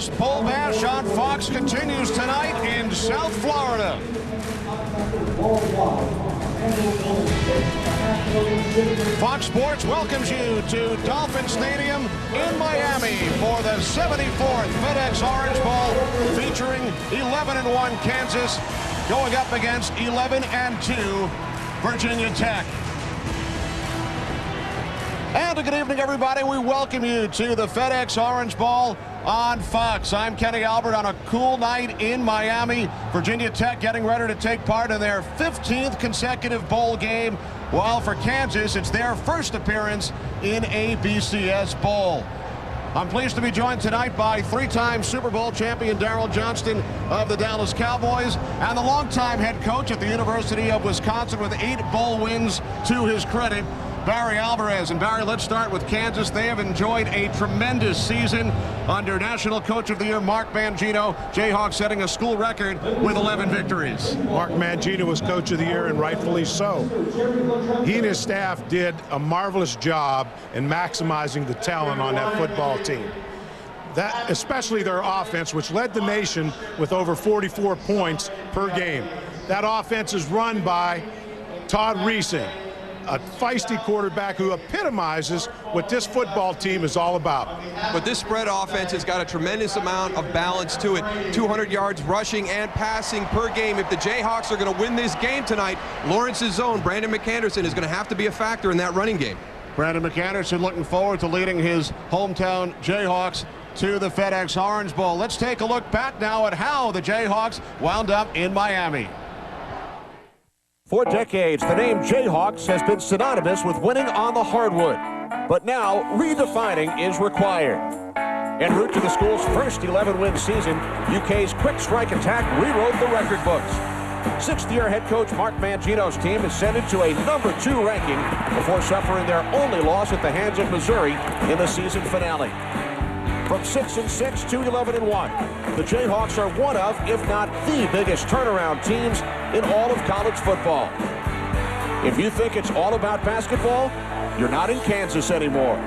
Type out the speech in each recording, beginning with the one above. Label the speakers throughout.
Speaker 1: Jayhawks Bowl Bash on Fox continues tonight in South Florida. Fox Sports welcomes you to Dolphin Stadium in Miami for the 74th FedEx Orange Bowl, featuring 11-1 Kansas going up against 11-2 Virginia Tech. And a good evening, everybody. We welcome you to the FedEx Orange Bowl on Fox. I'm Kenny Albert on a cool night in Miami. Virginia Tech getting ready to take part in their 15th consecutive bowl game, while for Kansas, it's their first appearance in a BCS Bowl. I'm pleased to be joined tonight by three-time Super Bowl champion Daryl Johnston of the Dallas Cowboys and the longtime head coach at the University of Wisconsin with 8 bowl wins to his credit, Barry Alvarez. And Barry, let's start with Kansas. They have enjoyed a tremendous season under National Coach of the Year Mark Mangino. Jayhawks setting a school record with 11 victories.
Speaker 2: Mark Mangino was Coach of the Year, and rightfully so. He and his staff did a marvelous job in maximizing the talent on that football team. That, especially their offense, which led the nation with over 44 points per game. That offense is run by Todd Reesing, a feisty quarterback who epitomizes what this football team is all about.
Speaker 3: But this spread offense has got a tremendous amount of balance to it. 200 yards rushing and passing per game. If the Jayhawks are going to win this game tonight, Lawrence's zone, Brandon McAnderson, is going to have to be a factor in that running game.
Speaker 1: Brandon McAnderson looking forward to leading his hometown Jayhawks to the FedEx Orange Bowl. Let's take a look back now at how the Jayhawks wound up in Miami.
Speaker 4: For decades, the name Jayhawks has been synonymous with winning on the hardwood. But now, redefining is required. En route to the school's first 11-win season, UK's quick strike attack rewrote the record books. Sixth-year head coach Mark Mangino's team ascended to a #2 ranking before suffering their only loss at the hands of Missouri in the season finale. From 6-6 to 11-1, the Jayhawks are one of, if not the biggest turnaround teams in all of college football. If you think it's all about basketball, you're not in Kansas anymore.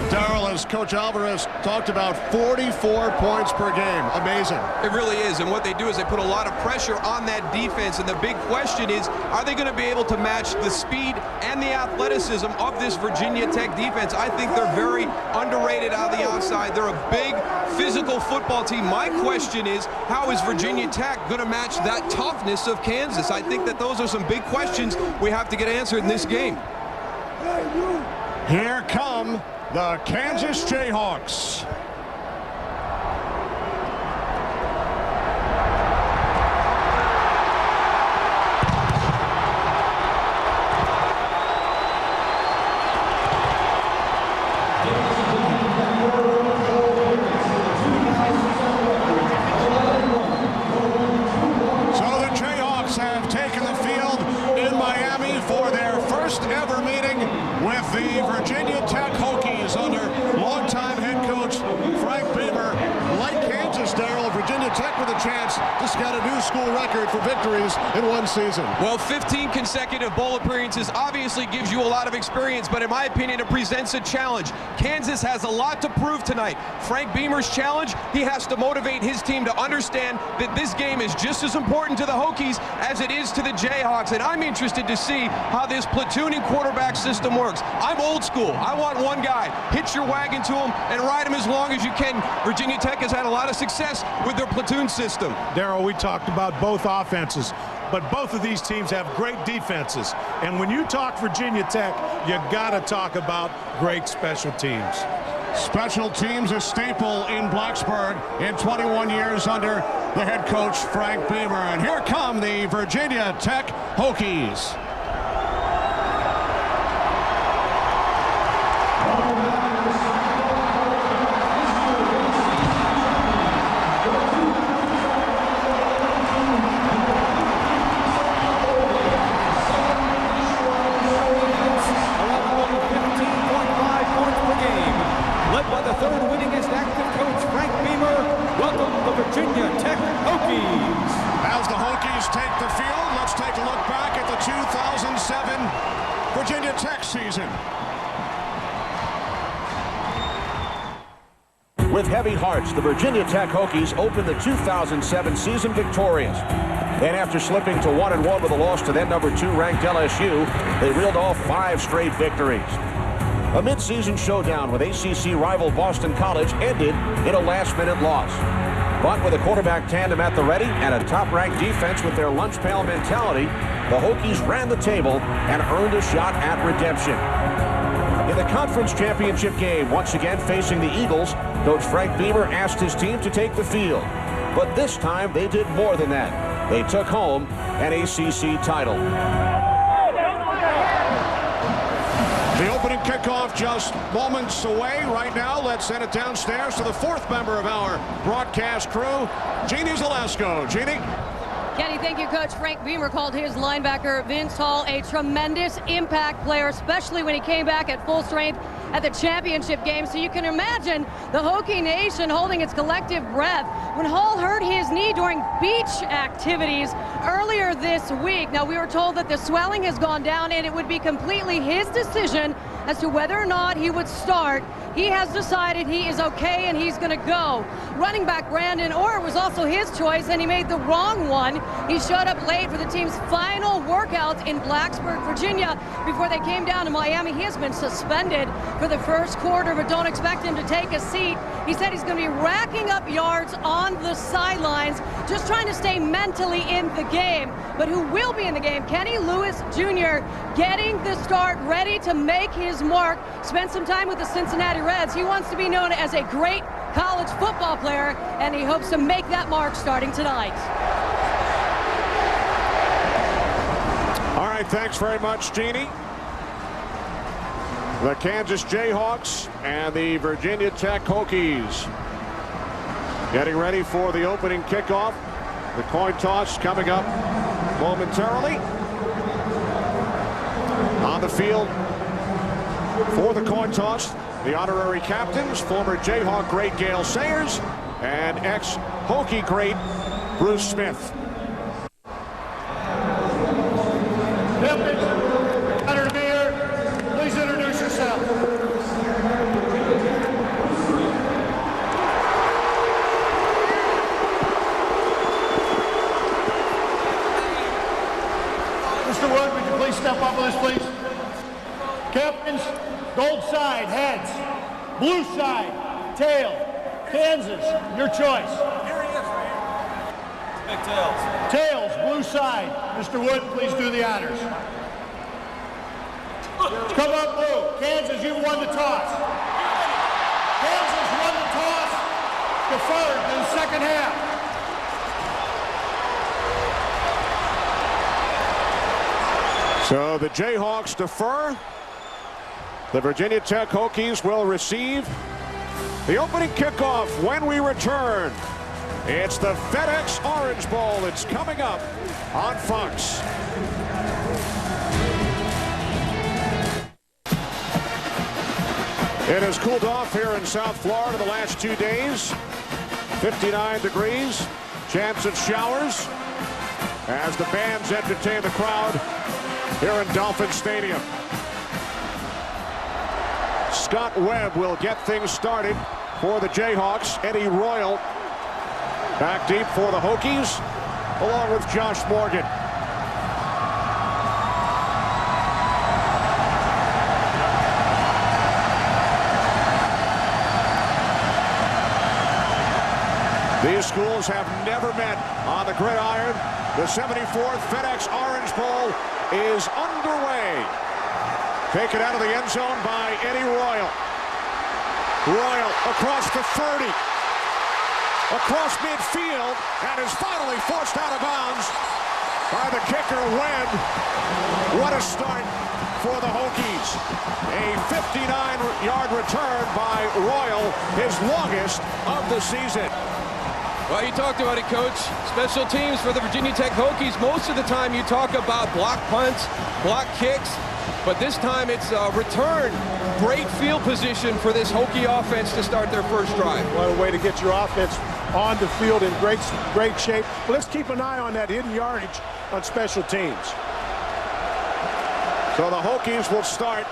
Speaker 1: Daryl, as Coach Alvarez talked about, 44 points per game. Amazing.
Speaker 3: It really is, and what they do is they put a lot of pressure on that defense, and the big question is, are they going to be able to match the speed and the athleticism of this Virginia Tech defense? I think they're very underrated out of the outside. They're a big, physical football team. My question is, how is Virginia Tech going to match that toughness of Kansas? I think that those are some big questions we have to get answered in this game.
Speaker 1: Here come the Kansas Jayhawks. So the Jayhawks have taken the field in Miami for their first ever meeting with the Virginia Tech Hokies under longtime head coach Frank Beamer. Like Kansas, Daryl, Virginia Tech with a chance to set a new school record for victories in one season.
Speaker 3: Well, 15 consecutive bowl appearances obviously gives you a lot of experience, but in my opinion, it presents a challenge. Kansas has a lot to prove tonight. Frank Beamer's challenge, he has to motivate his team to understand that this game is just as important to the Hokies as it is to the Jayhawks, and I'm interested to see how this platooning quarterback system works. I'm old school. I want one guy. Hitch your wagon to him and ride him as long as you can. Virginia Tech has had a lot of success with their platoon system.
Speaker 2: Daryl, we talked about both offenses, but both of these teams have great defenses. And when you talk Virginia Tech, you got to talk about great special teams.
Speaker 1: Special teams a staple in Blacksburg in 21 years under the head coach Frank Beamer. And here come the Virginia Tech Hokies.
Speaker 5: Virginia Tech Hokies.
Speaker 1: As the Hokies take the field, let's take a look back at the 2007 Virginia Tech season.
Speaker 4: With heavy hearts, the Virginia Tech Hokies opened the 2007 season victorious. And after slipping to 1-1 with a loss to then number 2 ranked LSU, they reeled off 5 straight victories. A midseason showdown with ACC rival Boston College ended in a last-minute loss. But with a quarterback tandem at the ready and a top-ranked defense with their lunch pail mentality, the Hokies ran the table and earned a shot at redemption. In the conference championship game, once again facing the Eagles, Coach Frank Beamer asked his team to take the field. But this time, they did more than that. They took home an ACC title.
Speaker 1: The opening kickoff just moments away right now. Let's send it downstairs to the 4th member of our broadcast crew, Jeannie Zalesko. Jeannie?
Speaker 6: Kenny, thank you, Coach. Frank Beamer called his linebacker, Vince Hall, a tremendous impact player, especially when he came back at full strength at the championship game. So you can imagine the Hokie Nation holding its collective breath when Hall hurt his knee during beach activities earlier this week. Now, we were told that the swelling has gone down and it would be completely his decision as to whether or not he would start. He has decided he is okay and he's going to go. Running back Brandon Orr was also his choice, and he made the wrong one. He showed up late for the team's final workout in Blacksburg, Virginia, before they came down to Miami. He has been suspended for the first quarter, but don't expect him to take a seat. He said he's going to be racking up yards on the sidelines, just trying to stay mentally in the game. But who will be in the game? Kenny Lewis Jr. getting the start, ready to make his mark. Spent some time with the Cincinnati Reds. He wants to be known as a great college football player, and he hopes to make that mark starting tonight.
Speaker 1: All right, thanks very much, Jeannie. The Kansas Jayhawks and the Virginia Tech Hokies getting ready for the opening kickoff. The coin toss coming up momentarily. On the field for the coin toss, the honorary captains, former Jayhawk great Gale Sayers and ex-Hokie great Bruce Smith.
Speaker 7: Honor to be here. Please introduce yourself. Mr. Wood, would you please step up with us, please? Captains, gold side, heads. Blue side, tail. Kansas, your choice.
Speaker 5: Here he is, right here. Big tails.
Speaker 7: Tails, blue side. Mr. Wood, please do the honors. Come up, blue. Kansas, you won the toss. Kansas won the toss. Deferred in the second half.
Speaker 1: So the Jayhawks defer. The Virginia Tech Hokies will receive the opening kickoff when we return. It's the FedEx Orange Bowl. It's coming up on Fox. It has cooled off here in South Florida the last 2 days. 59 degrees, chance of showers as the bands entertain the crowd here in Dolphin Stadium. Scott Webb will get things started for the Jayhawks. Eddie Royal back deep for the Hokies, along with Josh Morgan. These schools have never met on the gridiron. The 74th FedEx Orange Bowl is underway. Taken out of the end zone by Eddie Royal. Royal across the 30. Across midfield, and is finally forced out of bounds by the kicker, Webb. What a start for the Hokies. A 59-yard return by Royal, his longest of the season.
Speaker 3: Well, you talked about it, Coach. Special teams for the Virginia Tech Hokies. Most of the time you talk about block punts, block kicks, but this time it's a return. Great field position for this Hokie offense to start their first drive.
Speaker 2: What a way to get your offense on the field in great shape. But let's keep an eye on that hidden yardage on special teams.
Speaker 1: So the Hokies will start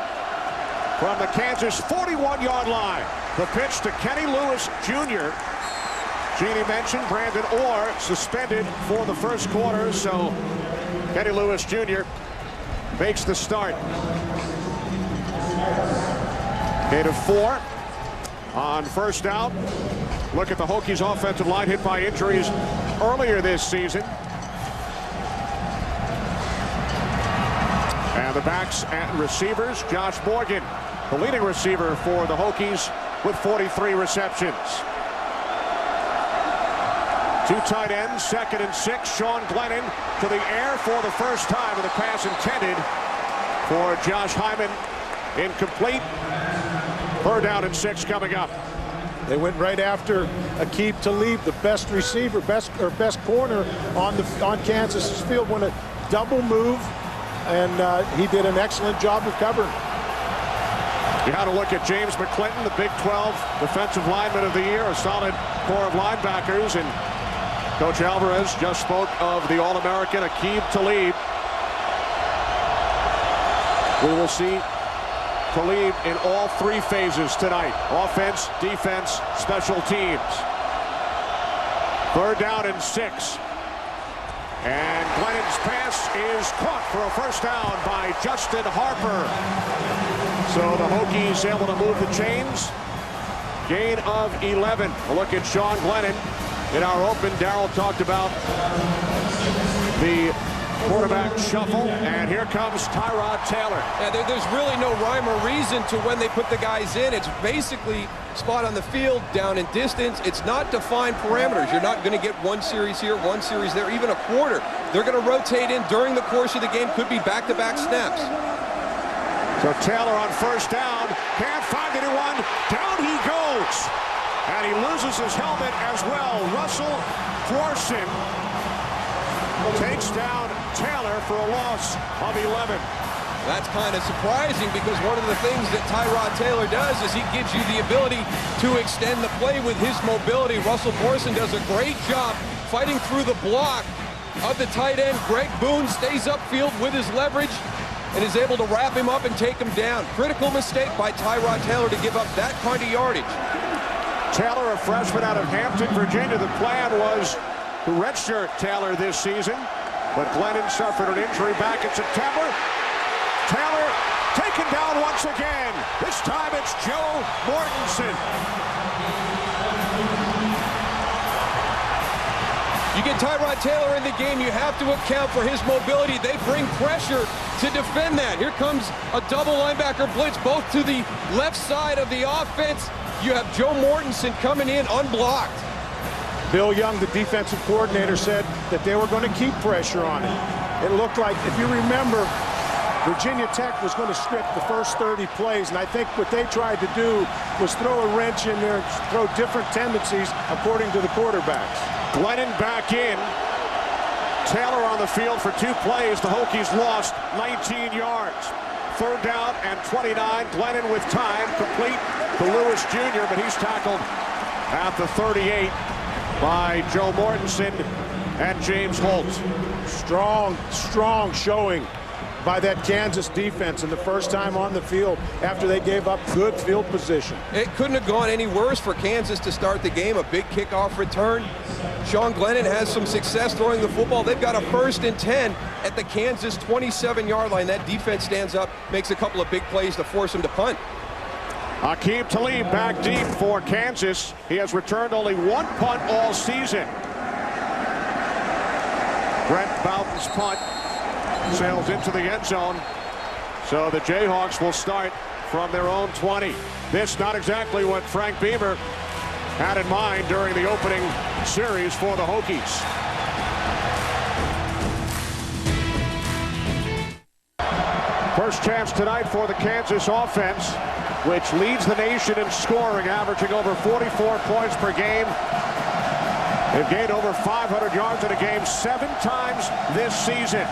Speaker 1: from the Kansas 41-yard line.
Speaker 4: The pitch to Kenny Lewis Jr. Jeannie mentioned Brandon Orr suspended for the first quarter, so Kenny Lewis Jr. makes the start. Gain of 4 on first down. Look at the Hokies offensive line hit by injuries earlier this season. And the backs and receivers, Josh Morgan, the leading receiver for the Hokies with 43 receptions. 2 tight ends, 2nd and 6. Sean Glennon to the air for the first time, and the pass intended for Josh Hyman incomplete. 3rd down and 6 coming up.
Speaker 2: They went right after Aqib Talib, the best receiver, best corner on Kansas's field. Went a double move, and he did an excellent job of covering.
Speaker 4: You had to look at James McClinton, the Big 12 Defensive Lineman of the Year, a solid core of linebackers, and Coach Alvarez just spoke of the All-American Aqib Talib. We will see Talib in all 3 phases tonight: offense, defense, special teams. 3rd down and 6. And Glennon's pass is caught for a first down by Justin Harper. So the Hokies able to move the chains. Gain of 11. A look at Sean Glennon. In our open, Darryl talked about the quarterback shuffle, and here comes Tyrod Taylor.
Speaker 3: Yeah, there's really no rhyme or reason to when they put the guys in. It's basically spot on the field, down in distance. It's not defined parameters. You're not going to get 1 series here, 1 series there, even a quarter. They're going to rotate in during the course of the game. Could be back-to-back snaps.
Speaker 4: So Taylor on first down, can't find anyone. Down he goes. And he loses his helmet as well. Russell Thorson takes down Taylor for a loss of 11.
Speaker 3: That's kind of surprising, because one of the things that Tyrod Taylor does is he gives you the ability to extend the play with his mobility. Russell Thorson does a great job fighting through the block of the tight end. Greg Boone stays upfield with his leverage and is able to wrap him up and take him down. Critical mistake by Tyrod Taylor to give up that kind of yardage.
Speaker 4: Taylor, a freshman out of Hampton, Virginia. The plan was to redshirt Taylor this season, but Glennon suffered an injury back in September. Taylor taken down once again. This time it's Joe Mortensen.
Speaker 3: You get Tyrod Taylor in the game, you have to account for his mobility. They bring pressure to defend that. Here comes a double linebacker blitz, both to the left side of the offense. You have Joe Mortensen coming in unblocked.
Speaker 2: Bill Young, the defensive coordinator, said that they were going to keep pressure on it. It looked like, if you remember, Virginia Tech was going to strip the first 30 plays, and I think what they tried to do was throw a wrench in there, throw different tendencies according to the quarterbacks.
Speaker 4: Glennon back in. Taylor on the field for 2 plays. The Hokies lost 19 yards. 3rd down and 29. Glennon with time, complete to Lewis Jr., but he's tackled at the 38 by Joe Mortensen and James Holt. Strong showing
Speaker 2: by that Kansas defense in the first time on the field after they gave up good field position.
Speaker 3: It couldn't have gone any worse for Kansas to start the game. A big kickoff return. Sean Glennon has some success throwing the football. They've got a 1st and 10 at the Kansas 27-yard line. That defense stands up, makes a couple of big plays to force them to punt.
Speaker 4: Aqib Talib back deep for Kansas. He has returned only 1 punt all season. Brent Bowden's punt sails into the end zone. So the Jayhawks will start from their own 20. This not exactly what Frank Beamer had in mind during the opening series for the Hokies. First chance tonight for the Kansas offense, which leads the nation in scoring, averaging over 44 points per game. They've gained over 500 yards in a game 7 times this season.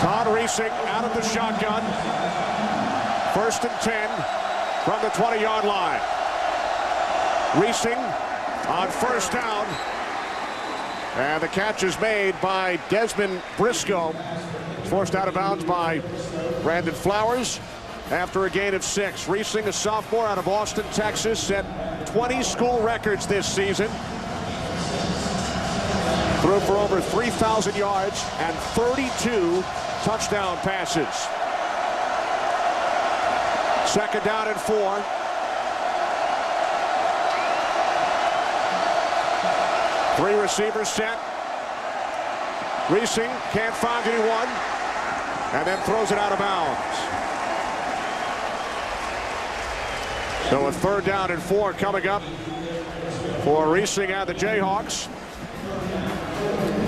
Speaker 4: Todd Reesing out of the shotgun. 1st and 10 from the 20-yard line. Reesing on first down. And the catch is made by Desmond Briscoe. Forced out of bounds by Brandon Flowers. after a gain of 6. Reesing, a sophomore out of Austin, Texas, set 20 school records this season. Threw for over 3,000 yards and 32 touchdown passes. 2nd down and 4. Three receivers set. Reesing can't find anyone, and then throws it out of bounds. So a 3rd down and 4 coming up for Reesing and the Jayhawks.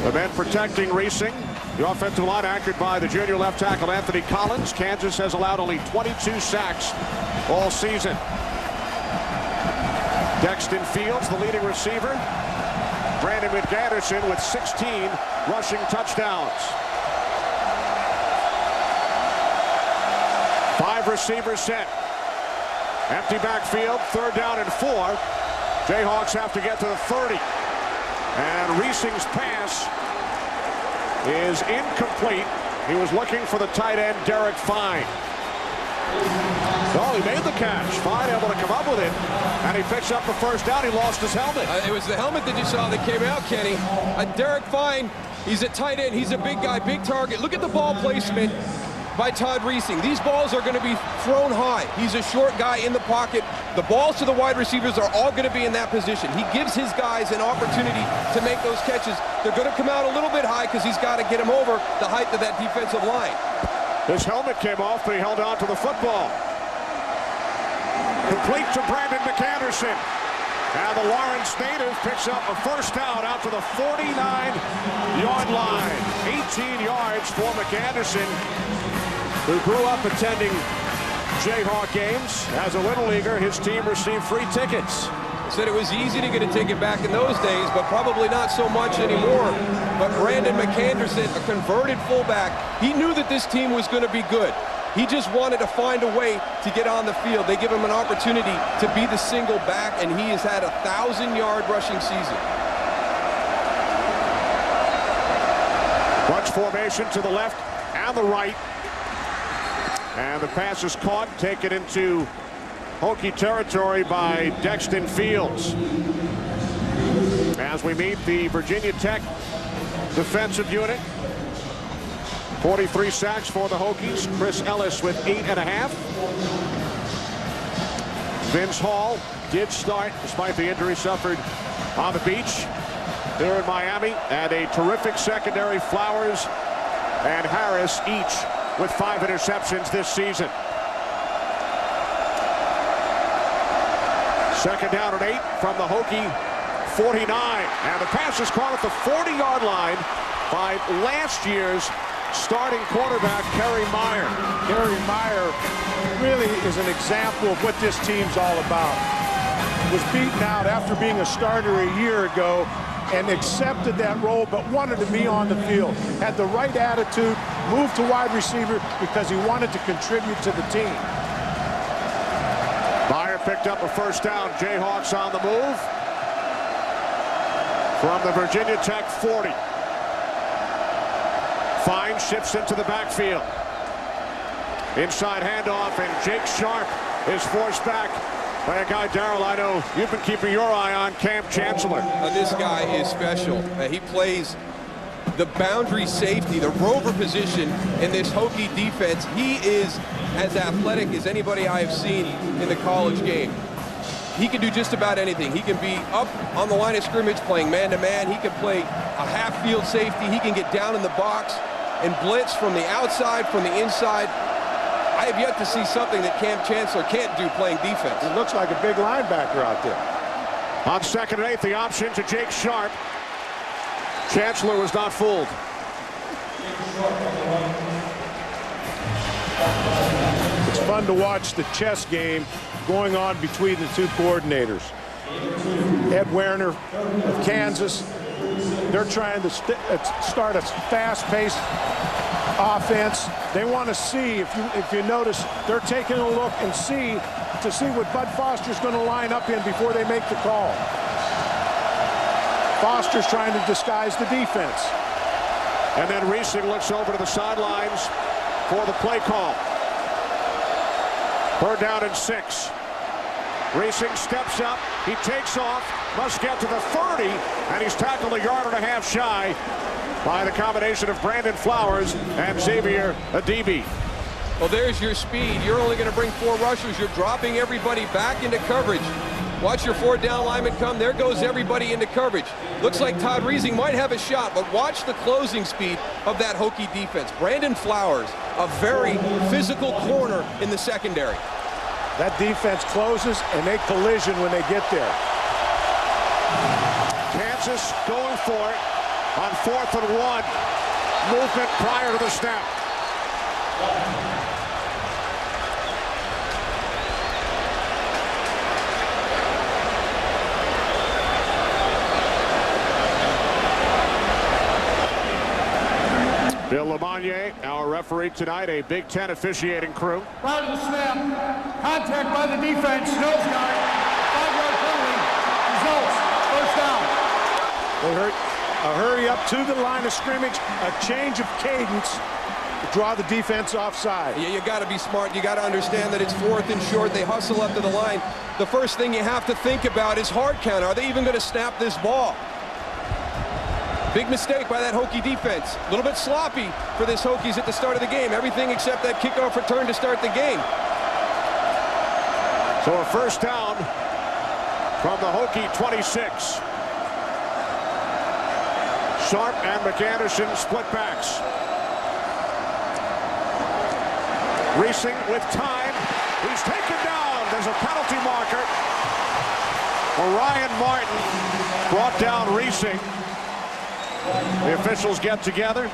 Speaker 4: The men protecting Reesing. The offensive line anchored by the junior left tackle Anthony Collins. Kansas has allowed only 22 sacks all season. Dexton Fields, the leading receiver. Brandon McAnderson with 16 rushing touchdowns. 5 receivers set. Empty backfield, 3rd down and 4. Jayhawks have to get to the 30. And Reesing's pass is incomplete. He was looking for the tight end, Derek Fine. Oh, he made the catch. Fine able to come up with it. And he picks up the 1st down. He lost his helmet.
Speaker 3: It was the helmet that you saw that came out, Kenny. Derek Fine, he's a tight end. He's a big guy, big target. Look at the ball placement by Todd Reesing. These balls are going to be thrown high. He's a short guy in the pocket. The balls to the wide receivers are all going to be in that position. He gives his guys an opportunity to make those catches. They're going to come out a little bit high because he's got to get him over the height of that defensive line.
Speaker 4: His helmet came off, but he held on to the football. Complete to Brandon McAnderson. And the Lawrence native picks up a 1st down out to the 49-yard line. 18 yards for McAnderson, who grew up attending Jayhawk games. As a Little Leaguer, his team received free tickets.
Speaker 3: Said it was easy to get a ticket back in those days, but probably not so much anymore. But Brandon McAnderson, a converted fullback, he knew that this team was going to be good. He just wanted to find a way to get on the field. They give him an opportunity to be the single back, and he has had a 1,000-yard rushing season.
Speaker 4: Bunch formation to the left and the right. And the pass is caught, taken into Hokie territory by Dexton Fields. As we meet the Virginia Tech defensive unit. 43 sacks for the Hokies. Chris Ellis with 8.5. Vince Hall did start despite the injury suffered on the beach here in Miami. And a terrific secondary, Flowers and Harris each with 5 interceptions this season. 2nd down and 8 from the Hokie 49. And the pass is caught at the 40-yard line by last year's starting quarterback, Kerry Meyer.
Speaker 2: Kerry Meyer really is an example of what this team's all about. Was beaten out after being a starter a year ago and accepted that role, but wanted to be on the field. Had the right attitude, moved to wide receiver because he wanted to contribute to the team.
Speaker 4: Meyer picked up a 1st down. Jayhawks on the move from the Virginia Tech 40. Fine shifts into the backfield. Inside handoff, and Jake Sharp is forced back by a guy, Darrell, I know you've been keeping your eye on, Cam Chancellor.
Speaker 3: This guy is special. He plays the boundary safety, the rover position in this Hokie defense. He is as athletic as anybody I have seen in the college game. He can do just about anything. He can be up on the line of scrimmage playing man-to-man. He can play a half-field safety. He can get down in the box and blitz from the outside, from the inside. I have yet to see something that Cam Chancellor can't do playing defense.
Speaker 2: It looks like a big linebacker out there.
Speaker 4: On 2nd and 8, the option to Jake Sharp. Chancellor was not fooled.
Speaker 2: It's fun to watch the chess game going on between the two coordinators. Ed Werner of Kansas, they're trying to start a fast-paced offense. They want to see, if you notice, they're taking a look and see what Bud Foster's going to line up in before they make the call. Foster's trying to disguise the defense.
Speaker 4: And then Reesing looks over to the sidelines for the play call. Third down and 6. Reesing steps up. He takes off. Must get to the 30. And he's tackled a yard and a half shy by the combination of Brandon Flowers and Xavier Adibi.
Speaker 3: Well, there's your speed. You're only going to bring 4 rushers. You're dropping everybody back into coverage. Watch your 4th down lineman come. There goes everybody into coverage. Looks like Todd Reesing might have a shot, but watch the closing speed of that Hokie defense. Brandon Flowers, a very physical corner in the secondary.
Speaker 2: That defense closes and they collision when they get there.
Speaker 4: Kansas going for it on 4th and 1. Movement prior to the snap. Bill Lamagna, our referee tonight, a Big Ten officiating crew.
Speaker 7: Prior to the snap, contact by the defense, nose guard, 5-yard penalty, results, first down.
Speaker 2: They hurt a hurry up to the line of scrimmage, a change of cadence to draw the defense offside.
Speaker 3: Yeah, you got to be smart. You got to understand that it's 4th and short. They hustle up to the line. The first thing you have to think about is hard count. Are they even going to snap this ball? Big mistake by that Hokie defense. A little bit sloppy for this Hokies at the start of the game. Everything except that kickoff return to start the game.
Speaker 4: So a first down from the Hokie 26. Sharp and McAnderson split backs. Reesing with time. He's taken down. There's a penalty marker. Orion Martin brought down Reesing. The officials get together.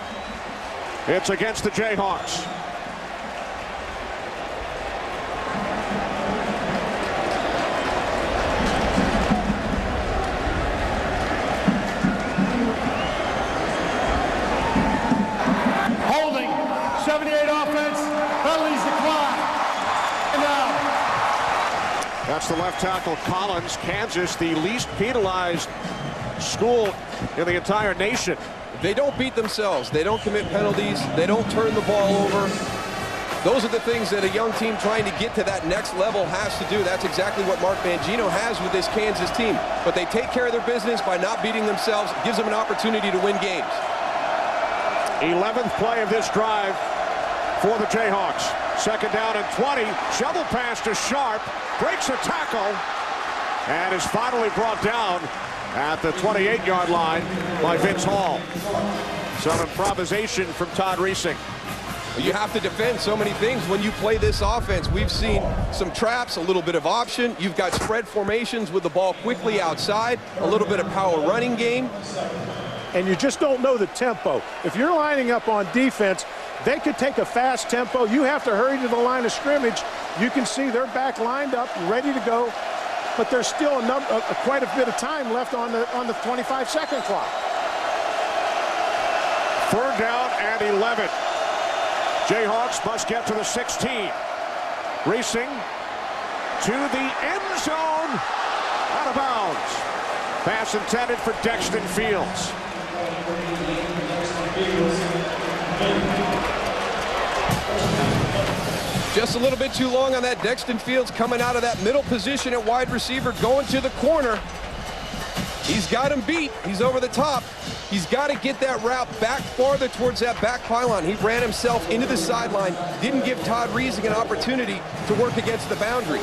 Speaker 4: It's against the Jayhawks.
Speaker 7: Holding, 78 offense, penalties decline. And now.
Speaker 4: That's the left tackle Collins. Kansas, the least penalized school in the entire nation.
Speaker 3: They don't beat themselves. They don't commit penalties. They don't turn the ball over. Those are the things that a young team trying to get to that next level has to do. That's exactly what Mark Mangino has with this Kansas team. But they take care of their business by not beating themselves. It gives them an opportunity to win games.
Speaker 4: 11th play of this drive for the Jayhawks. 2nd down and 20. Shovel pass to Sharp. Breaks a tackle. And is finally brought down at the 28-yard line by Vince Hall. Some improvisation from Todd Reesing.
Speaker 3: You have to defend so many things when you play this offense. We've seen some traps, a little bit of option. You've got spread formations with the ball quickly outside, a little bit of power running game.
Speaker 2: And you just don't know the tempo. If you're lining up on defense, they could take a fast tempo. You have to hurry to the line of scrimmage. You can see they're back lined up, ready to go. But there's still quite a bit of time left on the 25-second clock.
Speaker 4: 3rd down and 11. Jayhawks must get to the 16. Racing to the end zone. Out of bounds. Pass intended for Dexton Fields.
Speaker 3: Just a little bit too long on that. Dexton Fields coming out of that middle position at wide receiver, going to the corner. He's got him beat. He's over the top. He's got to get that route back farther towards that back pylon. He ran himself into the sideline, didn't give Todd Reesing an opportunity to work against the boundary.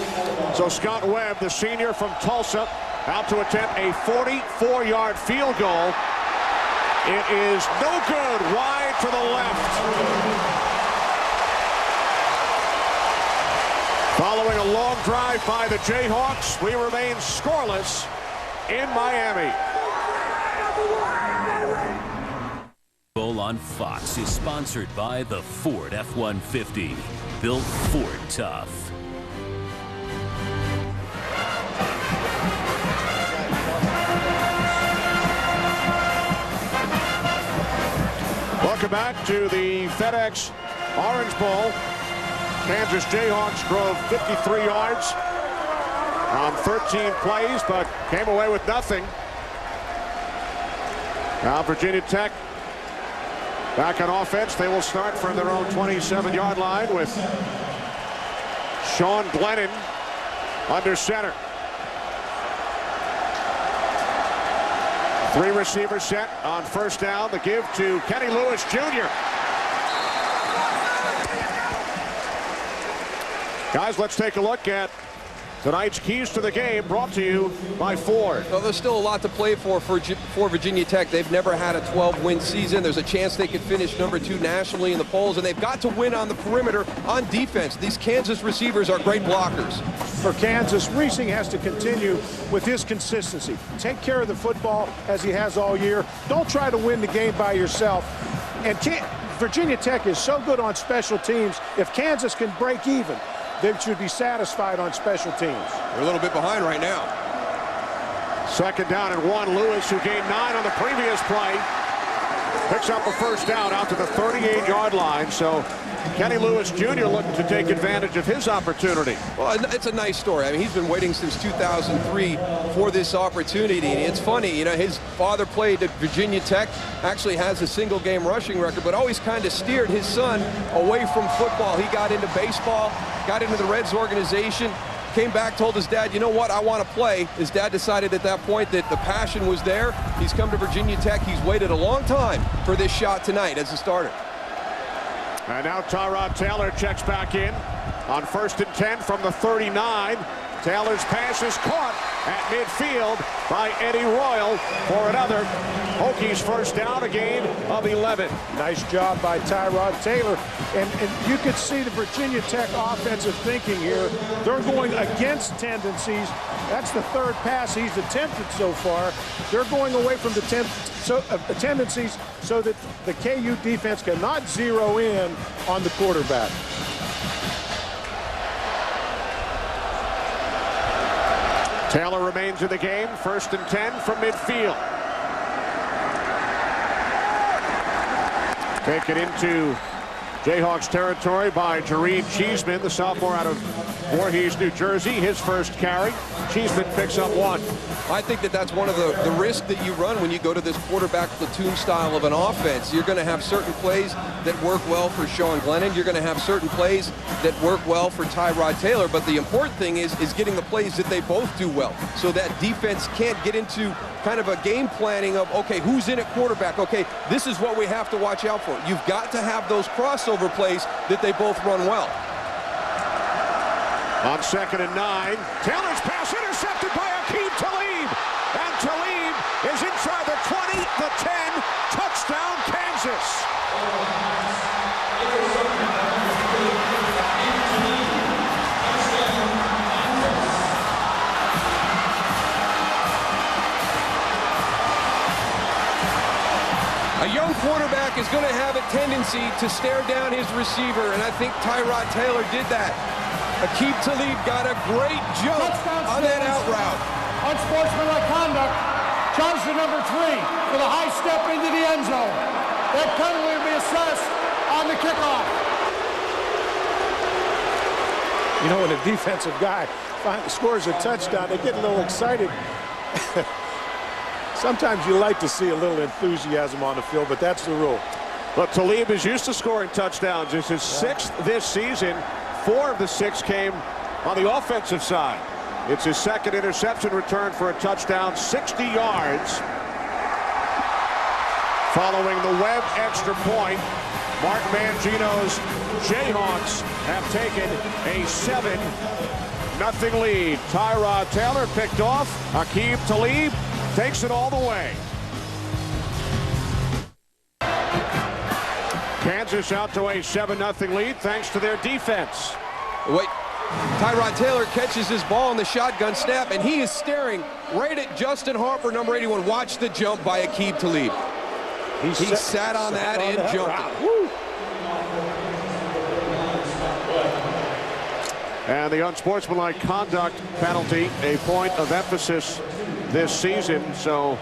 Speaker 4: So Scott Webb, the senior from Tulsa, out to attempt a 44-yard field goal. It is no good, wide to the left. Following a long drive by the Jayhawks, we remain scoreless in Miami.
Speaker 8: Bowl on Fox is sponsored by the Ford F-150. Built Ford tough.
Speaker 4: Welcome back to the FedEx Orange Bowl. Kansas Jayhawks drove 53 yards on 13 plays, but came away with nothing. Now Virginia Tech back on offense. They will start from their own 27-yard line with Sean Glennon under center. 3 receivers set on first down. The give to Kenny Lewis Jr. Guys, let's take a look at tonight's keys to the game, brought to you by Ford.
Speaker 3: Well, there's still a lot to play for Virginia Tech. They've never had a 12-win season. There's a chance they could finish number 2 nationally in the polls, and they've got to win on the perimeter on defense. These Kansas receivers are great blockers.
Speaker 2: For Kansas, Reesing has to continue with his consistency. Take care of the football as he has all year. Don't try to win the game by yourself. And Virginia Tech is so good on special teams. If Kansas can break even, they should be satisfied on special teams.
Speaker 3: They're a little bit behind right now.
Speaker 4: 2nd down and 1. Lewis, who gained 9 on the previous play, picks up a first down out to the 38-yard line. So Kenny Lewis Jr. looking to take advantage of his opportunity.
Speaker 3: Well, it's a nice story. I mean, he's been waiting since 2003 for this opportunity. And it's funny, you know, his father played at Virginia Tech, actually has a single-game rushing record, but always kind of steered his son away from football. He got into baseball, got into the Reds organization, came back, told his dad, you know what, I want to play. His dad decided at that point that the passion was there. He's come to Virginia Tech. He's waited a long time for this shot tonight as a starter.
Speaker 4: And now Tyrod Taylor checks back in on 1st and 10 from the 39. Taylor's pass is caught at midfield by Eddie Royal for another Hokies first down, a gain of 11.
Speaker 2: Nice job by Tyrod Taylor. And you could see the Virginia Tech offensive thinking here. They're going against tendencies. That's the 3rd pass he's attempted so far. They're going away from the tendencies so that the KU defense cannot zero in on the quarterback.
Speaker 4: Taylor remains in the game. 1st and 10 from midfield. Taken into Jayhawks territory by Jareed Cheeseman, the sophomore out of Voorhees, New Jersey. His first carry. Cheeseman picks up 1.
Speaker 3: I think that's one of the risks that you run when you go to this quarterback platoon style of an offense. You're going to have certain plays that work well for Sean Glennon. You're going to have certain plays that work well for Tyrod Taylor. But the important thing is getting the plays that they both do well, so that defense can't get into kind of a game planning of, okay, who's in at quarterback? Okay, this is what we have to watch out for. You've got to have those crossover plays that they both run well.
Speaker 4: On 2nd and 9, Taylor's pass intercepted by Akeem Talib. And Talib is inside the 20, the 10, touchdown Kansas.
Speaker 3: A young quarterback is going to have a tendency to stare down his receiver, and I think Tyrod Taylor did that. Akeem Talib got a great jump on that out route.
Speaker 7: Unsportsmanlike conduct, charge to number 3 with a high step into the end zone. That penalty will be assessed on the kickoff.
Speaker 2: You know, when a defensive guy scores a touchdown, they get a little excited. Sometimes you like to see a little enthusiasm on the field, but that's the rule.
Speaker 4: But Talib is used to scoring touchdowns. It's his 6th this season. 4 of the 6 came on the offensive side. It's his 2nd interception return for a touchdown, 60 yards. Following the Webb extra point, Mark Mangino's Jayhawks have taken a 7-0 lead. Tyrod Taylor picked off. Akeem Talib takes it all the way. Kansas out to a 7-0 lead thanks to their defense.
Speaker 3: Wait, Tyrod Taylor catches his ball in the shotgun snap, and he is staring right at Justin Harper, number 81. Watch the jump by Akeem Talib. He sat on that and jumped it.
Speaker 4: And the unsportsmanlike conduct penalty, a point of emphasis this season. So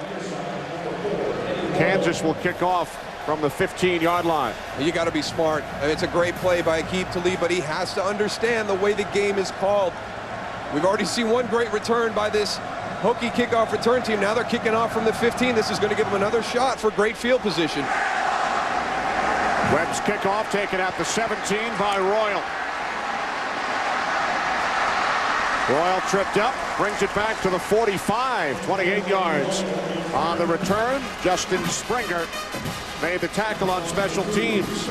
Speaker 4: Kansas will kick off from the 15-yard line.
Speaker 3: You got to be smart. It's a great play by Akeem Talib, but he has to understand the way the game is called. We've already seen one great return by this Hokie kickoff return team. Now they're kicking off from the 15. This is going to give them another shot for great field position.
Speaker 4: Webb's kickoff taken at the 17 by Royal.
Speaker 1: Royal tripped up, brings it back to the 45, 28 yards. On the return, Justin Springer made the tackle on special teams.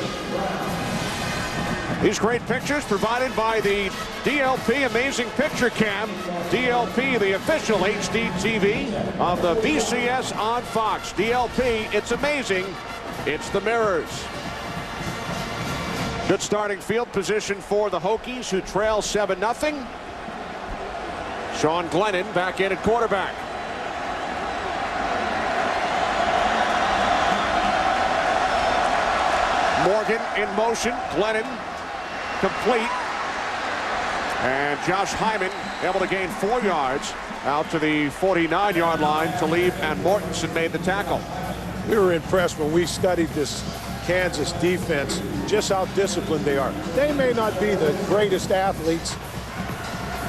Speaker 1: These great pictures provided by the DLP Amazing Picture Cam. DLP, the official HD TV of the BCS on Fox. DLP, it's amazing. It's the mirrors. Good starting field position for the Hokies, who trail 7-0. Sean Glennon back in at quarterback. Morgan in motion. Glennon complete. And Josh Hyman able to gain 4 yards out to the 49-yard line. Talib and Mortensen made the tackle.
Speaker 2: We were impressed when we studied this Kansas defense, just how disciplined they are. They may not be the greatest athletes,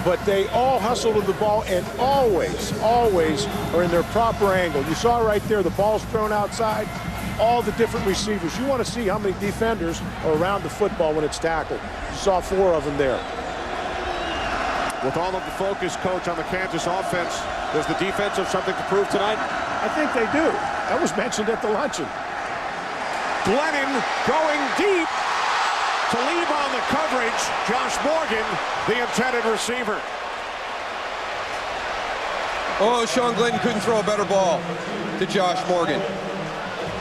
Speaker 2: but they all hustle to the ball and always are in their proper angle. You saw right there, the ball's thrown outside. All the different receivers. You want to see how many defenders are around the football when it's tackled. You saw 4 of them there.
Speaker 1: With all of the focus, Coach, on the Kansas offense, does the defense have something to prove tonight?
Speaker 2: I think they do. That was mentioned at the luncheon.
Speaker 1: Glennon going deep. Talib on the coverage. Josh Morgan, the intended receiver.
Speaker 3: Oh, Sean Glennon couldn't throw a better ball to Josh Morgan.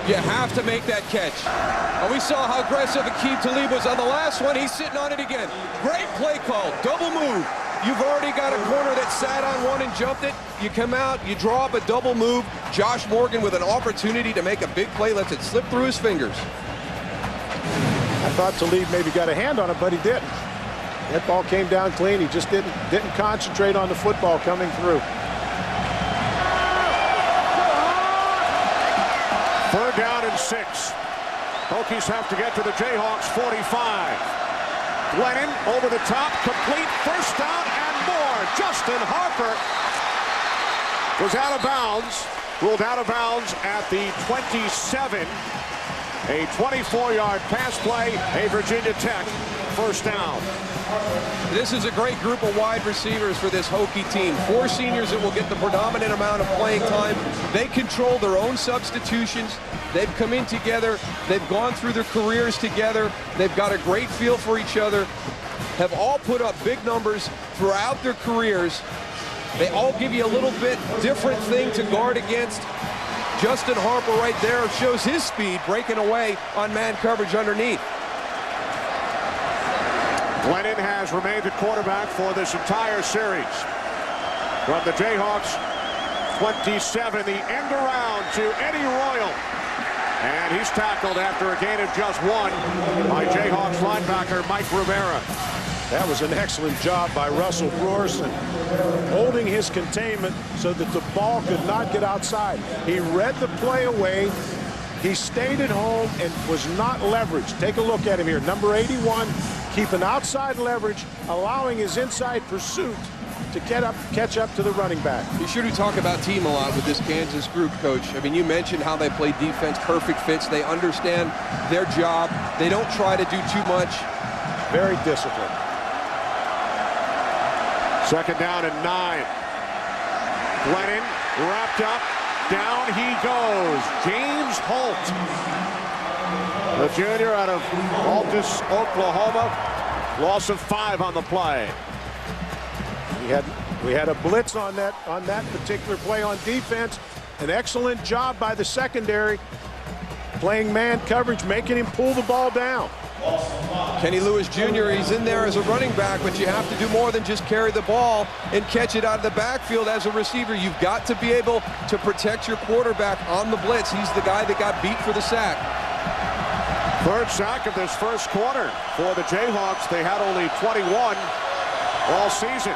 Speaker 3: You have to make that catch. And we saw how aggressive Aqib Talib was on the last one. He's sitting on it again. Great play call. Double move. You've already got a corner that sat on one and jumped it. You come out, you draw up a double move. Josh Morgan with an opportunity to make a big play, lets it slip through his fingers.
Speaker 2: I thought Talib maybe got a hand on it, but he didn't. That ball came down clean. He just didn't concentrate on the football coming through.
Speaker 1: 3rd down and 6. Hokies have to get to the Jayhawks 45. Glennon over the top, complete, 1st down and more. Justin Harper was out of bounds, ruled out of bounds at the 27. A 24-yard pass play, a Virginia Tech 1st down.
Speaker 3: This is a great group of wide receivers for this Hokie team. 4 seniors that will get the predominant amount of playing time. They control their own substitutions. They've come in together. They've gone through their careers together. They've got a great feel for each other. Have all put up big numbers throughout their careers. They all give you a little bit different thing to guard against. Justin Harper right there shows his speed, breaking away on man coverage underneath.
Speaker 1: Glennon has remained at quarterback for this entire series. From the Jayhawks 27, the end around to Eddie Royal. And he's tackled after a gain of just 1 by Jayhawks linebacker Mike Rivera.
Speaker 2: That was an excellent job by Russell Brorson, holding his containment so that the ball could not get outside. He read the play away. He stayed at home and was not leveraged. Take a look at him here. Number 81, keeping outside leverage, allowing his inside pursuit to catch up to the running back.
Speaker 3: You sure do talk about team a lot with this Kansas group, Coach. I mean, you mentioned how they play defense, perfect fits. They understand their job. They don't try to do too much.
Speaker 2: Very disciplined.
Speaker 1: 2nd down and 9. Glennon wrapped up. Down he goes. James Holt, the junior out of Altus, Oklahoma. Loss of 5 on the play.
Speaker 2: We had a blitz on that particular play on defense. An excellent job by the secondary, playing man coverage, making him pull the ball down.
Speaker 3: Kenny Lewis Jr., he's in there as a running back, but you have to do more than just carry the ball and catch it out of the backfield as a receiver. You've got to be able to protect your quarterback on the blitz. He's the guy that got beat for the sack.
Speaker 1: 3rd sack of this 1st quarter for the Jayhawks. They had only 21 all season.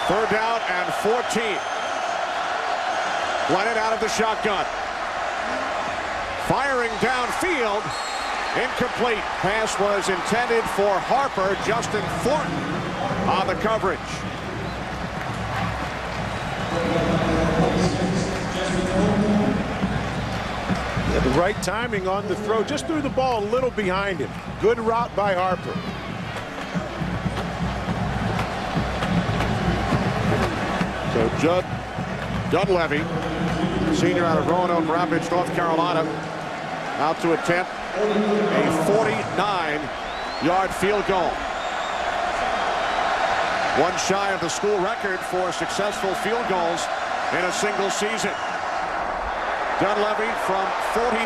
Speaker 1: 3rd down and 14. Glennon out of the shotgun. Firing downfield. Incomplete. Pass was intended for Harper. Justin Thornton on the coverage.
Speaker 2: Yeah, the right timing on the throw. Just threw the ball a little behind him. Good route by Harper.
Speaker 1: So Judd Dunleavy, senior out of Roanoke Rapids, North Carolina, out to attempt a 49-yard field goal. One shy of the school record for successful field goals in a single season. Dunleavy from 49.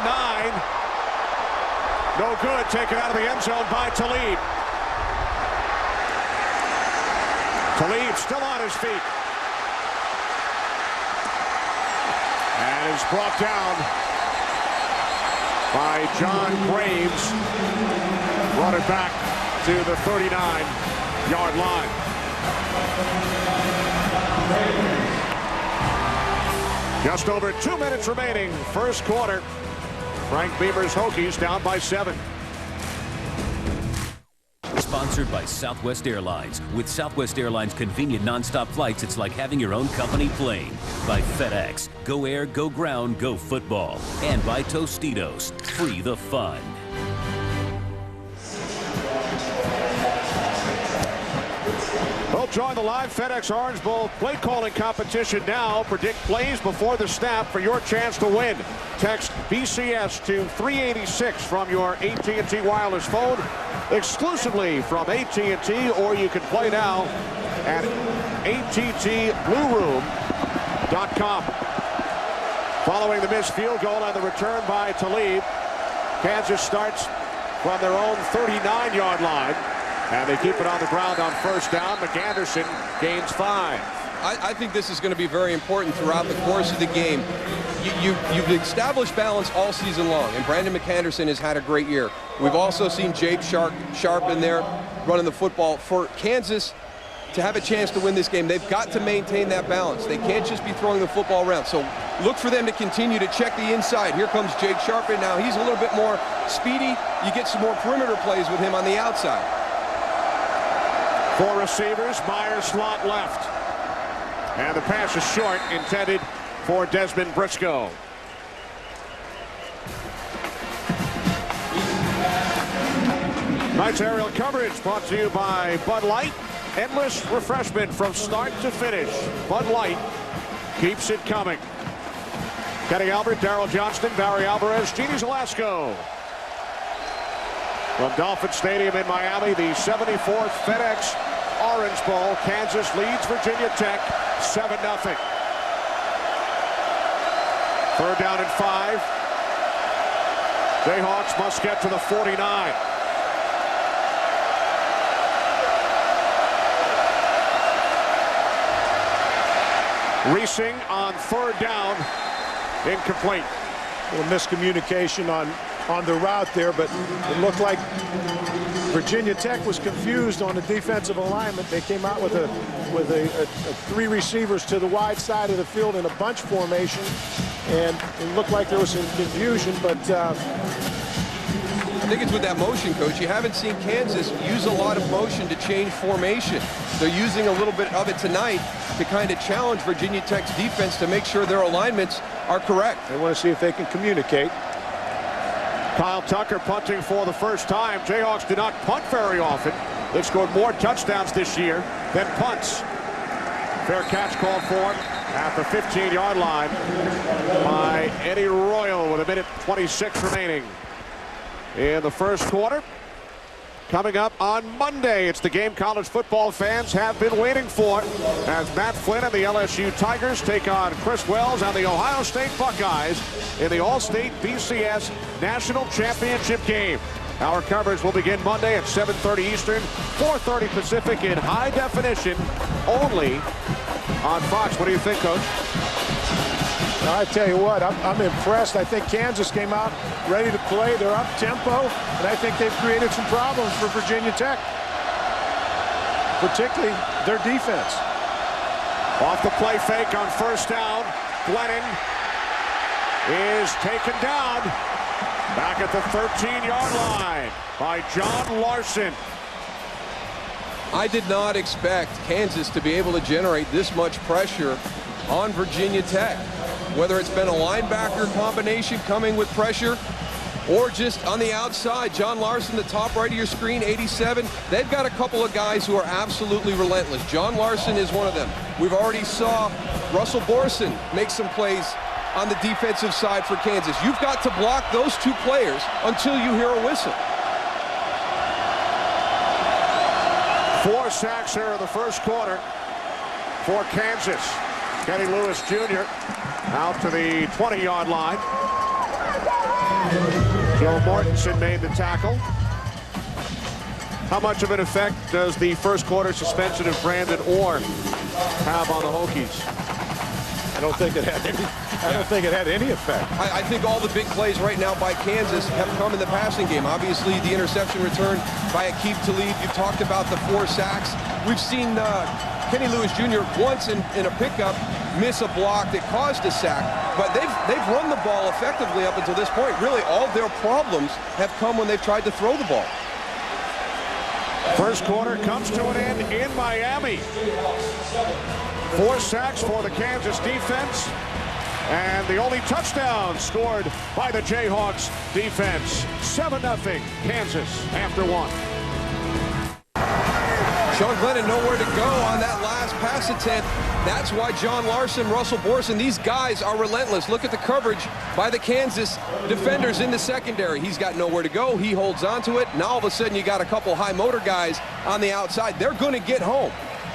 Speaker 1: No good. Taken out of the end zone by Talib. Talib still on his feet. And is brought down by John Graves. Brought it back to the 39-yard line. Just over 2 minutes remaining, first quarter. Frank Beamer's Hokies down by 7.
Speaker 8: Sponsored by Southwest Airlines. With Southwest Airlines' convenient nonstop flights, it's like having your own company plane. By FedEx. Go air, go ground, go football. And by Tostitos. Free the fun.
Speaker 1: Well, join the live FedEx Orange Bowl play calling competition now. Predict plays before the snap for your chance to win. Text BCS to 386 from your AT&T wireless phone, exclusively from AT&T, or you can play now at attblueroom.com. Following the missed field goal and the return by Talib, Kansas starts from their own 39-yard line. And they keep it on the ground on first down. McAnderson gains 5.
Speaker 3: I think this is going to be very important throughout the course of the game. You've established balance all season long, and Brandon McAnderson has had a great year. We've also seen Jabe Sharp in there running the football. For Kansas to have a chance to win this game, they've got to maintain that balance. They can't just be throwing the football around. So look for them to continue to check the inside. Here comes Jake Sharp in now. He's a little bit more speedy. You get some more perimeter plays with him on the outside.
Speaker 1: 4 receivers, Myers slot left. And the pass is short, intended for Desmond Briscoe. Nice aerial coverage brought to you by Bud Light. Endless refreshment from start to finish. Bud Light keeps it coming. Kenny Albert, Darrell Johnston, Barry Alvarez, Jeannie Zelasco. From Dolphin Stadium in Miami, the 74th FedEx Orange Bowl. Kansas leads Virginia Tech 7-0. 3rd down and 5. Jayhawks must get to the 49. Reesing on 3rd down, incomplete.
Speaker 2: A little miscommunication on the route there, but it looked like Virginia Tech was confused on the defensive alignment. They came out with a 3 receivers to the wide side of the field in a bunch formation, and it looked like there was some confusion, but
Speaker 3: I think it's with that motion, Coach. You haven't seen Kansas use a lot of motion to change formation. They're using a little bit of it tonight to kind of challenge Virginia Tech's defense to make sure their alignments are correct.
Speaker 2: They want to see if they can communicate.
Speaker 1: Kyle Tucker punting for the first time. Jayhawks do not punt very often. They've scored more touchdowns this year than punts. Fair catch called for at the 15-yard line by Eddie Royal with 1:26 remaining in the first quarter. Coming up on Monday, it's the game college football fans have been waiting for as Matt Flynn and the LSU Tigers take on Chris Wells and the Ohio State Buckeyes in the All-State BCS National Championship game. Our coverage will begin Monday at 7:30 Eastern, 4:30 Pacific in high definition only on Fox. What do you think, Coach?
Speaker 2: I tell you what, I'm impressed. I think Kansas came out ready to play. They're up tempo, and I think they've created some problems for Virginia Tech, particularly their defense.
Speaker 1: Off the play fake on first down. Glennon is taken down back at the 13-yard line by John Larson.
Speaker 3: I did not expect Kansas to be able to generate this much pressure on Virginia Tech. Whether it's been a linebacker combination coming with pressure or just on the outside. John Larson, the top right of your screen, 87. They've got a couple of guys who are absolutely relentless. John Larson is one of them. We've already saw Russell Borson make some plays on the defensive side for Kansas. You've got to block those two players until you hear a whistle.
Speaker 4: 4 sacks here in the first quarter for Kansas. Kenny Lewis Jr. out to the 20-yard line. Joe Mortensen made the tackle. How much of an effect does the first quarter suspension of Brandon Orr have on the Hokies?
Speaker 2: I don't think it had any effect.
Speaker 3: I think all the big plays right now by Kansas have come in the passing game. Obviously, the interception return by Aqib Talib. You've talked about the 4 sacks. We've seen Kenny Lewis Jr. once in a pickup miss a block that caused a sack, but they've run the ball effectively up until this point. Really, all their problems have come when they've tried to throw the ball.
Speaker 4: First quarter comes to an end in Miami. 4 sacks for the Kansas defense, and the only touchdown scored by the Jayhawks defense. 7-0 Kansas after 1.
Speaker 3: Sean Glennon nowhere to go on that last pass attempt. That's why John Larson, Russell Borson, these guys are relentless. Look at the coverage by the Kansas defenders in the secondary. He's got nowhere to go. He holds on to it. Now all of a sudden you got a couple high motor guys on the outside. They're going to get home.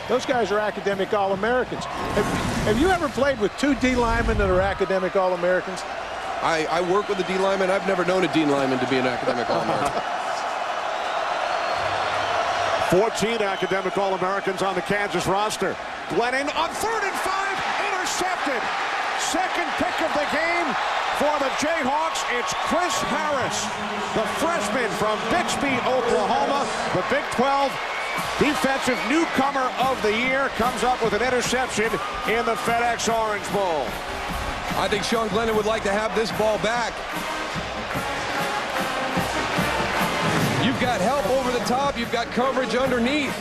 Speaker 2: Those guys are academic All-Americans. Have you ever played with 2 D linemen that are academic All-Americans?
Speaker 3: I work with a D lineman. I've never known a D lineman to be an academic All-American.
Speaker 4: 14 academic All-Americans on the Kansas roster. Glennon on 3rd and 5, intercepted. Second pick of the game for the Jayhawks. It's Chris Harris, the freshman from Bixby, Oklahoma. The Big 12 defensive newcomer of the year comes up with an interception in the FedEx Orange Bowl.
Speaker 3: I think Sean Glennon would like to have this ball back. You've got help over the top. You've got coverage underneath.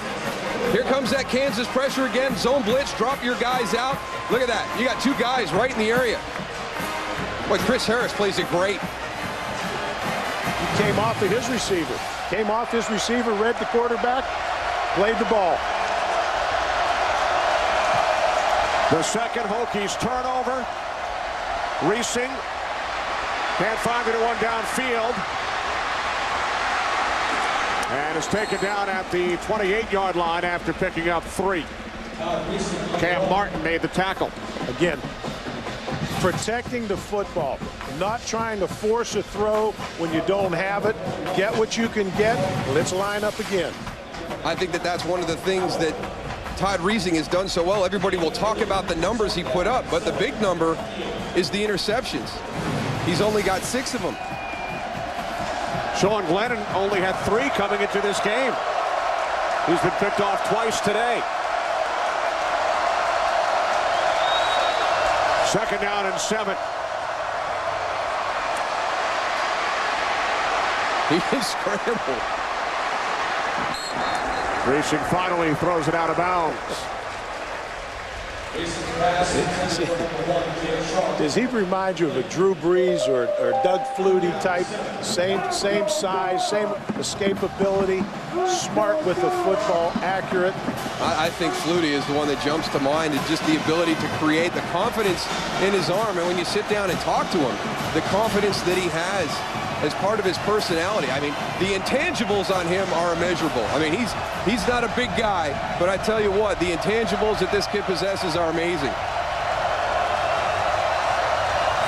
Speaker 3: Here comes that Kansas pressure again. Zone blitz. Drop your guys out. Look at that. You got 2 guys right in the area. Boy, Chris Harris plays it great.
Speaker 2: He came off of his receiver. Came off his receiver, read the quarterback, played the ball.
Speaker 4: The second Hokies turnover. Reesing can't find anyone downfield. And is taken down at the 28-yard line after picking up 3. Cam Martin made the tackle.
Speaker 2: Again, protecting the football, not trying to force a throw when you don't have it. Get what you can get. Let's line up again.
Speaker 3: I think that's one of the things that Todd Reesing has done so well. Everybody will talk about the numbers he put up, but the big number is the interceptions. He's only got 6 of them.
Speaker 4: Sean Glennon only had 3 coming into this game. He's been picked off twice today. 2nd down and 7.
Speaker 3: He is scrambled.
Speaker 4: Reesing finally throws it out of bounds.
Speaker 2: Does he remind you of a Drew Brees or Doug Flutie type? Same size, same escapability, smart with the football, accurate.
Speaker 3: I think Flutie is the one that jumps to mind, and just the ability to create the confidence in his arm. And when you sit down and talk to him, the confidence that he has as part of his personality. I mean, the intangibles on him are immeasurable. I mean, he's not a big guy, but I tell you what, the intangibles that this kid possesses are amazing.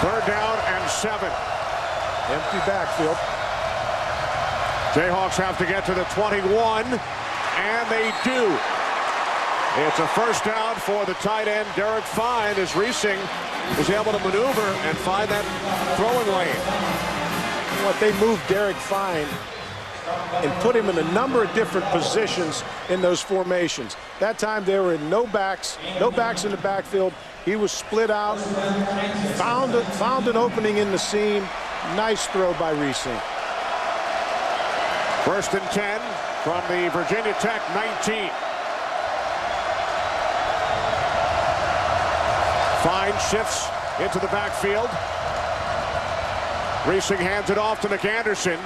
Speaker 4: 3rd down and 7.
Speaker 2: Empty backfield.
Speaker 4: Jayhawks have to get to the 21, and they do. It's a 1st down for the tight end, Derek Fine, as Reesing was able to maneuver and find that throwing lane.
Speaker 2: What they moved Derek Fine and put him in a number of different positions in those formations. That time they were in no backs in the backfield. He was split out, found an opening in the seam. Nice throw by Reesing.
Speaker 4: 1st and 10 from the Virginia Tech 19. Fine shifts into the backfield.
Speaker 1: Reesing hands it off to McAnderson.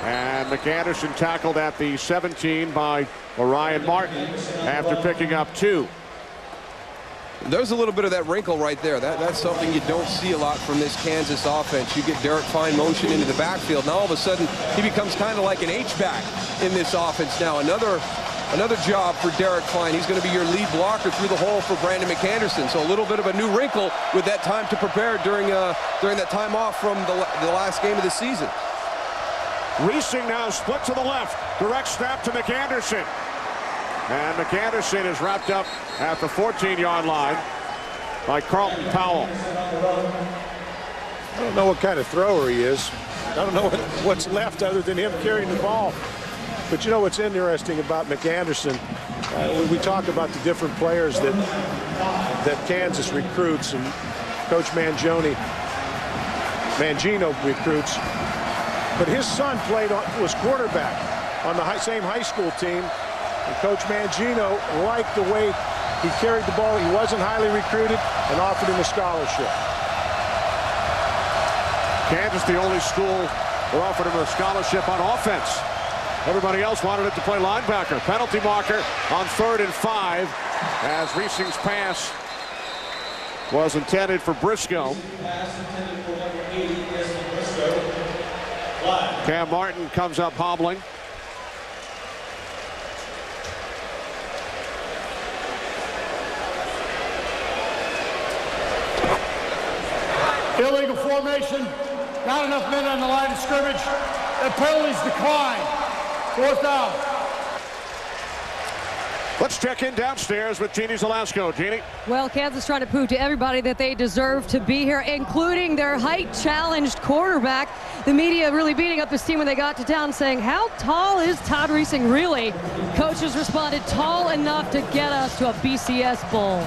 Speaker 1: And McAnderson tackled at the 17 by Orion Martin after picking up 2.
Speaker 3: There's a little bit of that wrinkle right there. That's something you don't see a lot from this Kansas offense. You get Derek Fine motion into the backfield. Now all of a sudden he becomes kind of like an H-back in this offense now. Another job for Derek Fine. He's going to be your lead blocker through the hole for Brandon McAnderson. So a little bit of a new wrinkle with that time to prepare during that time off from the last game of the season.
Speaker 1: Reesing now split to the left. Direct snap to McAnderson. And McAnderson is wrapped up at the 14-yard line by Carlton Powell.
Speaker 2: I don't know what kind of thrower he is. I don't know what's left other than him carrying the ball. But you know what's interesting about McAnderson? We talk about the different players that Kansas recruits and Coach Mangino recruits. But his son was quarterback on the same high school team. And Coach Mangino liked the way he carried the ball. He wasn't highly recruited and offered him a scholarship.
Speaker 1: Kansas, the only school that offered him a scholarship on offense. Everybody else wanted it to play linebacker. Penalty marker on 3rd and 5 as Reesing's pass was intended for Briscoe. Cam Martin comes up hobbling.
Speaker 7: Illegal formation. Not enough men on the line of scrimmage. The penalties decline. 4th down.
Speaker 1: Let's check in downstairs with Jeannie Zelasco. Jeannie.
Speaker 6: Well, Kansas trying to prove to everybody that they deserve to be here, including their height-challenged quarterback. The media really beating up this team when they got to town, saying, how tall is Todd Reesing really? Coaches responded, tall enough to get us to a BCS bowl.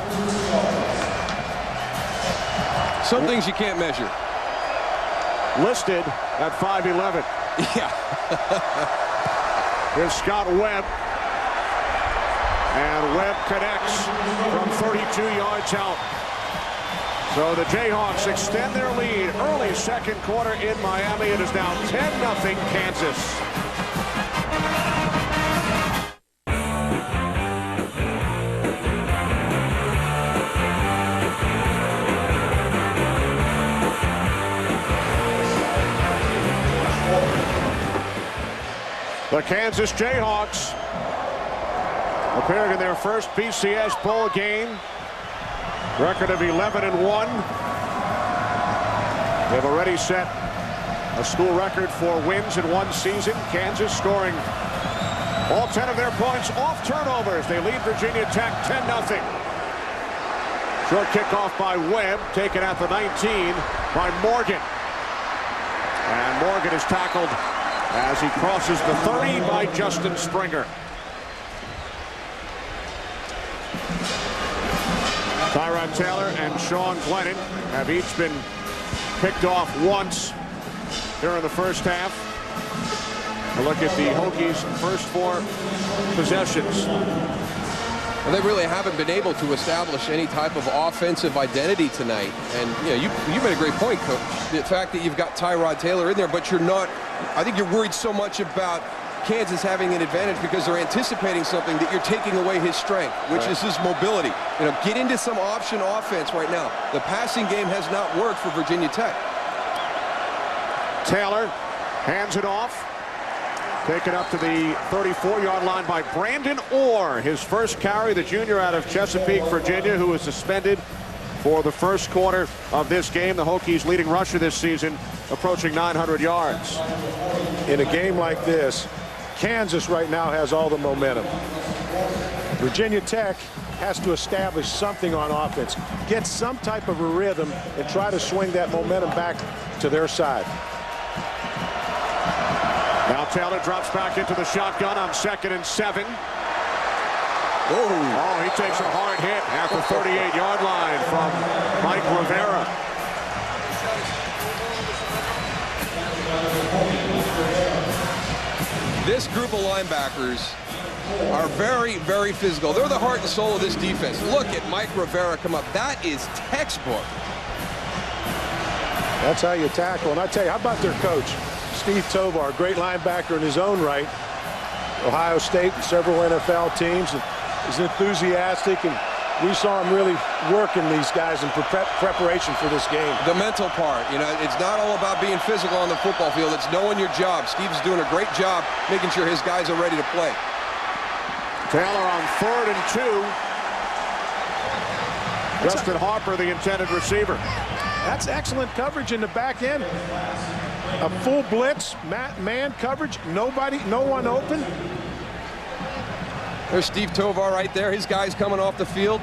Speaker 3: Some things you can't measure.
Speaker 1: Listed at 5'11".
Speaker 3: Yeah.
Speaker 1: Here's Scott Webb. And Webb connects from 32 yards out. So the Jayhawks extend their lead early 2nd quarter in Miami. It is now 10-0 Kansas. The Kansas Jayhawks appearing in their first BCS bowl game. Record of 11-1. They've already set a school record for wins in one season. Kansas scoring all 10 of their points off turnovers. They lead Virginia Tech 10-0. Short kickoff by Webb, taken at the 19 by Morgan. And Morgan is tackled as he crosses the 30 by Justin Springer. Tyrod Taylor and Sean Glennon have each been picked off once during the first half. A look at the Hokies' first 4 possessions.
Speaker 3: Well, they really haven't been able to establish any type of offensive identity tonight. And you made a great point, Coach. The fact that you've got Tyrod Taylor in there, but you're not, I think you're worried so much about Kansas having an advantage because they're anticipating something that you're taking away his strength, which is his mobility. Get into some option offense right now. The passing game has not worked for Virginia Tech.
Speaker 1: Taylor hands it off. Taken up to the 34-yard line by Brandon Orr. His first carry, the junior out of Chesapeake, Virginia, who was suspended for the first quarter of this game. The Hokies' leading rusher this season, approaching 900 yards.
Speaker 2: In a game like this, Kansas right now has all the momentum. Virginia Tech has to establish something on offense, get some type of a rhythm, and try to swing that momentum back to their side.
Speaker 1: Now Taylor drops back into the shotgun on 2nd and 7. Oh, he takes a hard hit at the 38-yard line from Mike Rivera.
Speaker 3: This group of linebackers are very, very physical. They're the heart and soul of this defense. Look at Mike Rivera come up. That is textbook.
Speaker 2: That's how you tackle. And I tell you, how about their coach, Steve Tovar, great linebacker in his own right. Ohio State and several NFL teams. And he's enthusiastic, and we saw him really working these guys in preparation for this game.
Speaker 3: The mental part, you know, it's not all about being physical on the football field. It's knowing your job. Steve's doing a great job making sure his guys are ready to play.
Speaker 1: Taylor on 3rd and 2. Justin Harper, the intended receiver.
Speaker 2: That's excellent coverage in the back end. A full blitz, man coverage, no one open.
Speaker 3: There's Steve Tovar right there. His guys coming off the field.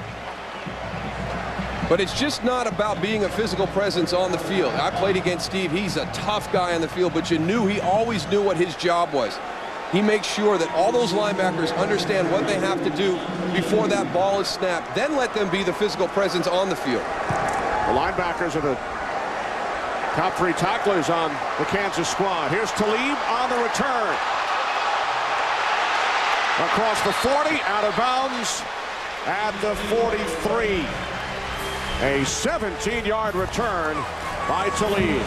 Speaker 3: But it's just not about being a physical presence on the field. I played against Steve. He's a tough guy on the field, but he always knew what his job was. He makes sure that all those linebackers understand what they have to do before that ball is snapped. Then let them be the physical presence on the field.
Speaker 1: The linebackers are the top 3 tacklers on the Kansas squad. Here's Talib on the return. Across the 40, out of bounds at the 43. A 17-yard return by Talib.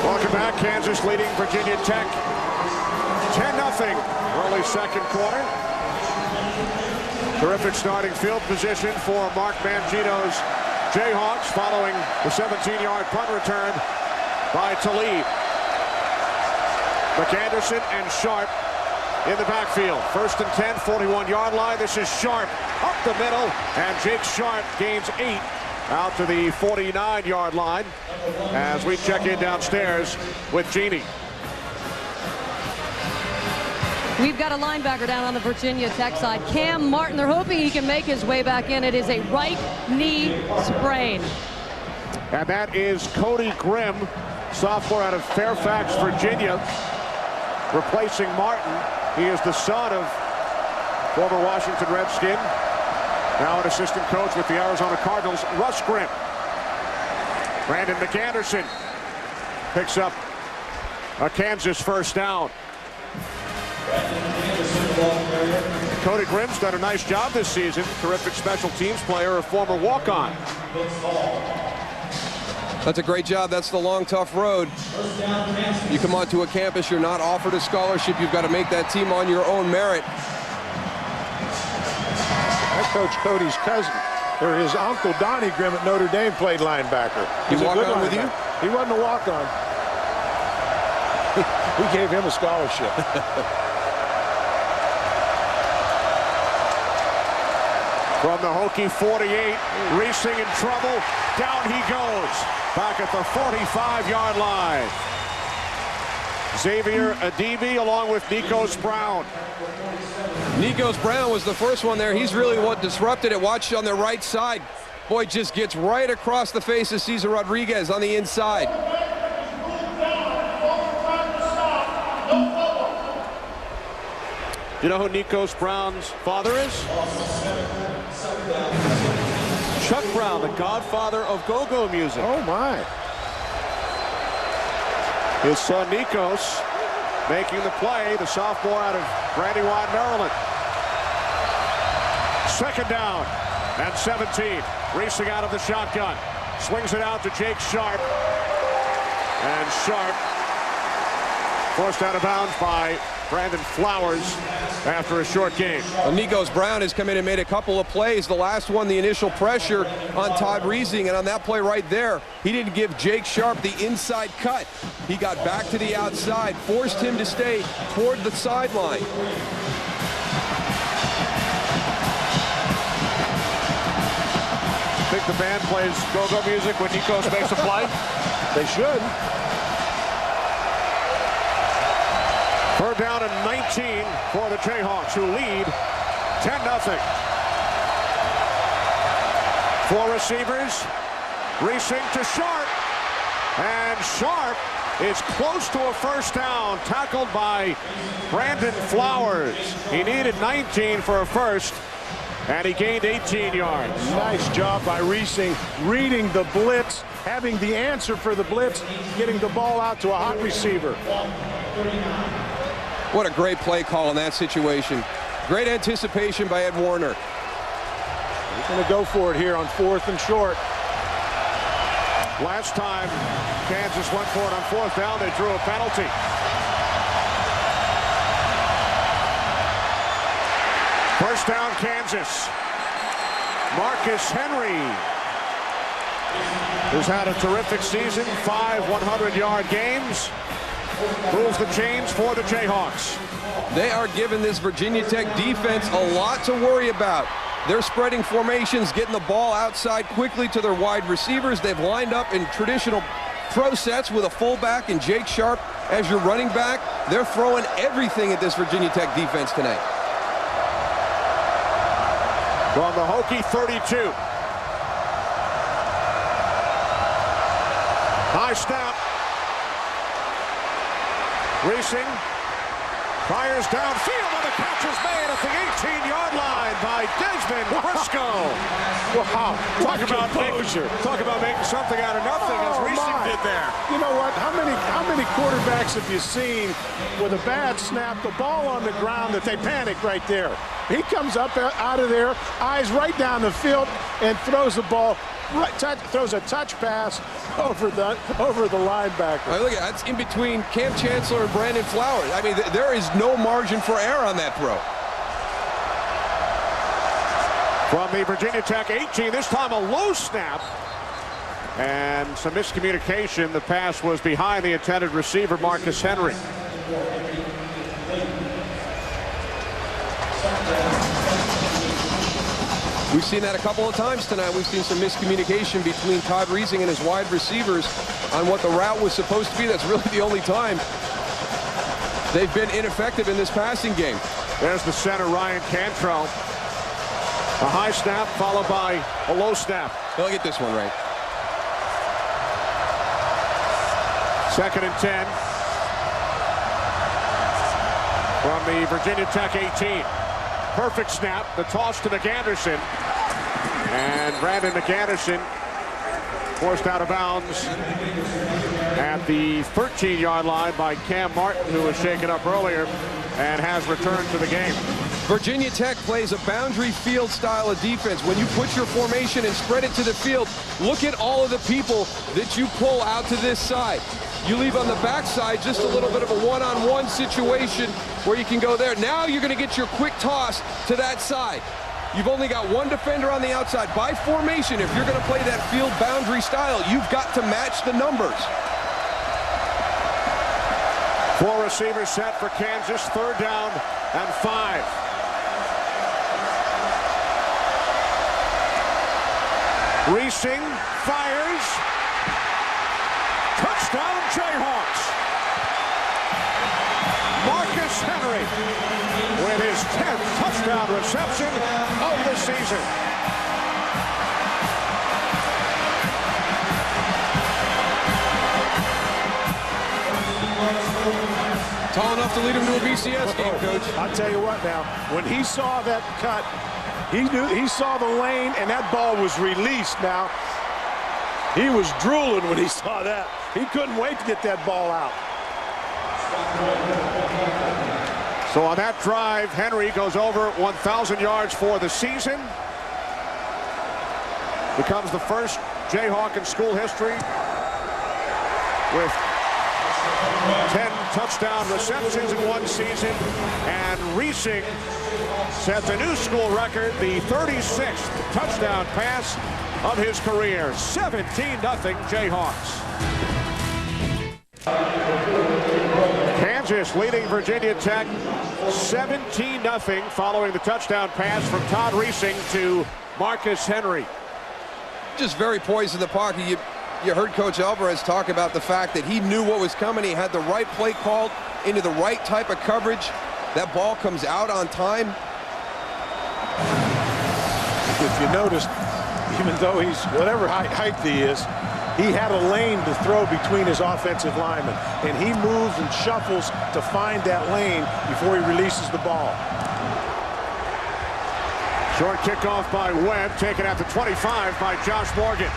Speaker 1: Welcome back. Kansas leading Virginia Tech 10-0 early second quarter. Terrific starting field position for Mark Mangino's Jayhawks following the 17-yard punt return by Talib. McAnderson and Sharp in the backfield. 1st and 10, 41-yard line. This is Sharp up the middle, and Jake Sharp gains 8 out to the 49-yard line as we check in downstairs with Jeannie.
Speaker 6: We've got a linebacker down on the Virginia Tech side, Cam Martin. They're hoping he can make his way back in. It is a right knee sprain.
Speaker 1: And that is Cody Grimm, sophomore out of Fairfax, Virginia, replacing Martin. He is the son of former Washington Redskin, now an assistant coach with the Arizona Cardinals, Russ Grimm. Brandon McAnderson picks up a Kansas first down. Cody Grimm's done a nice job this season. Terrific special teams player, a former walk-on.
Speaker 3: That's a great job. That's the long, tough road. You come onto a campus, you're not offered a scholarship. You've got to make that team on your own merit.
Speaker 2: That Coach Cody's cousin, or his uncle Donnie Grimm at Notre Dame, played linebacker.
Speaker 3: He walked on with you?
Speaker 2: He wasn't a walk-on. We gave him a scholarship.
Speaker 1: From the Hokie 48, Reesing in trouble. Down he goes. Back at the 45-yard line. Xavier Adibi along with Nikos Brown.
Speaker 3: Nikos Brown was the first one there. He's really what disrupted it. Watch on the right side. Boy, just gets right across the face of Cesar Rodriguez on the inside.
Speaker 1: Do you know who Nikos Brown's father is? Chuck Brown, the godfather of go-go music.
Speaker 2: Oh, my.
Speaker 1: His son Nikos making the play, the sophomore out of Brandywine, Maryland. 2nd down and 17. Racing out of the shotgun. Swings it out to Jake Sharp. And Sharp forced out of bounds by Brandon Flowers after a short game.
Speaker 3: Well, Nikos Brown has come in and made a couple of plays. The last one, the initial pressure on Todd Reesing, and on that play right there, he didn't give Jake Sharp the inside cut. He got back to the outside, forced him to stay toward the sideline.
Speaker 1: Think the band plays go-go music when Nikos makes a play?
Speaker 2: They should.
Speaker 1: 3rd down and 19 for the Jayhawks, who lead 10-0. 4 receivers. Reesing to Sharp. And Sharp is close to a first down, tackled by Brandon Flowers. He needed 19 for a first, and he gained 18 yards.
Speaker 2: Nice job by Reesing, reading the blitz, having the answer for the blitz, getting the ball out to a hot receiver.
Speaker 3: What a great play call in that situation. Great anticipation by Ed Warner.
Speaker 2: Going to go for it here on 4th and short.
Speaker 1: Last time Kansas went for it on 4th down, they drew a penalty. First down, Kansas. Marcus Henry, who's had a terrific season, 5 100-yard games, pulls the chains for the Jayhawks.
Speaker 3: They are giving this Virginia Tech defense a lot to worry about. They're spreading formations, getting the ball outside quickly to their wide receivers. They've lined up in traditional pro sets with a fullback and Jake Sharp as your running back. They're throwing everything at this Virginia Tech defense tonight.
Speaker 1: From the Hokie 32. High snap. Racing. Fires downfield, and the catch is made at the 18-yard line by Desmond Briscoe.
Speaker 2: Wow.
Speaker 1: Talk about making something out of nothing, as Racing did there.
Speaker 2: You know what? How many quarterbacks have you seen with a bad snap, the ball on the ground, that they panic right there? He comes up out of there, eyes right down the field, and throws the ball. Throws a touch pass over the linebacker.
Speaker 3: Look at that. It's in between Cam Chancellor and Brandon Flowers. I mean, there is no margin for error on that throw.
Speaker 1: From the Virginia Tech 18, this time a low snap. And some miscommunication. The pass was behind the intended receiver, Marcus Henry.
Speaker 3: We've seen that a couple of times tonight. We've seen some miscommunication between Todd Reesing and his wide receivers on what the route was supposed to be. That's really the only time they've been ineffective in this passing game.
Speaker 1: There's the center, Ryan Cantrell. A high snap followed by a low snap.
Speaker 3: They'll get this one right.
Speaker 1: 2nd and 10. From the Virginia Tech 18. Perfect snap. The toss to McAnderson. And Brandon McAnderson forced out of bounds at the 13-yard line by Cam Martin, who was shaken up earlier and has returned to the game.
Speaker 3: Virginia Tech plays a boundary field style of defense. When you put your formation and spread it to the field, look at all of the people that you pull out to this side. You leave on the backside just a little bit of a one-on-one situation where you can go there. Now you're going to get your quick toss to that side. You've only got one defender on the outside. By formation, if you're going to play that field boundary style, you've got to match the numbers.
Speaker 1: 4 receivers set for Kansas, 3rd down and 5. Reesing fires. Touchdown Jayhawks. Marcus Henry with his 10th touchdown reception of the season.
Speaker 3: Tall enough to lead him to a BCS game, Coach.
Speaker 2: I'll tell you what now, when he saw that cut, he saw the lane, and that ball was released now. He was drooling when he saw that. He couldn't wait to get that ball out.
Speaker 1: So on that drive, Henry goes over 1,000 yards for the season. Becomes the first Jayhawk in school history with 10 touchdown receptions in one season. And Reesing sets a new school record, the 36th touchdown pass of his career. 17-0 Jayhawks. Kansas leading Virginia Tech 17-0 following the touchdown pass from Todd Reesing to Marcus Henry.
Speaker 3: Just very poised in the pocket. You heard Coach Alvarez talk about the fact that he knew what was coming. He had the right play called into the right type of coverage. That ball comes out on time.
Speaker 2: If you noticed, even though he's whatever height he is, he had a lane to throw between his offensive linemen, and he moves and shuffles to find that lane before he releases the ball.
Speaker 1: Short kickoff by Webb, taken at the 25 by Josh Morgan.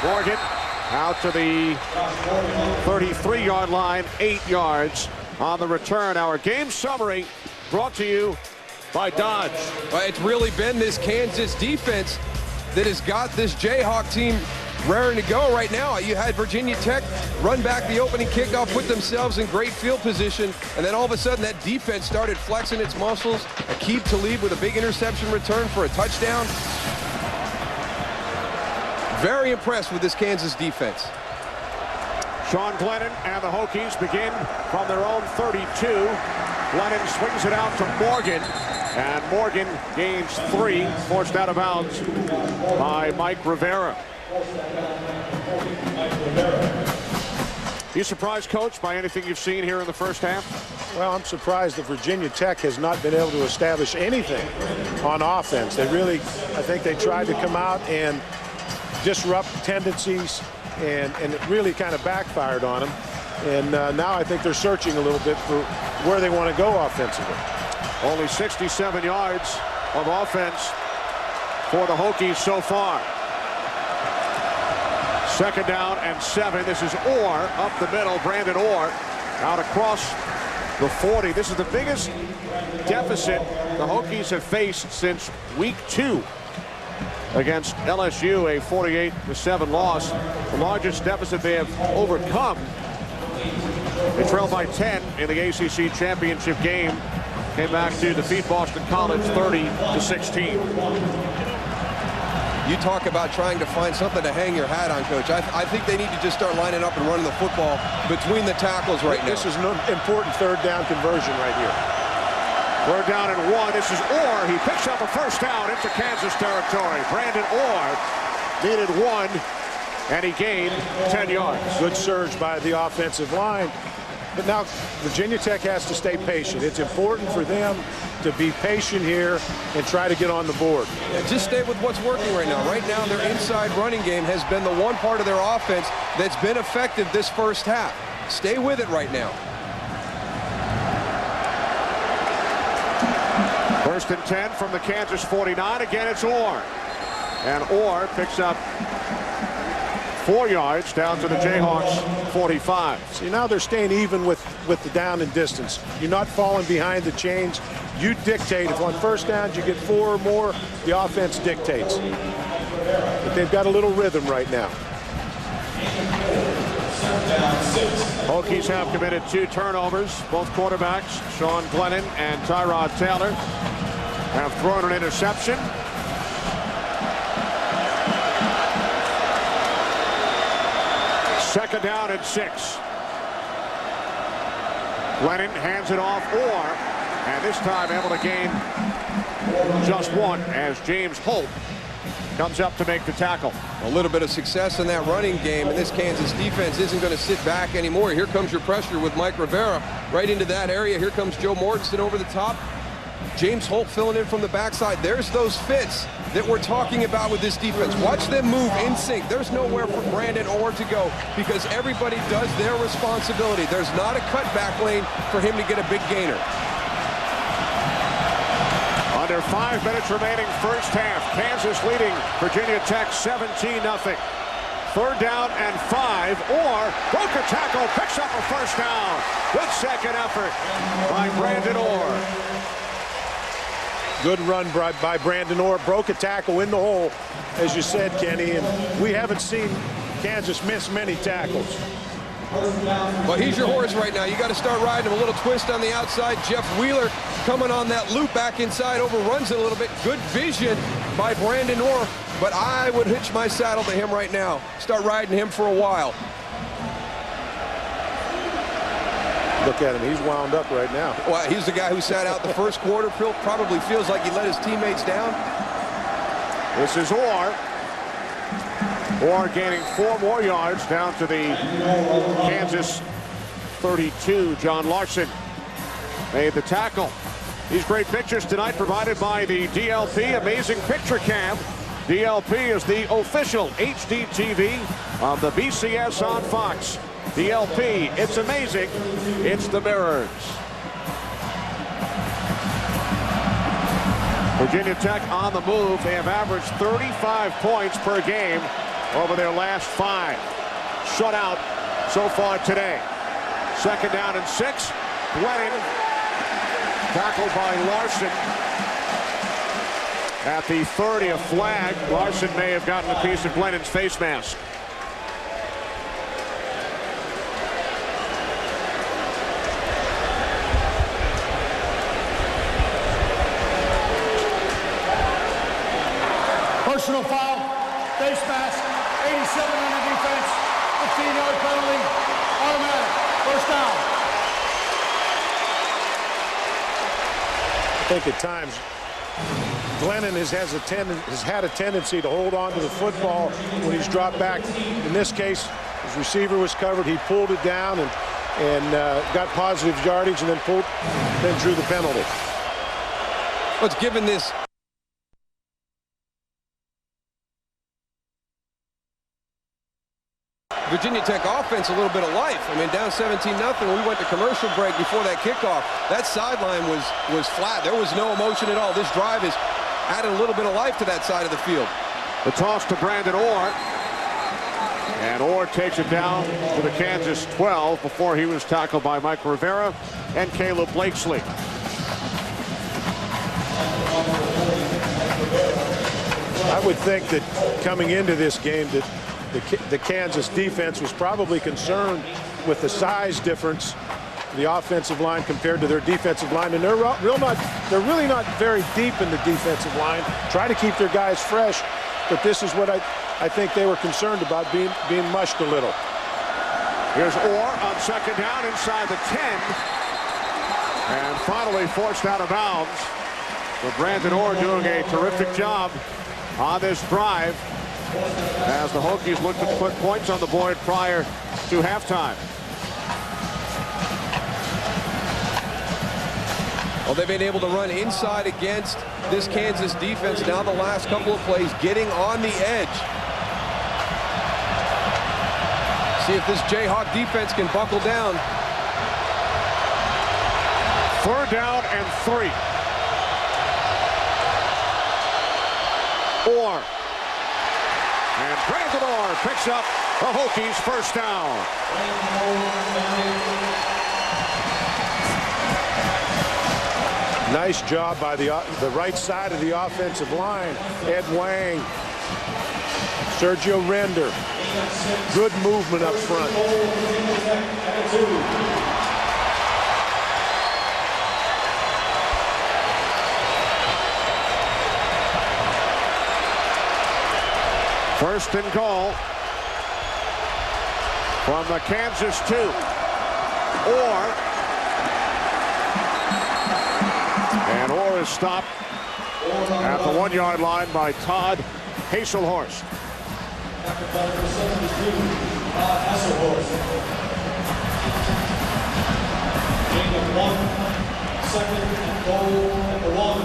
Speaker 1: Morgan out to the 33-yard line, 8 yards on the return. Our game summary brought to you by Dodge.
Speaker 3: Well, it's really been this Kansas defense that has got this Jayhawk team raring to go right now. You had Virginia Tech run back the opening kickoff, put themselves in great field position, and then all of a sudden that defense started flexing its muscles. Aqib Talib with a big interception return for a touchdown. Very impressed with this Kansas defense.
Speaker 1: Sean Glennon and the Hokies begin from their own 32. Glennon swings it out to Morgan, and Morgan gains 3, forced out of bounds by Mike Rivera. You surprised, Coach, by anything you've seen here in the first half?
Speaker 2: Well, I'm surprised that Virginia Tech has not been able to establish anything on offense. They really, I think they tried to come out and disrupt tendencies, and it really kind of backfired on them. And now I think they're searching a little bit for where they want to go offensively.
Speaker 1: Only 67 yards of offense for the Hokies so far. 2nd down and 7. This is Orr up the middle. Brandon Orr out across the 40. This is the biggest deficit the Hokies have faced since week 2 against LSU, a 48-7 loss. The largest deficit they have overcome. They trailed by 10 in the ACC championship game. Came back to defeat Boston College 30-16.
Speaker 3: You talk about trying to find something to hang your hat on, Coach. I think they need to just start lining up and running the football between the tackles right now.
Speaker 2: This is an important 3rd down conversion right here.
Speaker 1: 3rd down and 1. This is Orr. He picks up a 1st down into Kansas territory. Brandon Orr needed 1, and he gained 10 yards.
Speaker 2: Good surge by the offensive line. But now Virginia Tech has to stay patient. It's important for them to be patient here and try to get on the board.
Speaker 3: Yeah, just stay with what's working right now. Right now, their inside running game has been the one part of their offense that's been effective this first half. Stay with it right now.
Speaker 1: 1st and 10 from the Kansas 49. Again, it's Orr. And Orr picks up 4 yards down to the Jayhawks 45.
Speaker 2: See, now they're staying even with the down and distance. You're not falling behind the chains. You dictate. If on 1st downs you get 4 or more, the offense dictates. But they've got a little rhythm right now.
Speaker 1: Hokies have committed 2 turnovers. Both quarterbacks, Sean Glennon and Tyrod Taylor, have thrown an interception. Second down and 6. Glennon hands it off Orr, and this time able to gain just 1 as James Holt comes up to make the tackle.
Speaker 3: A little bit of success in that running game, and this Kansas defense isn't going to sit back anymore. Here comes your pressure with Mike Rivera right into that area. Here comes Joe Mortensen over the top. James Holt filling in from the backside. There's those fits that we're talking about with this defense. Watch them move in sync. There's nowhere for Brandon Orr to go because everybody does their responsibility. There's not a cutback lane for him to get a big gainer.
Speaker 1: Under 5 minutes remaining first half. Kansas leading Virginia Tech 17-0. 3rd down and 5. Orr broke a tackle, picks up a 1st down. Good second effort by Brandon Orr.
Speaker 2: Good run by Brandon Orr. Broke a tackle in the hole, as you said, Kenny. And we haven't seen Kansas miss many tackles.
Speaker 3: Well, he's your horse right now. You got to start riding him. A little twist on the outside. Jeff Wheeler coming on that loop back inside, overruns it a little bit. Good vision by Brandon Orr, but I would hitch my saddle to him right now. Start riding him for a while.
Speaker 2: Look at him. He's wound up right now.
Speaker 3: Well, he's the guy who sat out the first quarter. Probably feels like he let his teammates down.
Speaker 1: This is Orr. Orr gaining 4 more yards down to the Kansas 32. John Larson made the tackle. These great pictures tonight provided by the DLP Amazing Picture Cam. DLP is the official HD TV of the BCS on Fox. DLP, it's amazing. It's the mirrors. Virginia Tech on the move. They have averaged 35 points per game over their last 5. Shutout so far today. 2nd down and 6. Glennon tackled by Larson. At the 30, a flag. Larson may have gotten a piece of Glennon's face mask.
Speaker 7: Personal foul, face mask, 87 on the defense, 15-yard penalty, automatic, first down.
Speaker 2: I think at times Glennon has had a tendency to hold on to the football when he's dropped back. In this case, his receiver was covered. He pulled it down and got positive yardage, and then drew the penalty.
Speaker 3: What's given this Virginia Tech offense a little bit of life. I mean, down 17-0. We went to commercial break before that kickoff. That sideline was flat. There was no emotion at all. This drive has added a little bit of life to that side of the field.
Speaker 1: The toss to Brandon Orr. And Orr takes it down to the Kansas 12 before he was tackled by Mike Rivera and Caleb Blakesley.
Speaker 2: I would think that coming into this game that the Kansas defense was probably concerned with the size difference, the offensive line compared to their defensive line, and they're really not very deep in the defensive line. Try to keep their guys fresh, but this is what I think they were concerned about, being mushed a little.
Speaker 1: Here's Orr on second down inside the 10, and finally forced out of bounds. But Brandon Orr doing a terrific job on this drive, as the Hokies look to put points on the board prior to halftime.
Speaker 3: Well, they've been able to run inside against this Kansas defense now the last couple of plays, getting on the edge. See if this Jayhawk defense can buckle down.
Speaker 1: 3rd down and 3. Orr. And Brandon Orr picks up the Hokies' first down.
Speaker 2: Nice job by the right side of the offensive line. Ed Wang, Sergio Render. Good movement up front.
Speaker 1: First and goal from the Kansas 2. Orr. And Orr is stopped at the 1-yard line by Todd Hasselhorst.
Speaker 5: Gain of 1 second and goal at the 1.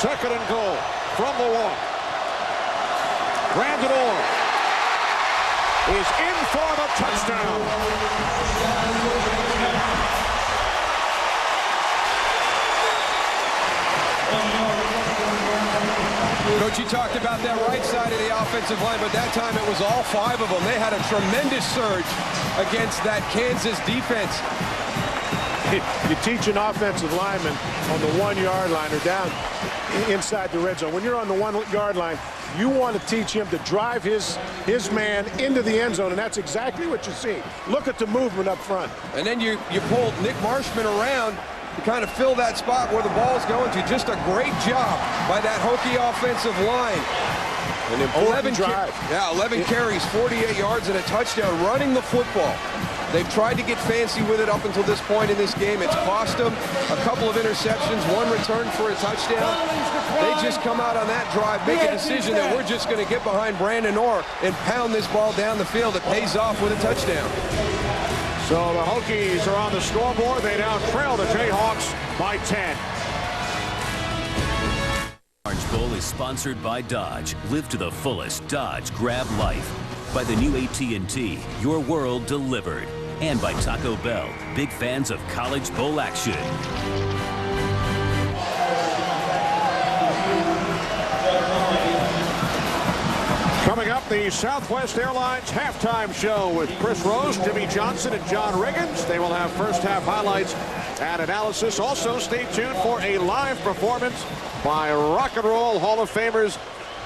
Speaker 1: Second and goal from the 1. Brandon Orr is in for the touchdown.
Speaker 3: Coach, you talked about that right side of the offensive line, but that time it was all 5 of them. They had a tremendous surge against that Kansas defense.
Speaker 2: You teach an offensive lineman on the 1-yard line or down inside the red zone. When you're on the 1-yard line, you want to teach him to drive his man into the end zone, and that's exactly what you see. Look at the movement up front.
Speaker 3: And then you pull Nick Marshman around to kind of fill that spot where the ball's going to. Just a great job by that Hokie offensive line.
Speaker 2: An important
Speaker 3: 11
Speaker 2: drive.
Speaker 3: 11 carries, 48 yards, and a touchdown, running the football. They've tried to get fancy with it up until this point in this game. It's cost them a couple of interceptions, 1 return for a touchdown. They just come out on that drive, make a decision that we're just going to get behind Brandon Orr and pound this ball down the field. It pays off with a touchdown.
Speaker 1: So the Hokies are on the scoreboard. They now trail the Jayhawks by 10.
Speaker 8: Orange Bowl is sponsored by Dodge. Live to the fullest. Dodge Grab Life. By the new AT&T, your world delivered. And by Taco Bell, big fans of College Bowl action.
Speaker 4: Southwest Airlines halftime show with Chris Rose, Jimmy Johnson, and John Riggins. They will have first half highlights and analysis. Also, stay tuned for a live performance by Rock and Roll Hall of Famers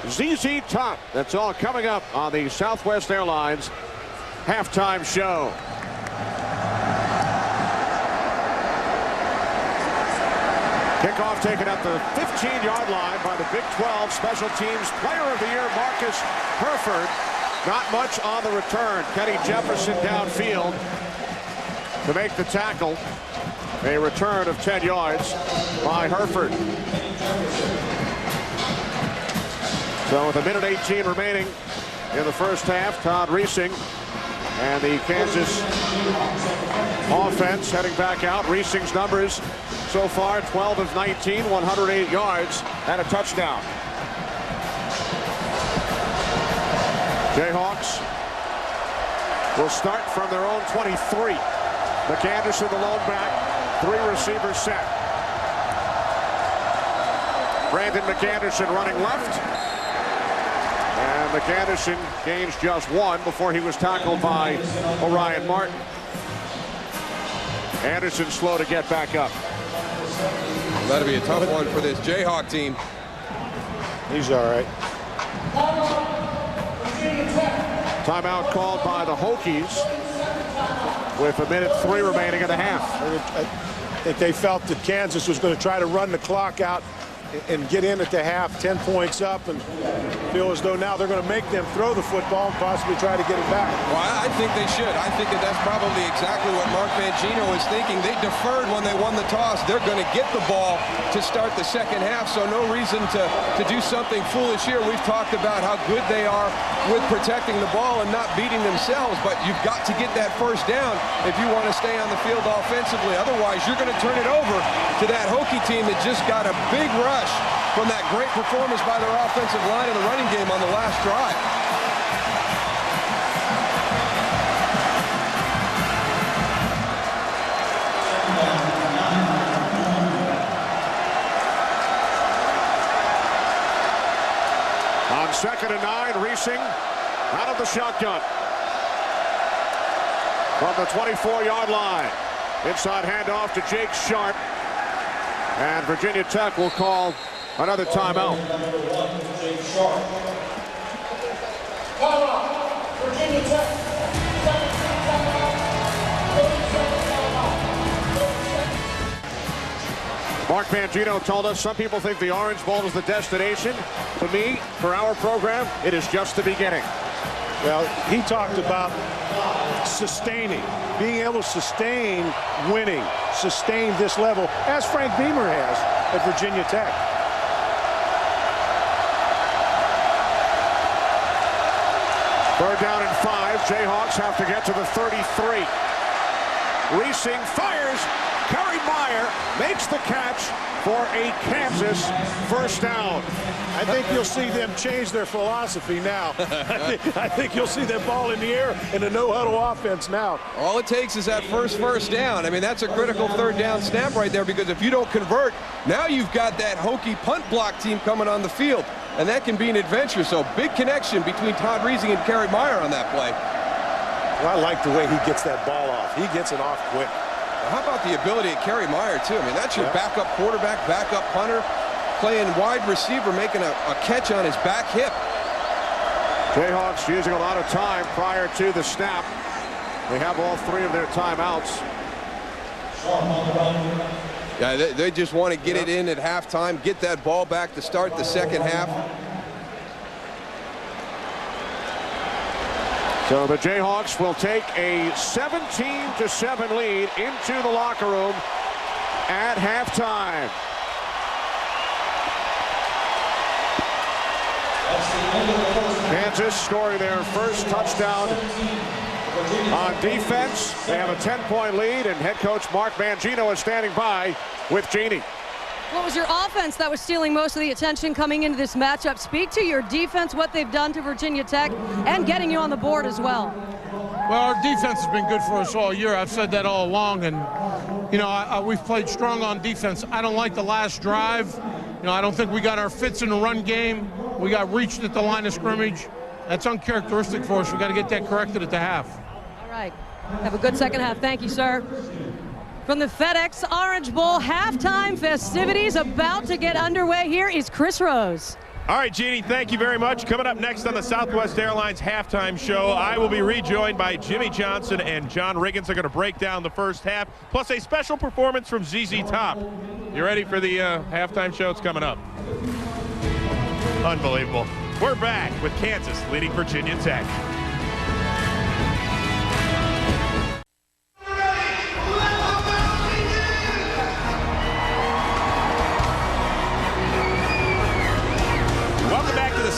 Speaker 4: ZZ Top. That's all coming up on the Southwest Airlines halftime show. Kickoff taken at the 15-yard line by the Big 12 Special Teams Player of the Year, Marcus Herford. Not much on the return. Kenny Jefferson downfield to make the tackle. A return of 10 yards by Herford. So with 1:18 remaining in the first half, Todd Reesing and the Kansas offense heading back out. Reesing's numbers so far, 12 of 19, 108 yards, and a touchdown. Jayhawks will start from their own 23. McAnderson, the lone back, 3 receivers set. Brandon McAnderson running left. And McAnderson gains just 1 before he was tackled by Orion Martin. Anderson slow to get back up.
Speaker 3: That'll be a tough one for this Jayhawk team.
Speaker 2: He's all right.
Speaker 4: Timeout called by the Hokies with 1:03 remaining in the half.
Speaker 2: I think they felt that Kansas was going to try to run the clock out and get in at the half, 10 points up, and feel as though now they're going to make them throw the football and possibly try to get it back.
Speaker 3: Well, I think they should. I think that's probably exactly what Mark Mangino is thinking. They deferred when they won the toss. They're going to get the ball to start the second half, so no reason to do something foolish here. We've talked about how good they are with protecting the ball and not beating themselves, but you've got to get that first down if you want to stay on the field offensively. Otherwise, you're going to turn it over to that Hokie team that just got a big rush from that great performance by their offensive line in the running game on the last drive.
Speaker 4: On 2nd and 9, Reesing out of the shotgun from the 24-yard line. Inside handoff to Jake Sharp. And Virginia Tech will call another timeout.
Speaker 7: Virginia Tech.
Speaker 4: Mark Mangino told us some people think the Orange Bowl is the destination. To me, for our program, it is just the beginning.
Speaker 2: Well, he talked about sustaining, being able to sustain winning, sustain this level, as Frank Beamer has at Virginia Tech.
Speaker 4: Third down and 5. Jayhawks have to get to the 33. Reesing fires. Kerry Meyer makes the catch for a Kansas first down.
Speaker 2: I think you'll see them change their philosophy now. I think you'll see that ball in the air in a no-huddle offense now.
Speaker 3: All it takes is that first down. I mean, that's a critical third down snap right there, because if you don't convert, now you've got that Hokie punt block team coming on the field, and that can be an adventure. So big connection between Todd Reesing and Kerry Meyer on that play.
Speaker 2: Well, I like the way he gets that ball off. He gets it off quick.
Speaker 3: How about the ability of Kerry Meyer, too? I mean, that's your backup quarterback, backup punter, playing wide receiver, making a catch on his back hip.
Speaker 4: Jayhawks using a lot of time prior to the snap. They have all 3 of their timeouts.
Speaker 3: Yeah, they just want to get it in at halftime, get that ball back to start the second half.
Speaker 4: So the Jayhawks will take a 17-7 lead into the locker room at halftime. Kansas scoring their first touchdown on defense. They have a 10-point lead, and head coach Mark Mangino is standing by with Jeannie.
Speaker 6: What was your offense that was stealing most of the attention coming into this matchup? Speak to your defense, what they've done to Virginia Tech, and getting you on the board as well.
Speaker 9: Well, our defense has been good for us all year. I've said that all along, and you know, we've played strong on defense. I don't like the last drive. You know, I don't think we got our fits in the run game. We got reached at the line of scrimmage. That's uncharacteristic for us. We got to get that corrected at the half.
Speaker 6: All right. Have a good second half. Thank you, sir. From the FedEx Orange Bowl, halftime festivities about to get underway. Here is Chris Rose.
Speaker 10: All right, Jeannie, thank you very much. Coming up next on the Southwest Airlines halftime show, I will be rejoined by Jimmy Johnson and John Riggins. They're going to break down the first half, plus a special performance from ZZ Top. You ready for the halftime show? It's coming up. Unbelievable. We're back with Kansas leading Virginia Tech. Welcome back to the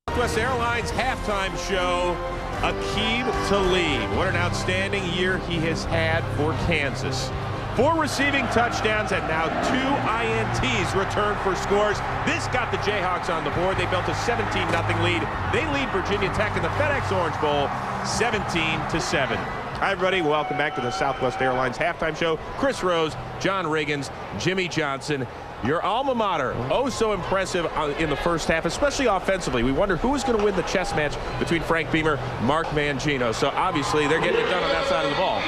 Speaker 10: Southwest Airlines halftime show. Aqib Talib. What an outstanding year he has had for Kansas. 4 receiving touchdowns and now 2 INTs returned for scores. This got the Jayhawks on the board. They built a 17-0 lead. They lead Virginia Tech in the FedEx Orange Bowl 17-7. Hi, everybody. Welcome back to the Southwest Airlines halftime show. Chris Rose, John Riggins, Jimmy Johnson. Your alma mater, oh so impressive in the first half, especially offensively. We wonder who is going to win the chess match between Frank Beamer, Mark Mangino. So obviously they're getting it done on that side of the ball.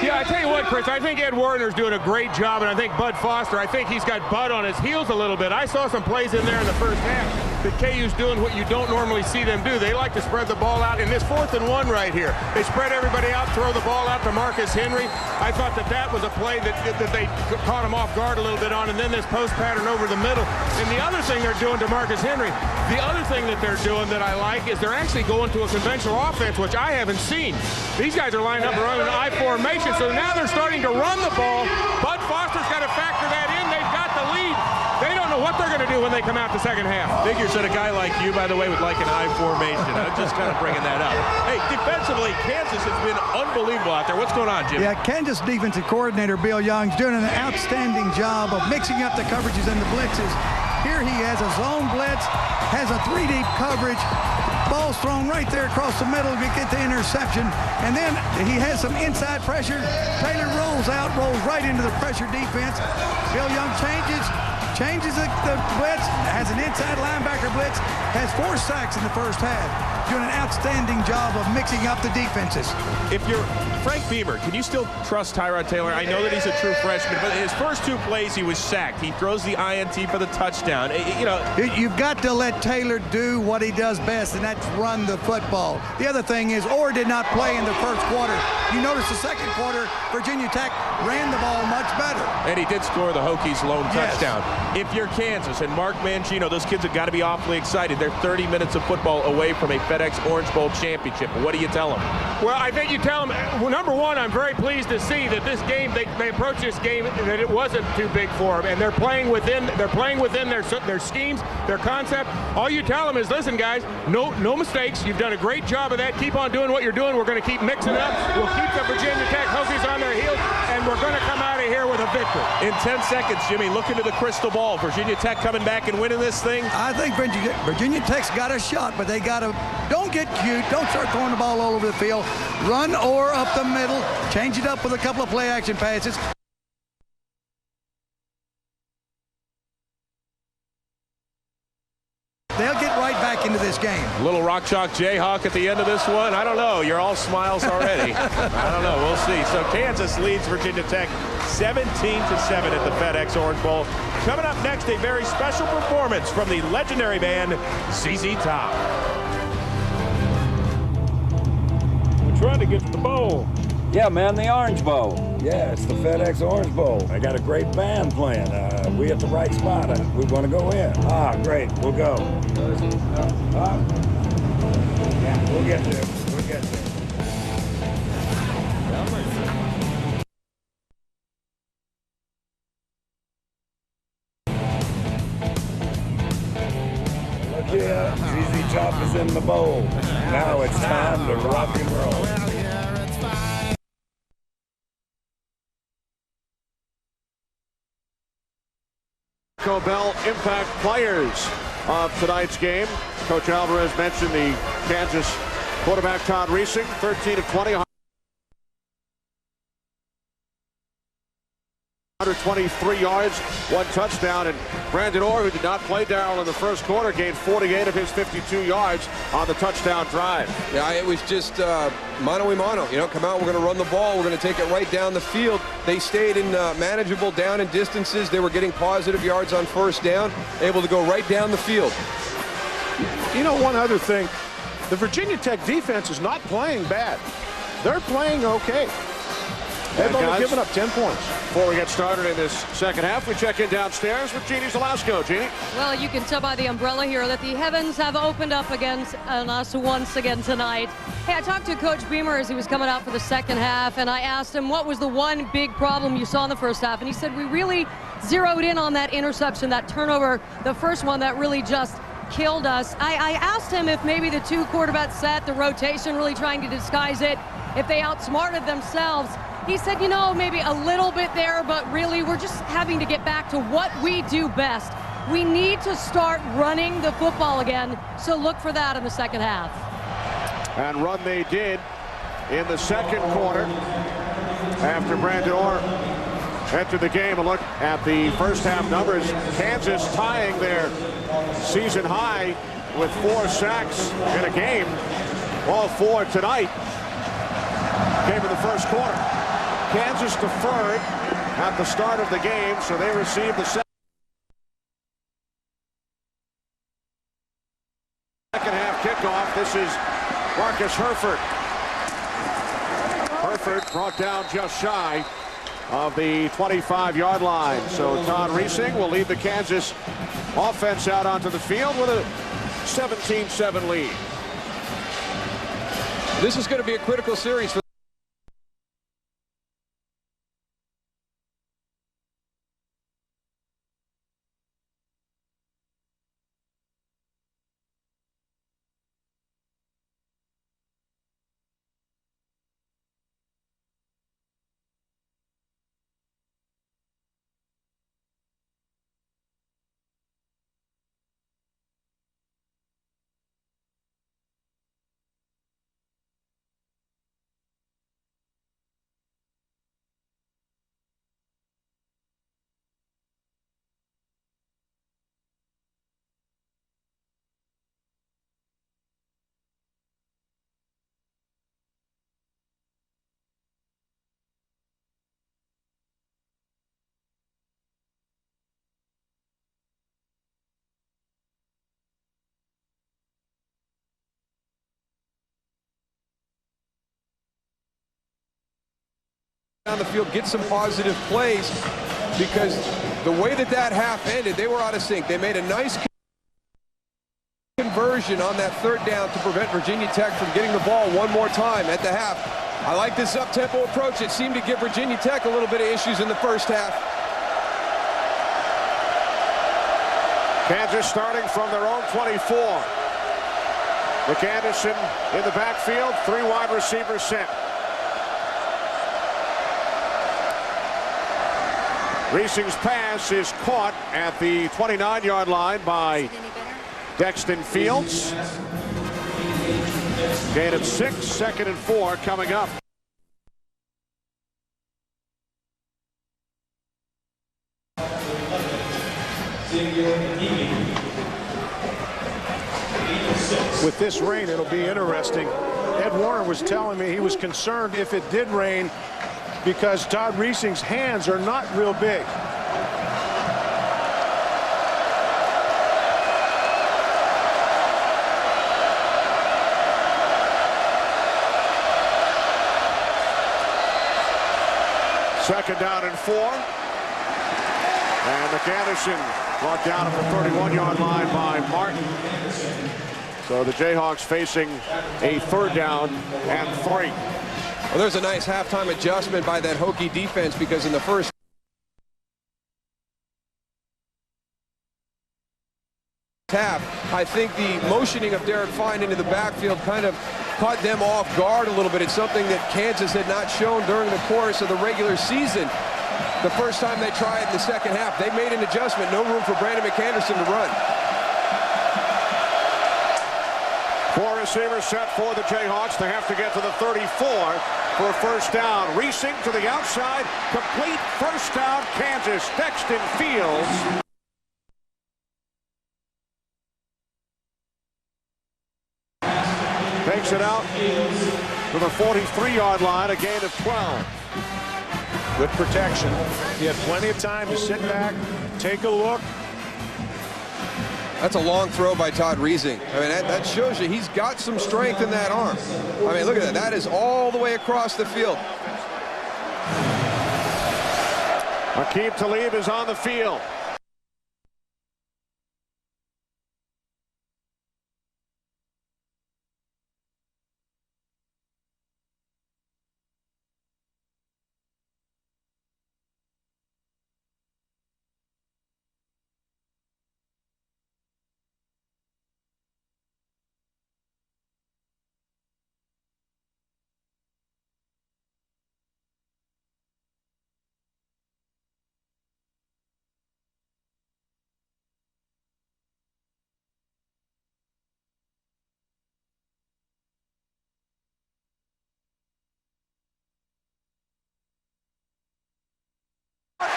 Speaker 11: Yeah, I tell you what, Chris, I think Ed Warner's doing a great job, and I think Bud Foster, I think he's got Bud on his heels a little bit. I saw some plays in there in the first half that KU's doing what you don't normally see them do. They like to spread the ball out in this 4th and 1 right here. They spread everybody out, throw the ball out to Marcus Henry. I thought that was a play that they caught him off guard a little bit on, and then this post pattern over the middle. And the other thing they're doing to Marcus Henry, the other thing that they're doing that I like is they're actually going to a conventional offense, which I haven't seen. These guys are lined up and running an I formation, so now they're starting to run the ball. Bud Foster's got to factor that in. They've got the lead. They don't know what they're going to do when they come out the second half.
Speaker 10: Figures that a guy like you, by the way, would like an I formation. I'm just kind of bringing that up. Hey, defensively, Kansas has been unbelievable out there. What's going on, Jim?
Speaker 12: Yeah, Kansas defensive coordinator Bill Young's doing an outstanding job of mixing up the coverages and the blitzes. Here he has a zone blitz, has a 3-deep coverage. Ball's thrown right there across the middle to get the interception. And then he has some inside pressure. Taylor rolls out, rolls right into the pressure defense. Bill Young changes the blitz, has an inside linebacker blitz, has 4 sacks in the first half. Doing an outstanding job of mixing up the defenses.
Speaker 10: If you're Frank Beamer, can you still trust Tyrod Taylor? I know that he's a true freshman, but his first 2 plays he was sacked. He throws the INT for the touchdown. You know,
Speaker 12: you've got to let Taylor do what he does best, and that's run the football. The other thing is Orr did not play in the first quarter. You notice the second quarter, Virginia Tech ran the ball much better.
Speaker 10: And he did score the Hokies' lone touchdown. If you're Kansas and Mark Mangino, those kids have got to be awfully excited. They're 30 minutes of football away from a FedEx Orange Bowl championship. What do you tell them?
Speaker 11: Well, I think you tell them, well, number one, I'm very pleased to see that this game, they approached this game that it wasn't too big for them, and they're playing within their schemes, their concept. All you tell them is, listen, guys, no mistakes. You've done a great job of that. Keep on doing what you're doing. We're going to keep mixing it up. We'll keep the Virginia Tech Hokies on their heels, and we're going to come out of here with a victory.
Speaker 10: In 10 seconds, Jimmy, look into the crystal ball. Virginia Tech coming back and winning this thing?
Speaker 12: I think Virginia Tech's got a shot, but they got to, don't get cute. Don't start throwing the ball all over the field. Run or up the middle. Change it up with a couple of play action passes. They'll get right back into this game.
Speaker 10: Little Rock Chalk Jayhawk at the end of this one. I don't know. You're all smiles already. I don't know. We'll see. So Kansas leads Virginia Tech 17-7 at the FedEx Orange Bowl. Coming up next, a very special performance from the legendary band ZZ Top.
Speaker 13: We're trying to get to the bowl.
Speaker 14: Yeah, man, the Orange Bowl. Yeah, it's the FedEx Orange Bowl. I got a great band playing. We at the right spot. We want to go in. Ah, great. We'll go. Yeah, we'll get there. We'll get there. Look here, ZZ Top is in the bowl. Now it's time to rock and roll.
Speaker 4: Bell impact players of tonight's game. Coach Alvarez mentioned the Kansas quarterback Todd Reesing, 13 of 20, 123 yards, 1 touchdown, and Brandon Orr, who did not play Darrell in the first quarter, gained 48 of his 52 yards on the touchdown drive.
Speaker 3: Yeah, it was just mano a mano. You know, come out, we're going to run the ball, we're going to take it right down the field. They stayed in manageable down and distances. They were getting positive yards on first down, able to go right down the field.
Speaker 2: You know, one other thing, the Virginia Tech defense is not playing bad. They're playing okay. They've only given up 10 points.
Speaker 4: Before we get started in this second half, we check in downstairs with Jeannie Zalasko. Jeannie?
Speaker 6: Well, you can tell by the umbrella here that the heavens have opened up against us once again tonight. Hey, I talked to Coach Beamer as he was coming out for the second half, and I asked him what was the one big problem you saw in the first half, and he said we really zeroed in on that interception, that turnover, the first one that really just killed us. I asked him if maybe the 2 quarterback set, the rotation really trying to disguise it, if they outsmarted themselves. He said, you know, maybe a little bit there, but really we're just having to get back to what we do best. We need to start running the football again, so look for that in the second half.
Speaker 4: And run they did in the second quarter after Brandon Orr entered the game. A look at the first half numbers. Kansas tying their season high with 4 sacks in a game. All 4 tonight came in the first quarter. Kansas deferred at the start of the game, so they received the second half kickoff. This is Marcus Herford. Herford brought down just shy of the 25-yard line. So Todd Reesing will lead the Kansas offense out onto the field with a 17-7 lead.
Speaker 3: This is going to be a critical series for down the field, get some positive plays, because the way that half ended, they were out of sync. They made a nice conversion on that third down to prevent Virginia Tech from getting the ball one more time at the half. I like this up-tempo approach. It seemed to give Virginia Tech a little bit of issues in the first half.
Speaker 4: Kansas starting from their own 24. McAnderson in the backfield, 3 wide receivers set. Reesing's pass is caught at the 29-yard line by Dexton Fields. Gain of 6, 2nd and 4 coming up.
Speaker 2: With this rain, it'll be interesting. Ed Warner was telling me he was concerned if it did rain because Todd Reesing's hands are not real big.
Speaker 4: Second down and 4. And McAnderson brought down at the 31-yard line by Martin. So the Jayhawks facing a 3rd down and 3.
Speaker 3: Well, there's a nice halftime adjustment by that Hokie defense, because in the first half, I think the motioning of Derek Fine into the backfield kind of caught them off guard a little bit. It's something that Kansas had not shown during the course of the regular season. The first time they tried in the second half, they made an adjustment. No room for Brandon McAnderson to run.
Speaker 4: 4 receivers set for the Jayhawks. They have to get to the 34. for a first down. Reesing to the outside. Complete first down, Kansas. Dexton Fields. Takes it out to the 43-yard line, a gain of 12.
Speaker 2: Good protection. He had plenty of time to sit back, take a look.
Speaker 3: That's a long throw by Todd Reesing. I mean, that shows you he's got some strength in that arm. I mean, look at that. That is all the way across the field.
Speaker 4: Aqib Talib is on the field.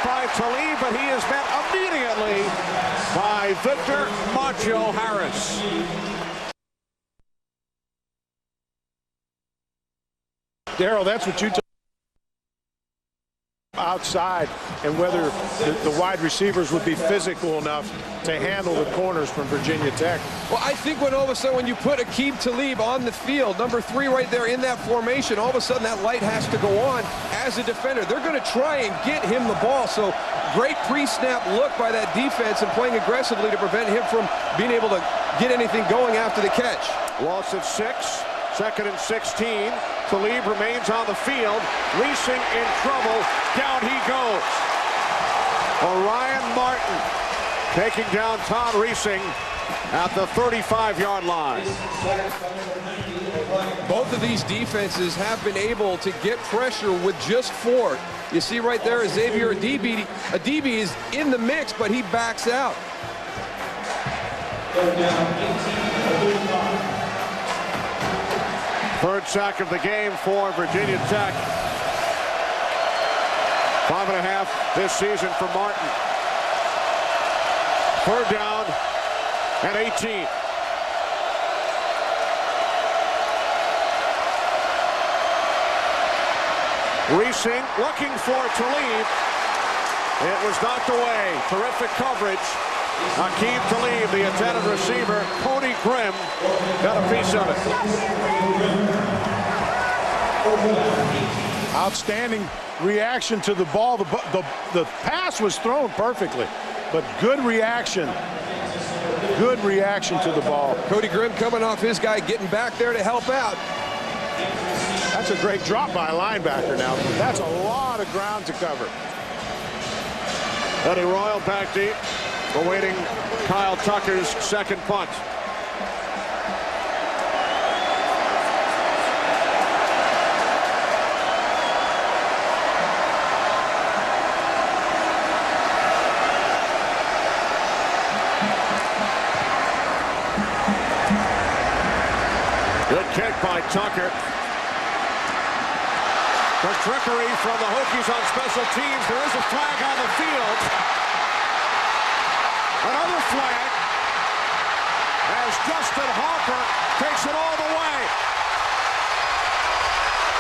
Speaker 4: By Talib, but he is met immediately by Victor Macho Harris.
Speaker 2: Darryl, that's what you outside, and whether the wide receivers would be physical enough to handle the corners from Virginia Tech.
Speaker 3: Well, I think when all of a sudden when you put Aqib Talib on the field, number 3 right there in that formation, all of a sudden that light has to go on as a defender. They're going to try and get him the ball. So great pre-snap look by that defense and playing aggressively to prevent him from being able to get anything going after the catch.
Speaker 4: Loss of 6, 2nd and 16. Talib remains on the field. Reesing in trouble. Down he goes. Orion Martin taking down Todd Reesing at the 35-yard line.
Speaker 3: Both of these defenses have been able to get pressure with just 4. You see right there, Xavier Adibi. Adibi is in the mix, but he backs out.
Speaker 4: Third sack of the game for Virginia Tech. 5.5 this season for Martin. 3rd down and 18. Reesing looking for Talib. It was knocked away. Terrific coverage. Aqib Talib, the intended receiver. Cody Grimm got a piece of it.
Speaker 2: Outstanding reaction to the ball. The pass was thrown perfectly, but good reaction. Good reaction to the ball.
Speaker 3: Cody Grimm coming off his guy, getting back there to help out.
Speaker 2: That's a great drop by a linebacker now. That's a lot of ground to cover.
Speaker 4: Eddie Royal back deep, awaiting Kyle Tucker's second punt. Good kick by Tucker. The trickery from the Hokies on special teams. There is a flag on the field. Another flag as Justin Harper takes it all the way.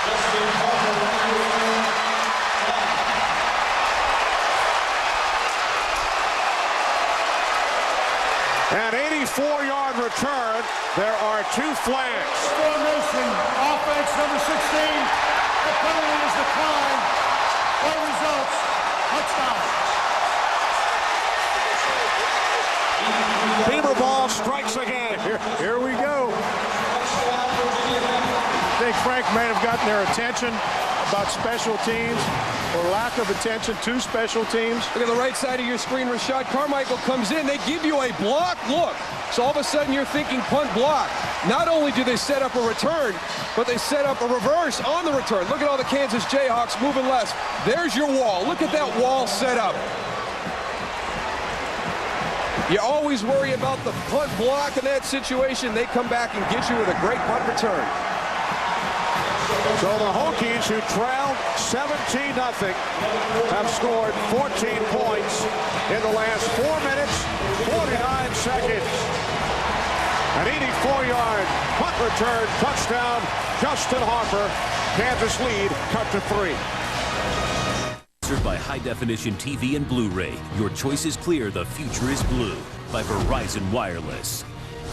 Speaker 5: Justin Harper,
Speaker 4: An 84-yard return. There are 2 flags.
Speaker 7: Formation, offense number 16. The penalty is declined. Play results, touchdown.
Speaker 4: Beamer ball strikes again.
Speaker 2: Here we go. I think Frank may have gotten their attention about special teams or lack of attention to special teams.
Speaker 3: Look at the right side of your screen. Rashad Carmichael comes in. They give you a block look. So all of a sudden you're thinking punt block. Not only do they set up a return, but they set up a reverse on the return. Look at all the Kansas Jayhawks moving left. There's your wall. Look at that wall set up. You always worry about the punt block in that situation. They come back and get you with a great punt return.
Speaker 1: So the Hokies, who trailed 17-0, have scored 14 points in the last 4 minutes, 49 seconds. An 84-yard punt return touchdown, Justin Harper. Kansas lead cut to 3.
Speaker 8: Sponsored by High Definition TV and Blu-ray. Your choice is clear, the future is blue. By Verizon Wireless.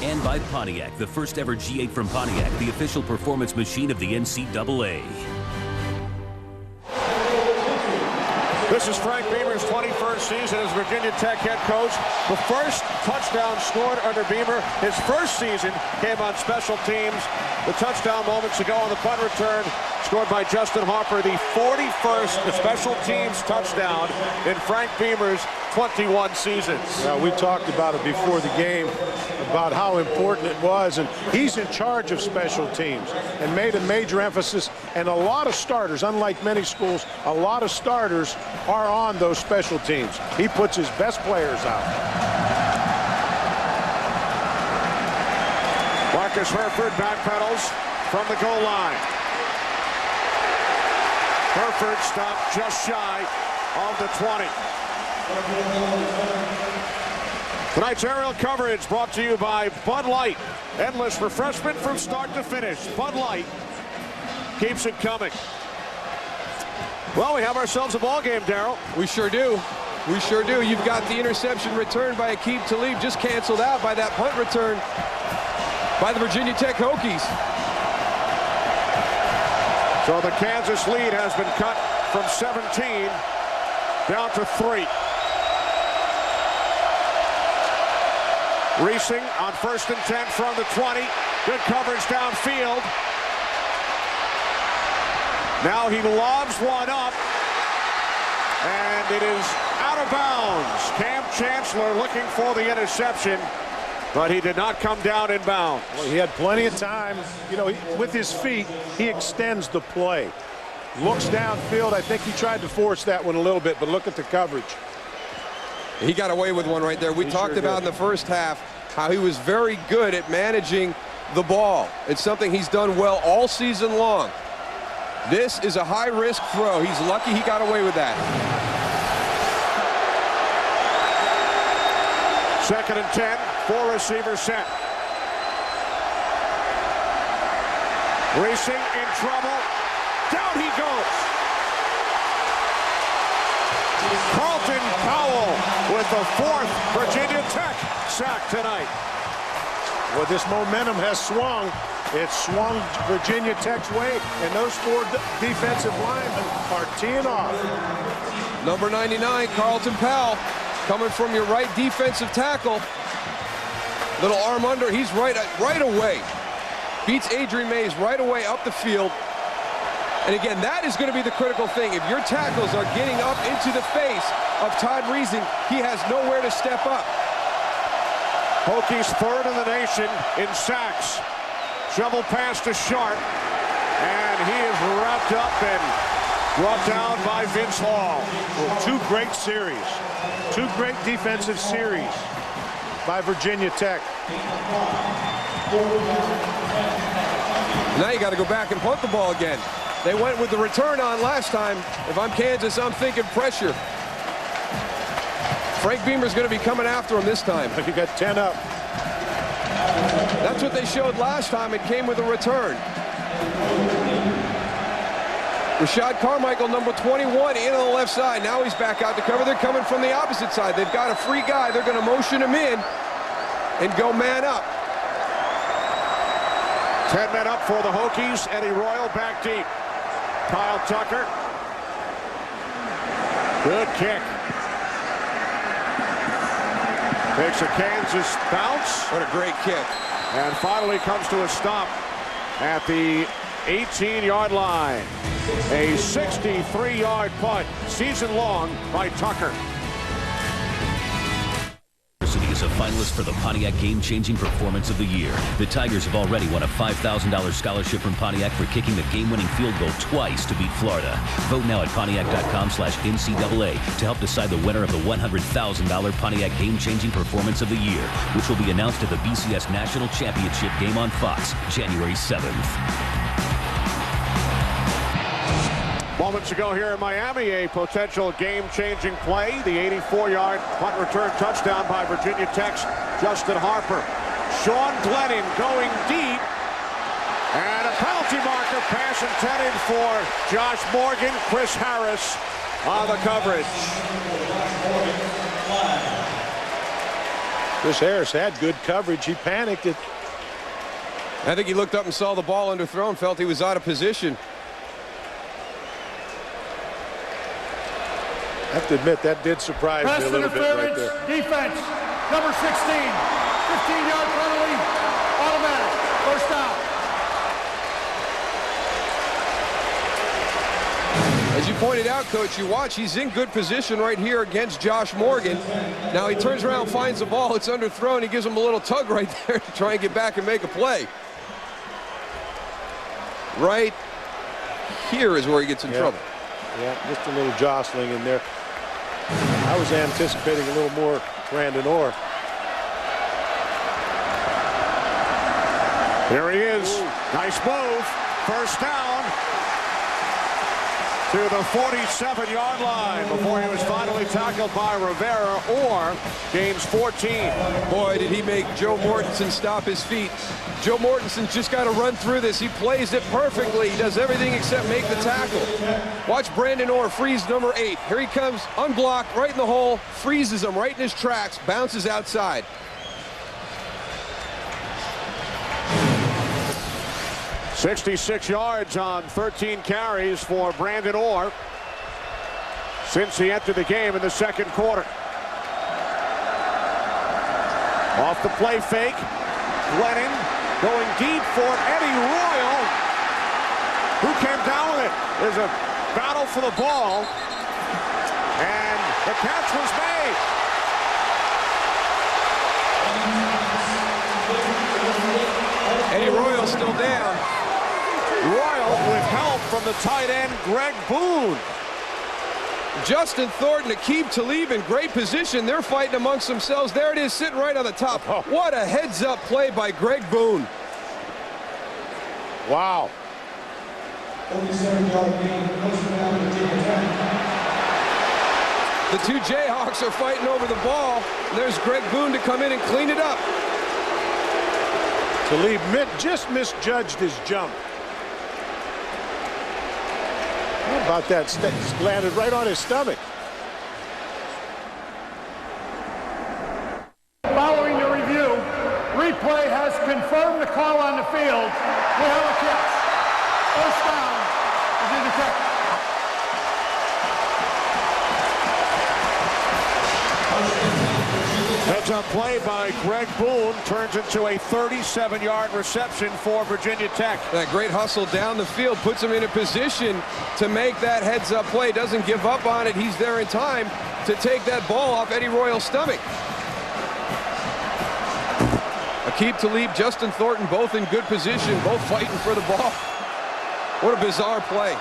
Speaker 8: And by Pontiac, the first ever G8 from Pontiac, the official performance machine of the NCAA.
Speaker 1: This is Frank Beamer's 21st season as Virginia Tech head coach. The first touchdown scored under Beamer. His first season came on special teams. The touchdown moments ago on the punt return scored by Justin Harper, the 41st special teams touchdown in Frank Beamer's 21 seasons.
Speaker 2: Yeah, we talked about it before the game, about how important it was, and he's in charge of special teams and made a major emphasis. And a lot of starters, unlike many schools, a lot of starters are on those special teams. He puts his best players out.
Speaker 1: Marcus Herford backpedals from the goal line. Herford stopped just shy of the 20. Tonight's aerial coverage brought to you by Bud Light. Endless refreshment from start to finish. Bud Light keeps it coming. Well, we have ourselves a ball game, Darryl.
Speaker 3: We sure do. We sure do. You've got the interception returned by Aqib Talib, just canceled out by that punt return by the Virginia Tech Hokies.
Speaker 1: So the Kansas lead has been cut from 17 down to 3. Reesing on 1st and 10 from the 20. Good coverage downfield. Now he lobs one up, and it is out of bounds. Cam Chancellor looking for the interception, but he did not come down in bounds.
Speaker 2: Well, he had plenty of time. You know, with his feet, he extends the play. Looks downfield. I think he tried to force that one a little bit, but look at the coverage.
Speaker 3: He got away with one right there. We talked about in the first half how he was very good at managing the ball. It's something he's done well all season long. This is a high-risk throw. He's lucky he got away with that.
Speaker 1: 2nd and 10, 4-receiver set. Reesing in trouble. Down he goes. Carlton Powell with the 4th Virginia Tech sack tonight.
Speaker 2: Well, this momentum has swung. It's swung Virginia Tech's way, and those 4 defensive linemen are teeing off.
Speaker 3: Number 99, Carlton Powell, coming from your right defensive tackle. Little arm under, he's right away. Beats Adrian Mays right away up the field. And again, that is going to be the critical thing. If your tackles are getting up into the face of Todd Reesing, he has nowhere to step up.
Speaker 1: Hokies 3rd in the nation in sacks. Shovel pass to Sharp, and he is wrapped up and brought down by Vince Hall.
Speaker 2: Well, 2 great series. 2 great defensive series by Virginia Tech.
Speaker 3: Now you got to go back and punt the ball again. They went with the return on last time. If I'm Kansas, I'm thinking pressure. Frank Beamer's going to be coming after him this time.
Speaker 2: You got 10 up.
Speaker 3: That's what they showed last time. It came with a return. Rashad Carmichael, number 21, in on the left side. Now he's back out to cover. They're coming from the opposite side. They've got a free guy. They're going to motion him in and go man up.
Speaker 1: 10 men up for the Hokies. Eddie Royal back deep. Kyle Tucker. Good kick. Takes a Kansas bounce.
Speaker 3: What a great kick.
Speaker 1: And finally comes to a stop at the 18-yard line. A 63-yard punt, season long by Tucker.
Speaker 8: Is a finalist for the Pontiac Game-Changing Performance of the Year. The Tigers have already won a $5,000 scholarship from Pontiac for kicking the game-winning field goal twice to beat Florida. Vote now at Pontiac.com/NCAA to help decide the winner of the $100,000 Pontiac Game-Changing Performance of the Year, which will be announced at the BCS National Championship game on Fox, January 7th.
Speaker 1: Moments ago here in Miami, a potential game-changing play. The 84-yard punt return touchdown by Virginia Tech's Justin Harper. Sean Glennon going deep. And a penalty marker pass intended for Josh Morgan. Chris Harris on the coverage.
Speaker 2: Chris Harris had good coverage. He panicked it.
Speaker 3: I think he looked up and saw the ball underthrown, felt he was out of position.
Speaker 2: I have to admit, that did surprise me a little bit right there.
Speaker 7: Defense, number 16, 15-yard penalty, automatic, first down.
Speaker 3: As you pointed out, Coach, you watch, he's in good position right here against Josh Morgan. Now he turns around, finds the ball, it's underthrown, he gives him a little tug right there to try and get back and make a play. Right here is where he gets in trouble.
Speaker 2: Yeah, just a little jostling in there. I was anticipating a little more Brandon Orr.
Speaker 1: Here he is. Nice move. First down to the 47-yard line before he was finally tackled by Rivera, or gains 14.
Speaker 3: Boy, did he make Joe Mortensen stop his feet. Joe Mortensen's just got to run through this. He plays it perfectly. He does everything except make the tackle. Watch Brandon Orr freeze number 8. Here he comes, unblocked, right in the hole, freezes him right in his tracks, bounces outside.
Speaker 1: "66 yards on 13 carries for Brandon Orr since he entered the game in the second quarter. Off the play fake, Glennon going deep for Eddie Royal, who came down with it. There's a battle for the ball, and the catch was made.
Speaker 3: Eddie Royal still down.
Speaker 1: Royal with help from the tight end, Greg Boone.
Speaker 3: Justin Thornton, Aqib Talib in great position. They're fighting amongst themselves. There it is, sitting right on the top. What a heads-up play by Greg Boone.
Speaker 2: Wow.
Speaker 5: 47-yard gain, first down, Virginia Tech.
Speaker 3: The two Jayhawks are fighting over the ball. There's Greg Boone to come in and clean it up.
Speaker 2: Talib just misjudged his jump. How about that? Landed right on his stomach.
Speaker 7: Following the review, replay has confirmed the call on the field. We have a catch. First down, Virginia Tech.
Speaker 1: Heads-up play by Greg Boone turns into a 37-yard reception for Virginia Tech.
Speaker 3: That great hustle down the field puts him in a position to make that heads-up play. Doesn't give up on it. He's there in time to take that ball off Eddie Royal's stomach. Aqib Talib, Justin Thornton, both in good position, both fighting for the ball. What a bizarre play.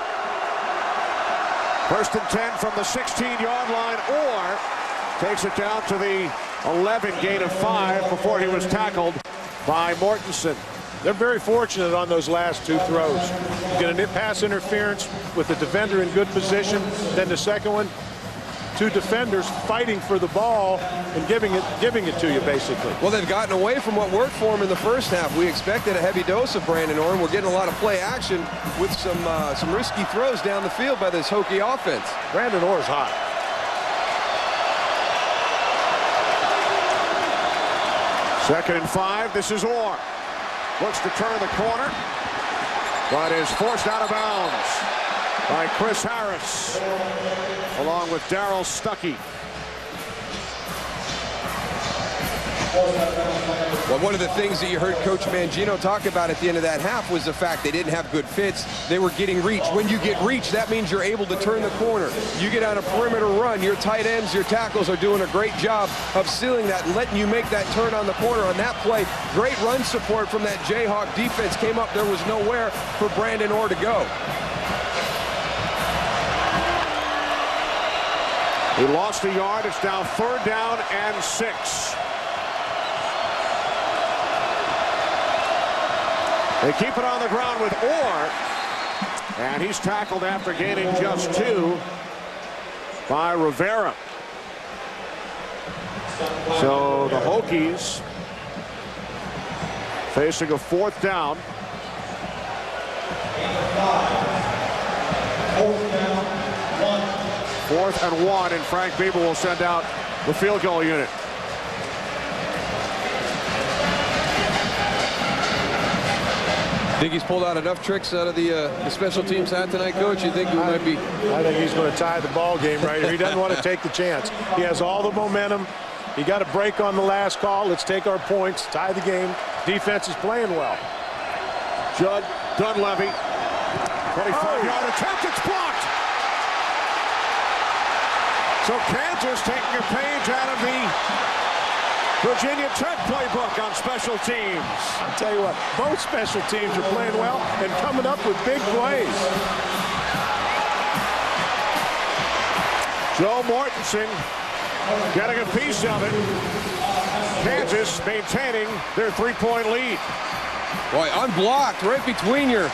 Speaker 1: First and 10 from the 16-yard line, or takes it down to the 11, gain of 5 before he was tackled by Mortensen.
Speaker 2: They're very fortunate on those last two throws. You get a pass interference with the defender in good position, then the second one, two defenders fighting for the ball and giving it to you, basically.
Speaker 3: Well, they've gotten away from what worked for them in the first half. We expected a heavy dose of Brandon Orr, and we're getting a lot of play action with some risky throws down the field by this Hokie offense.
Speaker 2: Brandon Orr's hot.
Speaker 1: Second and 5, this is Orr. Looks to turn the corner, but is forced out of bounds by Chris Harris, along with Darryl Stuckey.
Speaker 3: Well, one of the things that you heard Coach Mangino talk about at the end of that half was the fact they didn't have good fits. They were getting reach. When you get reach, that means you're able to turn the corner. You get on a perimeter run, your tight ends, your tackles are doing a great job of sealing that and letting you make that turn on the corner. On that play, great run support from that Jayhawk defense came up. There was nowhere for Brandon Orr to go.
Speaker 1: He lost a yard. It's now 3rd down and 6. They keep it on the ground with Orr.
Speaker 4: And he's tackled after gaining just 2 by Rivera. So the Hokies facing a 4th down. 4th and 1, and Frank Beamer will send out the field goal unit.
Speaker 3: Think he's pulled out enough tricks out of the special teams hat tonight, Coach? You think he might be?
Speaker 2: I think he's going to tie the ball game right here. He doesn't want to take the chance. He has all the momentum. He got a break on the last call. Let's take our points, tie the game. Defense is playing well.
Speaker 4: Judd Dunleavy, 25-yard attempt. It's blocked. So Kansas taking a page out of the Virginia Tech playbook on special teams.
Speaker 2: I'll tell you what, both special teams are playing well and coming up with big plays.
Speaker 4: Joe Mortensen getting a piece of it. Kansas maintaining their 3-point lead.
Speaker 3: Boy, unblocked right between your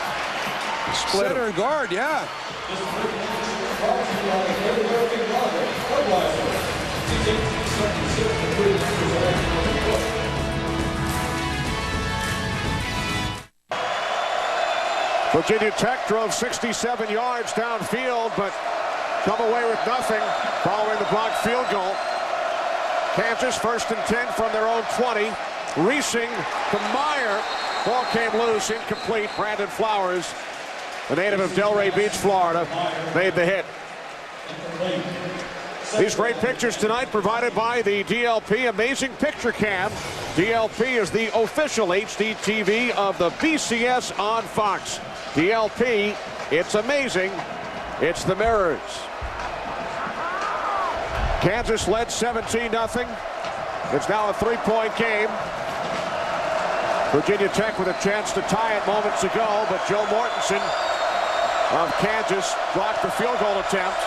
Speaker 3: center and guard, yeah.
Speaker 4: Virginia Tech drove 67 yards downfield, but come away with nothing following the blocked field goal. Kansas 1st and 10 from their own 20. Reesing to Meyer. Ball came loose, incomplete. Brandon Flowers, the native of Delray Beach, Florida, made the hit. These great pictures tonight provided by the DLP Amazing Picture Cam. DLP is the official HD TV of the BCS on Fox. DLP, it's amazing. It's the mirrors. Kansas led 17-0. It's now a 3-point game. Virginia Tech with a chance to tie it moments ago, but Joe Mortensen of Kansas blocked the field goal attempt.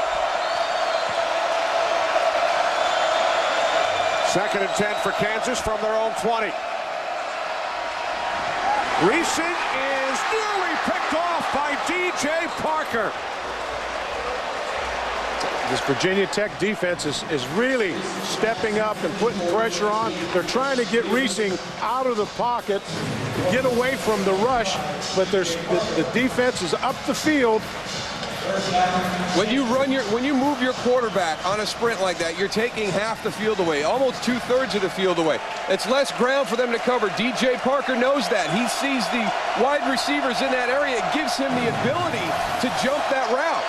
Speaker 4: 2nd and 10 for Kansas from their own 20. Reesing is nearly picked off by DJ Parker.
Speaker 2: This Virginia Tech defense is really stepping up and putting pressure on. They're trying to get Reesing out of the pocket, get away from the rush, but the defense is up the field.
Speaker 3: When you move your quarterback on a sprint like that, you're taking half the field away, almost 2/3 of the field away. It's less ground for them to cover. DJ Parker knows that. He sees the wide receivers in that area. It gives him the ability to jump that route.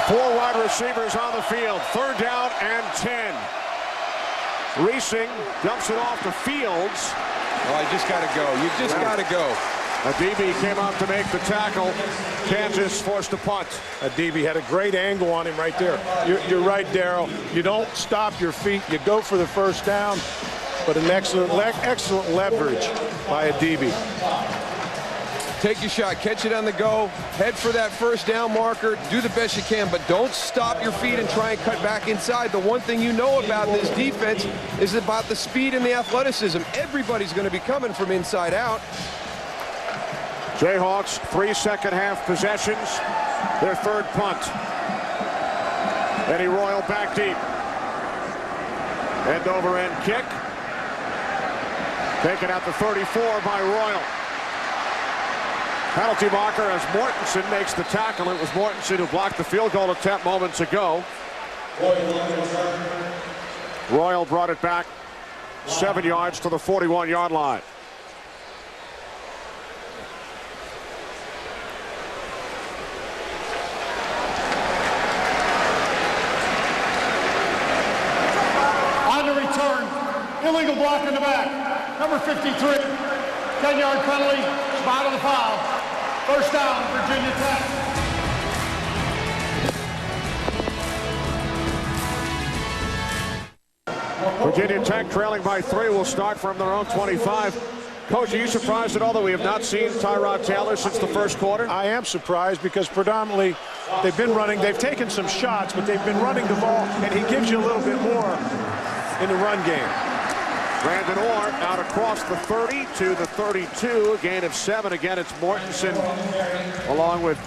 Speaker 4: 4 wide receivers on the field. 3rd down and 10. Reesing dumps it off to Fields.
Speaker 3: Oh, you just got to go. You just got to go.
Speaker 4: Adibi came out to make the tackle. Kansas forced a punt.
Speaker 2: Adibi had a great angle on him right there. You're right, Darryl. You don't stop your feet. You go for the 1st down, but an excellent leverage by Adibi.
Speaker 3: Take your shot, catch it on the go, head for that 1st down marker, do the best you can, but don't stop your feet and try and cut back inside. The one thing you know about this defense is about the speed and the athleticism. Everybody's going to be coming from inside out.
Speaker 4: Jayhawks 3 second-half possessions, their 3rd punt. Eddie Royal back deep. End-over-end kick. Taken out to 34 by Royal. Penalty marker as Mortensen makes the tackle. It was Mortensen who blocked the field goal attempt moments ago. Royal brought it back 7 yards to the 41-yard line.
Speaker 7: On the return, illegal block in the back. Number 53, 10-yard penalty, spot of the foul. 1st down, Virginia Tech.
Speaker 4: Virginia Tech trailing by 3 will start from their own 25. Coach, are you surprised at all that we have not seen Tyrod Taylor since the 1st quarter?
Speaker 2: I am surprised because predominantly they've been running. They've taken some shots, but they've been running the ball, and he gives you a little bit more in the run game.
Speaker 4: Brandon Orr out across the 30 to the 32. A gain of 7. Again, it's Mortensen along with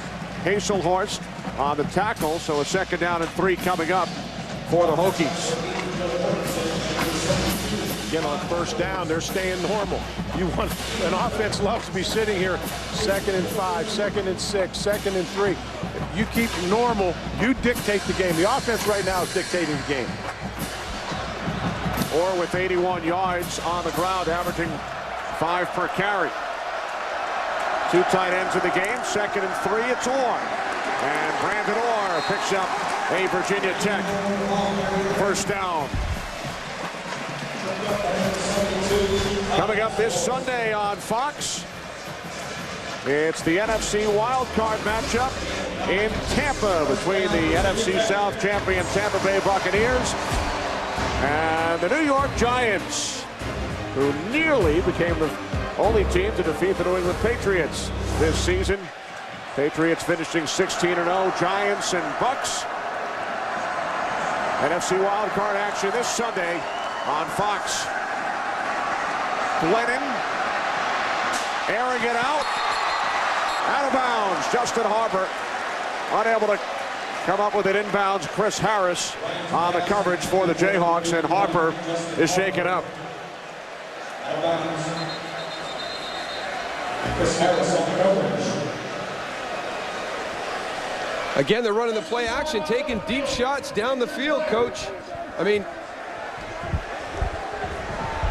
Speaker 4: Hazelhorst on the tackle. So a 2nd down and 3 coming up for the Hokies.
Speaker 2: Again, on 1st down, they're staying normal. An offense loves to be sitting here 2nd and 5, 2nd and 6, 2nd and 3. If you keep normal, you dictate the game. The offense right now is dictating the game.
Speaker 4: Orr with 81 yards on the ground, averaging 5 per carry. 2 tight ends in the game. 2nd and 3, it's Orr. And Brandon Orr picks up a Virginia Tech 1st down. Coming up this Sunday on Fox, it's the NFC wildcard matchup in Tampa between the NFC South champion Tampa Bay Buccaneers and the New York Giants, who nearly became the only team to defeat the New England Patriots this season. Patriots finishing 16-0, Giants and Bucks. NFC wildcard action this Sunday on Fox. Glennon airing it out of bounds. Justin Harper unable to come up with it inbounds. Chris Harris on the coverage for the Jayhawks, and Harper is shaken up.
Speaker 5: Chris Harris on the coverage.
Speaker 3: Again, they're running the play action, taking deep shots down the field, Coach. I mean,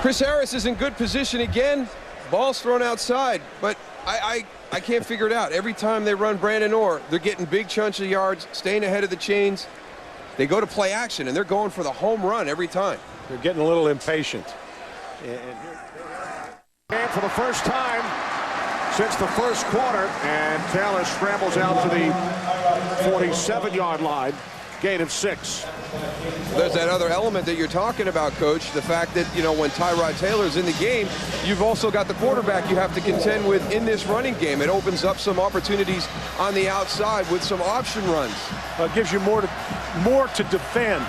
Speaker 3: Chris Harris is in good position again. Ball's thrown outside, but I can't figure it out. Every time they run Brandon Orr, they're getting big chunks of yards, staying ahead of the chains. They go to play action, and they're going for the home run every time.
Speaker 2: They're getting a little impatient.
Speaker 4: And for the first time since the 1st quarter, and Taylor scrambles out to the 47-yard line. Gain of 6.
Speaker 3: There's that other element that you're talking about, Coach. The fact that, you know, when Tyrod Taylor's in the game, you've also got the quarterback you have to contend with in this running game. It opens up some opportunities on the outside with some option runs.
Speaker 2: It gives you more to defend.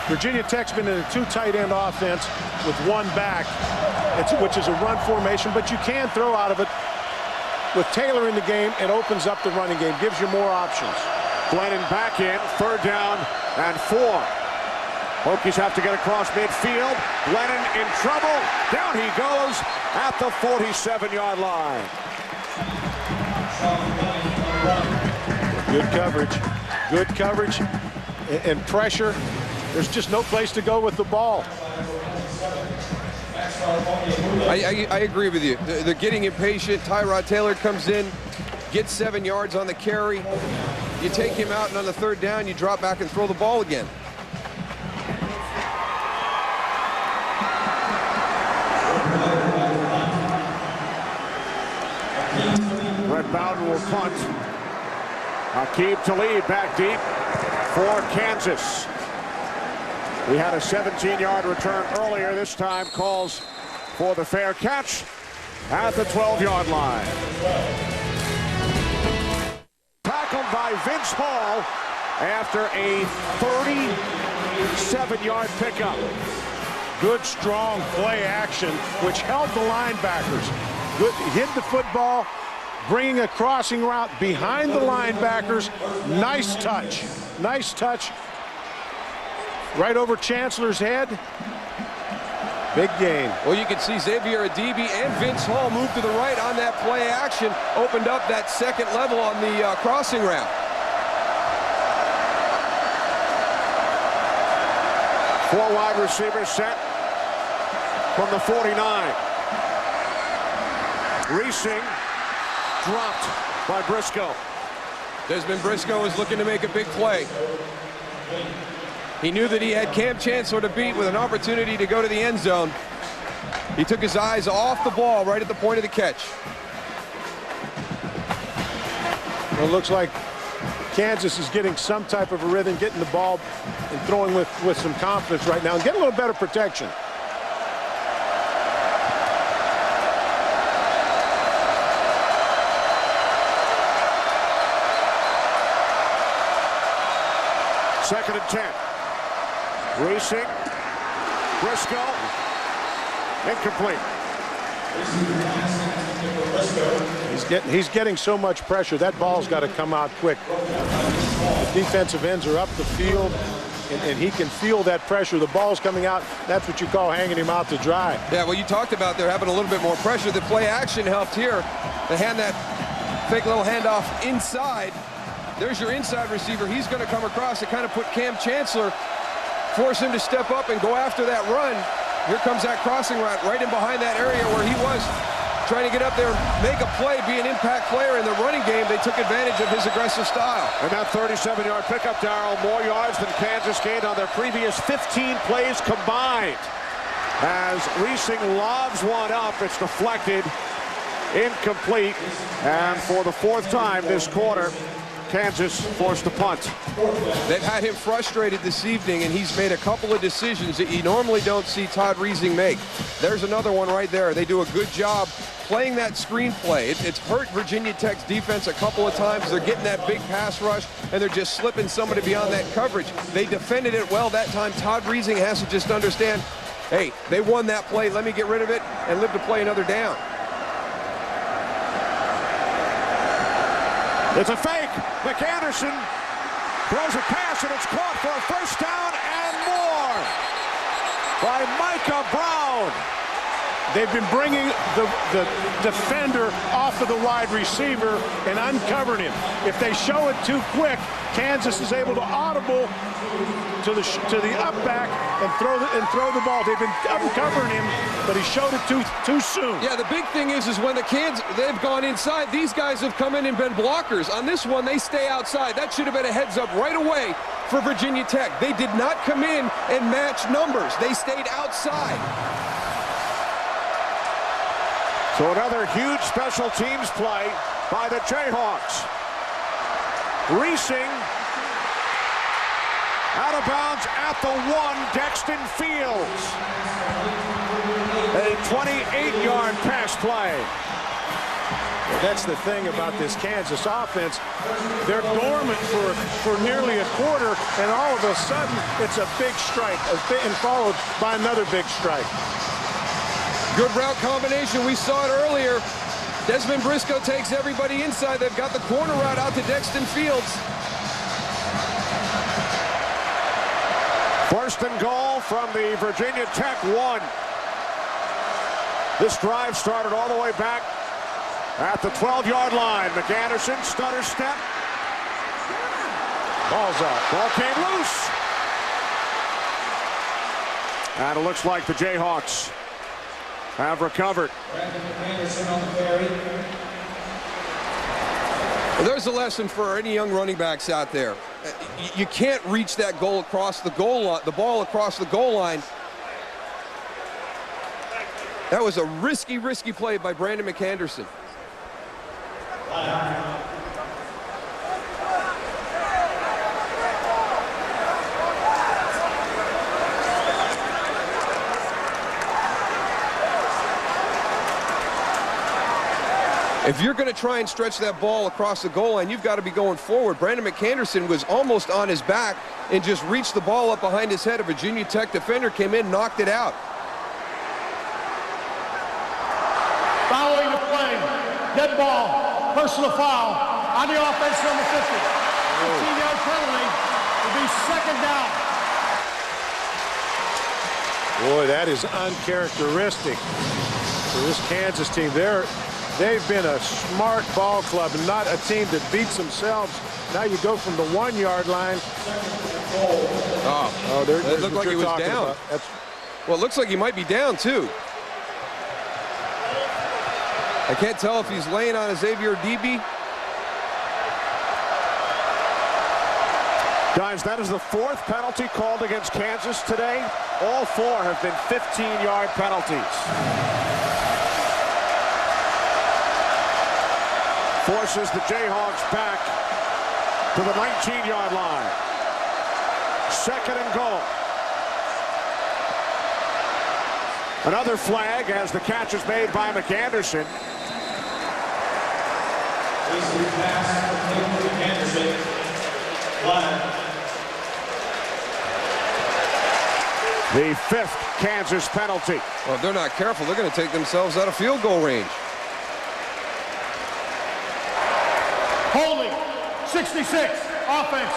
Speaker 2: Virginia Tech's been in a 2 tight end offense with 1 back, which is a run formation, but you can throw out of it. With Taylor in the game, it opens up the running game, gives you more options.
Speaker 4: Glennon back in, 3rd down and 4. Hokies have to get across midfield. Glennon in trouble. Down he goes at the 47-yard line.
Speaker 2: Good coverage and pressure. There's just no place to go with the ball.
Speaker 3: I agree with you. They're getting impatient. Tyrod Taylor comes in, gets 7 yards on the carry. You take him out, and on the 3rd down, you drop back and throw the ball again.
Speaker 4: Brett Bowden will punt. Aqib Talib back deep for Kansas. We had a 17-yard return earlier. This time calls for the fair catch at the 12-yard line. Tackled by Vince Hall after a 37-yard pickup.
Speaker 2: Good, strong play action, which held the linebackers. Good, hit the football, bringing a crossing route behind the linebackers. Nice touch. Nice touch. Right over Chancellor's head. Big gain.
Speaker 3: Well, you can see Xavier Adibi and Vince Hall move to the right on that play action. Opened up that 2nd level on the crossing route.
Speaker 4: Four wide receivers set from the 49. Reesing dropped by Briscoe.
Speaker 3: Desmond Briscoe is looking to make a big play. He knew that he had Cam Chancellor to beat with an opportunity to go to the end zone. He took his eyes off the ball right at the point of the catch.
Speaker 2: Well, it looks like Kansas is getting some type of a rhythm, getting the ball and throwing with some confidence right now and getting a little better protection.
Speaker 4: Second and 10. Reesing, Briscoe,
Speaker 15: Incomplete.
Speaker 2: He's getting so much pressure. That ball's got to come out quick. The defensive ends are up the field, and he can feel that pressure. The ball's coming out. That's what you call hanging him out to dry.
Speaker 3: Yeah, well, you talked about they're having a little bit more pressure. The play action helped here. They hand that fake little handoff inside. There's your inside receiver. He's going to come across and kind of put Cam Chancellor, force him to step up and go after that run. Here comes that crossing route right in behind that area where he was trying to get up there, make a play, be an impact player in the running game. They took advantage of his aggressive style.
Speaker 4: And that 37-yard pickup, Darrell, more yards than Kansas gained on their previous 15 plays combined. As Reesing lobs one up, it's deflected, incomplete, and for the fourth time this quarter, Kansas forced to punt.
Speaker 3: They've had him frustrated this evening, and he's made a couple of decisions that you normally don't see Todd Reesing make. There's another one right there. They do a good job playing that screenplay. It's hurt Virginia Tech's defense a couple of times. They're getting that big pass rush, and they're just slipping somebody beyond that coverage. They defended it well that time. Todd Reesing has to just understand, hey, they won that play. Let me get rid of it and live to play another down.
Speaker 4: It's a fake. McAnderson throws a pass, and it's caught for a first down and more by Micah Brown.
Speaker 2: They've been bringing the defender off of the wide receiver and uncovering him. If they show it too quick, Kansas is able to audible to the up back and throw the ball. They've been uncovering him, but he showed it too soon.
Speaker 3: Yeah, the big thing is when the kids, they've gone inside, these guys have come in and been blockers. On this one, they stay outside. That should have been a heads up right away for Virginia Tech. They did not come in and match numbers. They stayed outside.
Speaker 4: So another huge special teams play by the Jayhawks. Reesing out of bounds at the 1, Dexton Fields. A 28-yard pass play.
Speaker 2: That's the thing about this Kansas offense. They're dormant for nearly a quarter, and all of a sudden, it's a big strike, and followed by another big strike.
Speaker 3: Good route combination. We saw it earlier. Desmond Briscoe takes everybody inside. They've got the corner route out to Dexton Fields.
Speaker 4: First and goal from the Virginia Tech 1. This drive started all the way back at the 12-yard line. McAnderson, stutter step. Ball's out. Ball came loose. And it looks like the Jayhawks have recovered.
Speaker 3: Well, there's a lesson for any young running backs out there. You can't reach that goal across the goal line, the ball across the goal line. That was a risky play by Brandon McAnderson. If you're going to try and stretch that ball across the goal line, you've got to be going forward. Brandon McAnderson was almost on his back and just reached the ball up behind his head. A Virginia Tech defender came in, knocked it out.
Speaker 7: Following the play, dead ball, personal foul on the offense, number 50. 15-yard penalty will be second down.
Speaker 2: Boy, that is uncharacteristic for this Kansas team. They've been a smart ball club and not a team that beats themselves. Now you go from the 1-yard line.
Speaker 3: It looked like he was down. Well, it looks like he might be down, too. I can't tell if he's laying on a Xavier DB.
Speaker 4: Guys, that is the 4th penalty called against Kansas today. All 4 have been 15-yard penalties. Forces the Jayhawks back to the 19-yard line. Second and goal. Another flag as the catch is made by McAnderson. The 5th Kansas penalty.
Speaker 3: Well, if they're not careful, they're going to take themselves out of field goal range.
Speaker 7: Holding, 66, offense,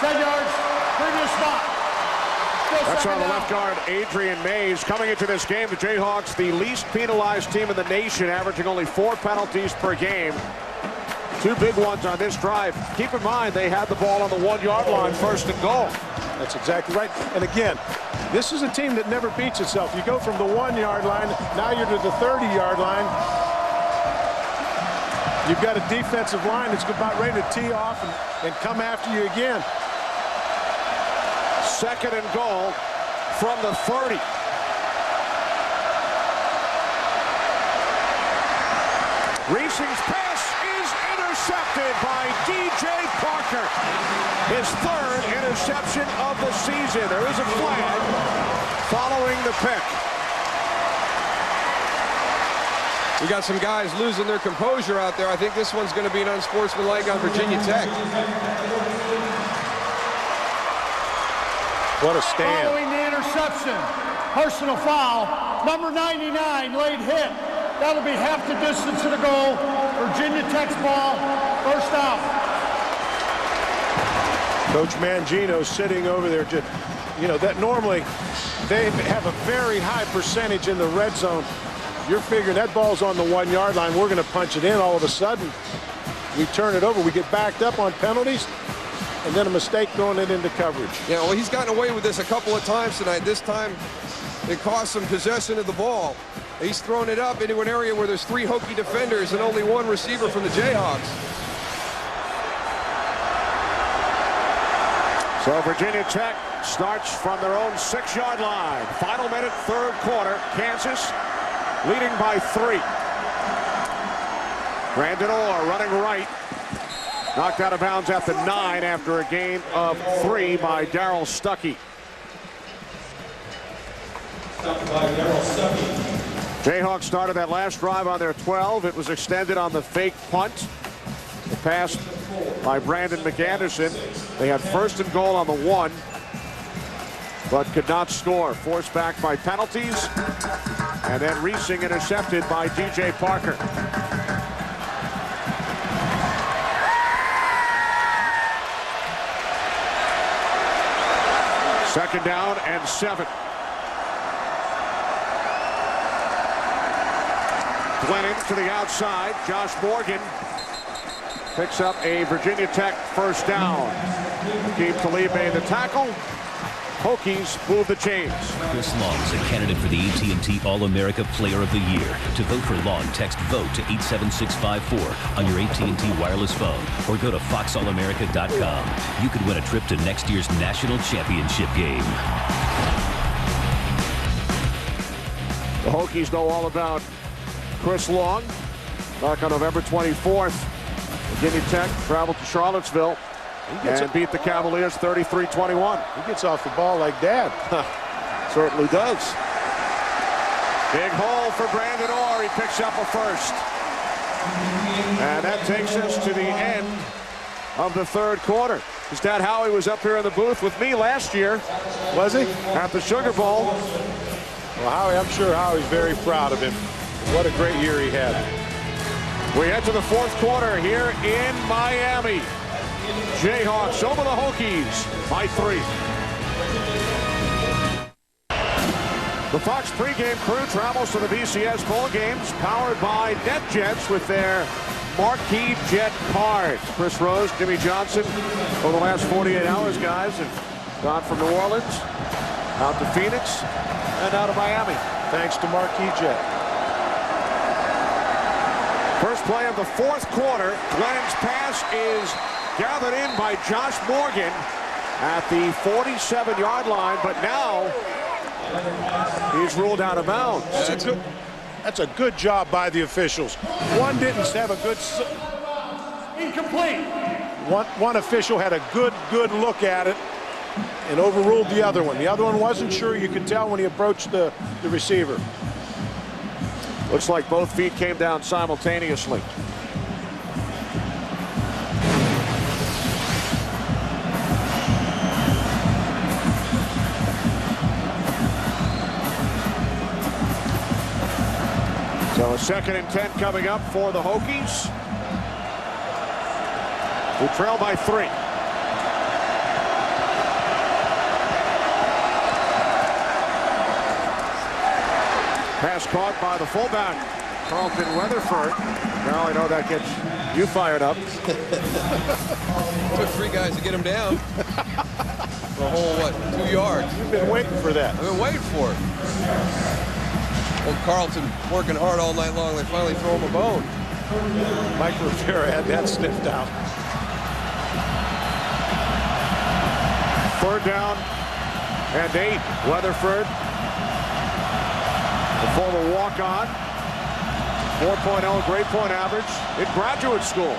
Speaker 7: 10 yards, previous spot.
Speaker 4: That's on the left guard, Adrian Mays. Coming into this game, the Jayhawks, the least penalized team in the nation, averaging only 4 penalties per game. 2 big ones on this drive. Keep in mind, they had the ball on the 1-yard line, 1st and goal.
Speaker 2: That's exactly right. And again, this is a team that never beats itself. You go from the 1-yard line, now you're to the 30-yard line. You've got a defensive line that's about ready to tee off and come after you again.
Speaker 4: 2nd and goal from the 30. Reesing's pass is intercepted by DJ Parker. His 3rd interception of the season. There is a flag following the pick.
Speaker 3: We got some guys losing their composure out there. I think this one's going to be an unsportsmanlike on Virginia Tech.
Speaker 2: What a stand.
Speaker 7: Following the interception, personal foul, number 99, late hit. That'll be half the distance to the goal. Virginia Tech's ball, 1st out.
Speaker 2: Coach Mangino sitting over there, just, you know, that normally they have a very high percentage in the red zone. You're figuring that ball's on the 1-yard line. We're going to punch it in. All of a sudden, we turn it over. We get backed up on penalties, and then a mistake throwing it into coverage.
Speaker 3: Yeah, well, he's gotten away with this a couple of times tonight. This time, it cost him possession of the ball. He's thrown it up into an area where there's 3 Hokie defenders and only 1 receiver from the Jayhawks.
Speaker 4: So Virginia Tech starts from their own 6-yard line. Final minute, 3rd quarter. Kansas leading by 3. Brandon Orr running right. Knocked out of bounds at the 9 after a gain of 3 by Darrell Stuckey. Jayhawks started that last drive on their 12. It was extended on the fake punt. The pass by Brandon McAnderson. They had 1st and goal on the 1, but could not score. Forced back by penalties. And then Reesing intercepted by DJ Parker. Second down and 7. Glennon to the outside. Josh Morgan picks up a Virginia Tech 1st down. Hakeem Talib made the tackle. Hokies move the chains.
Speaker 8: Chris Long is a candidate for the AT&T All-America Player of the Year. To vote for Long, text VOTE to 87654 on your AT&T wireless phone or go to foxallamerica.com. You could win a trip to next year's national championship game.
Speaker 4: The Hokies know all about Chris Long. Back on November 24th, Virginia Tech traveled to Charlottesville and beat the Cavaliers 33-21.
Speaker 2: He gets off the ball like that.
Speaker 4: Certainly does. Big hole for Brandon Orr. He picks up a 1st. And that takes us to the end of the 3rd quarter. His dad Howie was up here in the booth with me last year.
Speaker 2: Was he?
Speaker 4: At the Sugar Bowl.
Speaker 2: Well, Howie, I'm sure Howie's very proud of him. What a great year he had.
Speaker 4: We head to the 4th quarter here in Miami. Jayhawks over the Hokies by 3. The Fox pregame crew travels to the BCS Bowl games, powered by NetJets with their marquee jet card. Chris Rose, Jimmy Johnson, over the last 48 hours, guys, have gone from New Orleans out to Phoenix and out of Miami.
Speaker 2: Thanks to Marquis Jet.
Speaker 4: First play of the 4th quarter. Glennon's pass is gathered in by Josh Morgan at the 47-yard line, but now he's ruled out of bounds.
Speaker 2: That's a good job by the officials. One didn't have a good...
Speaker 7: Incomplete.
Speaker 2: One official had a good look at it and overruled the other one. The other one wasn't sure. You could tell when he approached the receiver.
Speaker 4: Looks like both feet came down simultaneously. 2nd and 10 coming up for the Hokies, who trail by 3. Pass caught by the fullback, Carlton Weatherford. Now I know that gets you fired up.
Speaker 3: Took 3 guys to get him down. For a whole, what, 2 yards.
Speaker 2: You've been waiting for that.
Speaker 3: I've been waiting for it. Well, Carlton working hard all night long. They finally throw him a bone.
Speaker 2: Mike Rivera had that sniffed out.
Speaker 4: 3rd down and 8. Weatherford, the former walk-on, 4.0 grade point average in graduate school.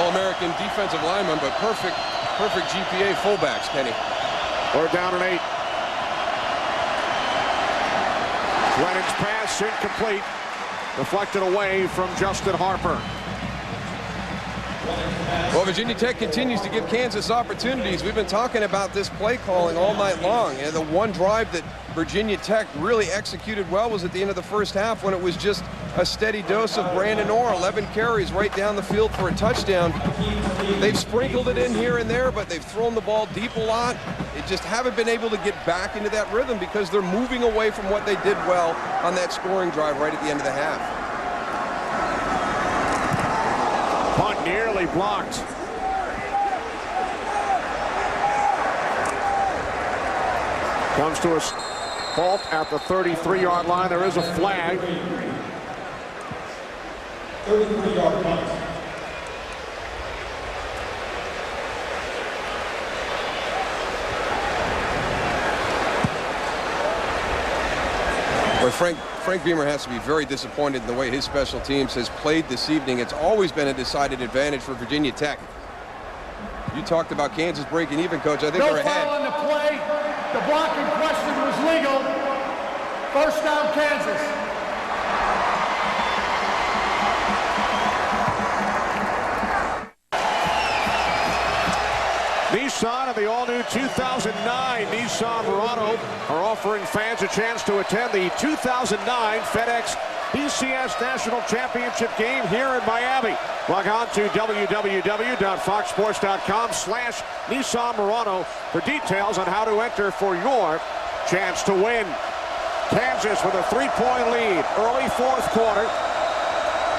Speaker 3: All-American defensive lineman, but perfect GPA fullbacks, Kenny.
Speaker 4: 3rd down and 8. Lennon's pass incomplete, deflected away from Justin Harper.
Speaker 3: Well, Virginia Tech continues to give Kansas opportunities. We've been talking about this play calling all night long, and the one drive that Virginia Tech really executed well was at the end of the first half, when it was just a steady dose of Brandon Orr, 11 carries right down the field for a touchdown. They've sprinkled it in here and there, but they've thrown the ball deep a lot. They just haven't been able to get back into that rhythm because they're moving away from what they did well on that scoring drive right at the end of the half.
Speaker 4: Punt nearly blocked. Comes to a halt at the 33-yard line. There is a flag.
Speaker 5: 33-yard punt.
Speaker 3: Well, Frank Beamer has to be very disappointed in the way his special teams has played this evening. It's always been a decided advantage for Virginia Tech. You talked about Kansas breaking even, Coach. I think they're ahead.
Speaker 7: No foul on the play. The block in question was legal. 1st down, Kansas.
Speaker 4: Nissan and the all-new 2009 Nissan Murano are offering fans a chance to attend the 2009 FedEx BCS National Championship game here in Miami. Log on to www.foxsports.com/Nissan Murano for details on how to enter for your chance to win. Kansas with a 3-point lead, early 4th quarter,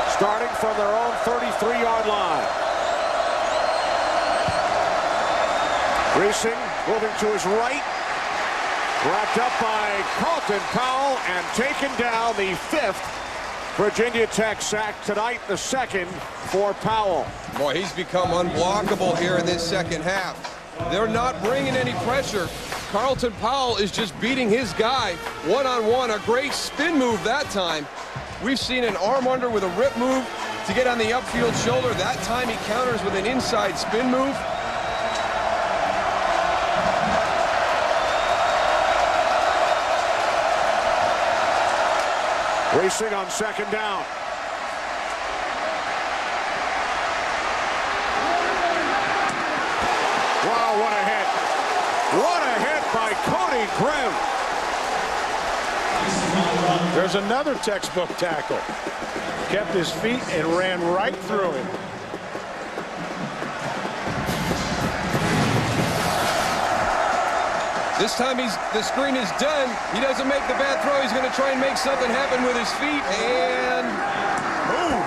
Speaker 4: starting from their own 33-yard line. Racing moving to his right, wrapped up by Carlton Powell and taken down, the 5th Virginia Tech sack tonight, the 2nd for Powell.
Speaker 3: Boy, he's become unblockable here in this second half. They're not bringing any pressure. Carlton Powell is just beating his guy one-on-one. A great spin move that time. We've seen an arm under with a rip move to get on the upfield shoulder. That time he counters with an inside spin move.
Speaker 4: Racing on 2nd down. Wow, what a hit. What a hit by Cody Grimm.
Speaker 2: There's another textbook tackle. Kept his feet and ran right through him.
Speaker 3: This time the screen is done. He doesn't make the bad throw. He's going to try and make something happen with his feet. And boom.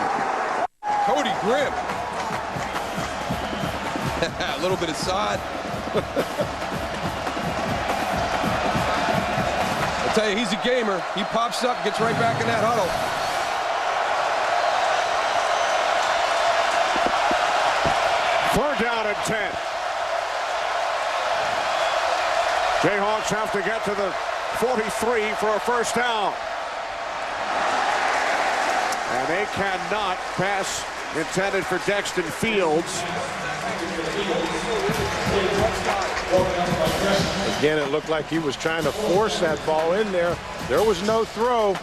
Speaker 3: Cody Grimm. A little bit of sod. I'll tell you, he's a gamer. He pops up, gets right back in that huddle.
Speaker 4: Third down and 10. Jayhawks have to get to the 43 for a 1st down. And they cannot pass intended for Dexton Fields.
Speaker 2: Again, it looked like he was trying to force that ball in there. There was no throw.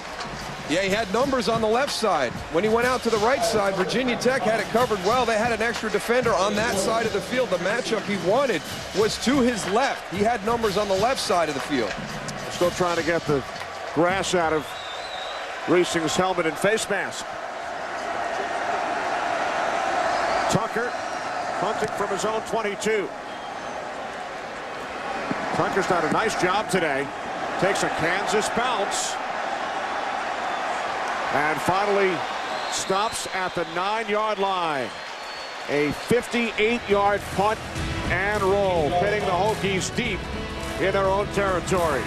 Speaker 3: Yeah, he had numbers on the left side. When he went out to the right side, Virginia Tech had it covered well. They had an extra defender on that side of the field. The matchup he wanted was to his left. He had numbers on the left side of the field.
Speaker 4: Still trying to get the grass out of Reesing's helmet and face mask. Tucker punting from his own 22. Tucker's done a nice job today. Takes a Kansas bounce. And finally stops at the 9-yard line. A 58-yard punt and roll, pitting the Hokies deep in their own territory.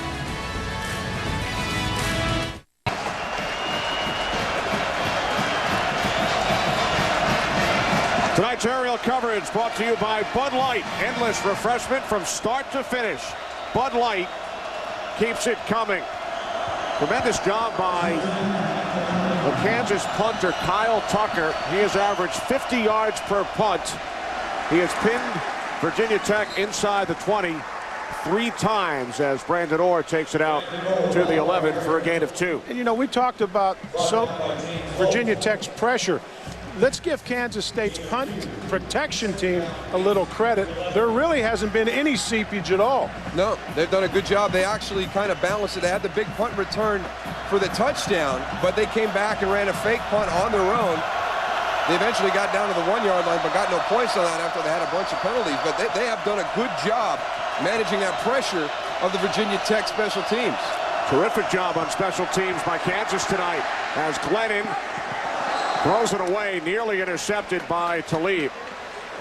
Speaker 4: Tonight's aerial coverage brought to you by Bud Light. Endless refreshment from start to finish. Bud Light keeps it coming. Tremendous job by the Kansas punter, Kyle Tucker. He has averaged 50 yards per punt. He has pinned Virginia Tech inside the 20 3 times as Brandon Orr takes it out to the 11 for a gain of 2.
Speaker 2: And, you know, we talked about Virginia Tech's pressure. Let's give Kansas State's punt protection team a little credit. There really hasn't been any seepage at all.
Speaker 3: No, they've done a good job. They actually kind of balanced it. They had the big punt return for the touchdown, but they came back and ran a fake punt on their own. They eventually got down to the 1-yard line, but got no points on that after they had a bunch of penalties. But they have done a good job managing that pressure of the Virginia Tech special teams.
Speaker 4: Terrific job on special teams by Kansas tonight as Glennon throws it away, nearly intercepted by Talib.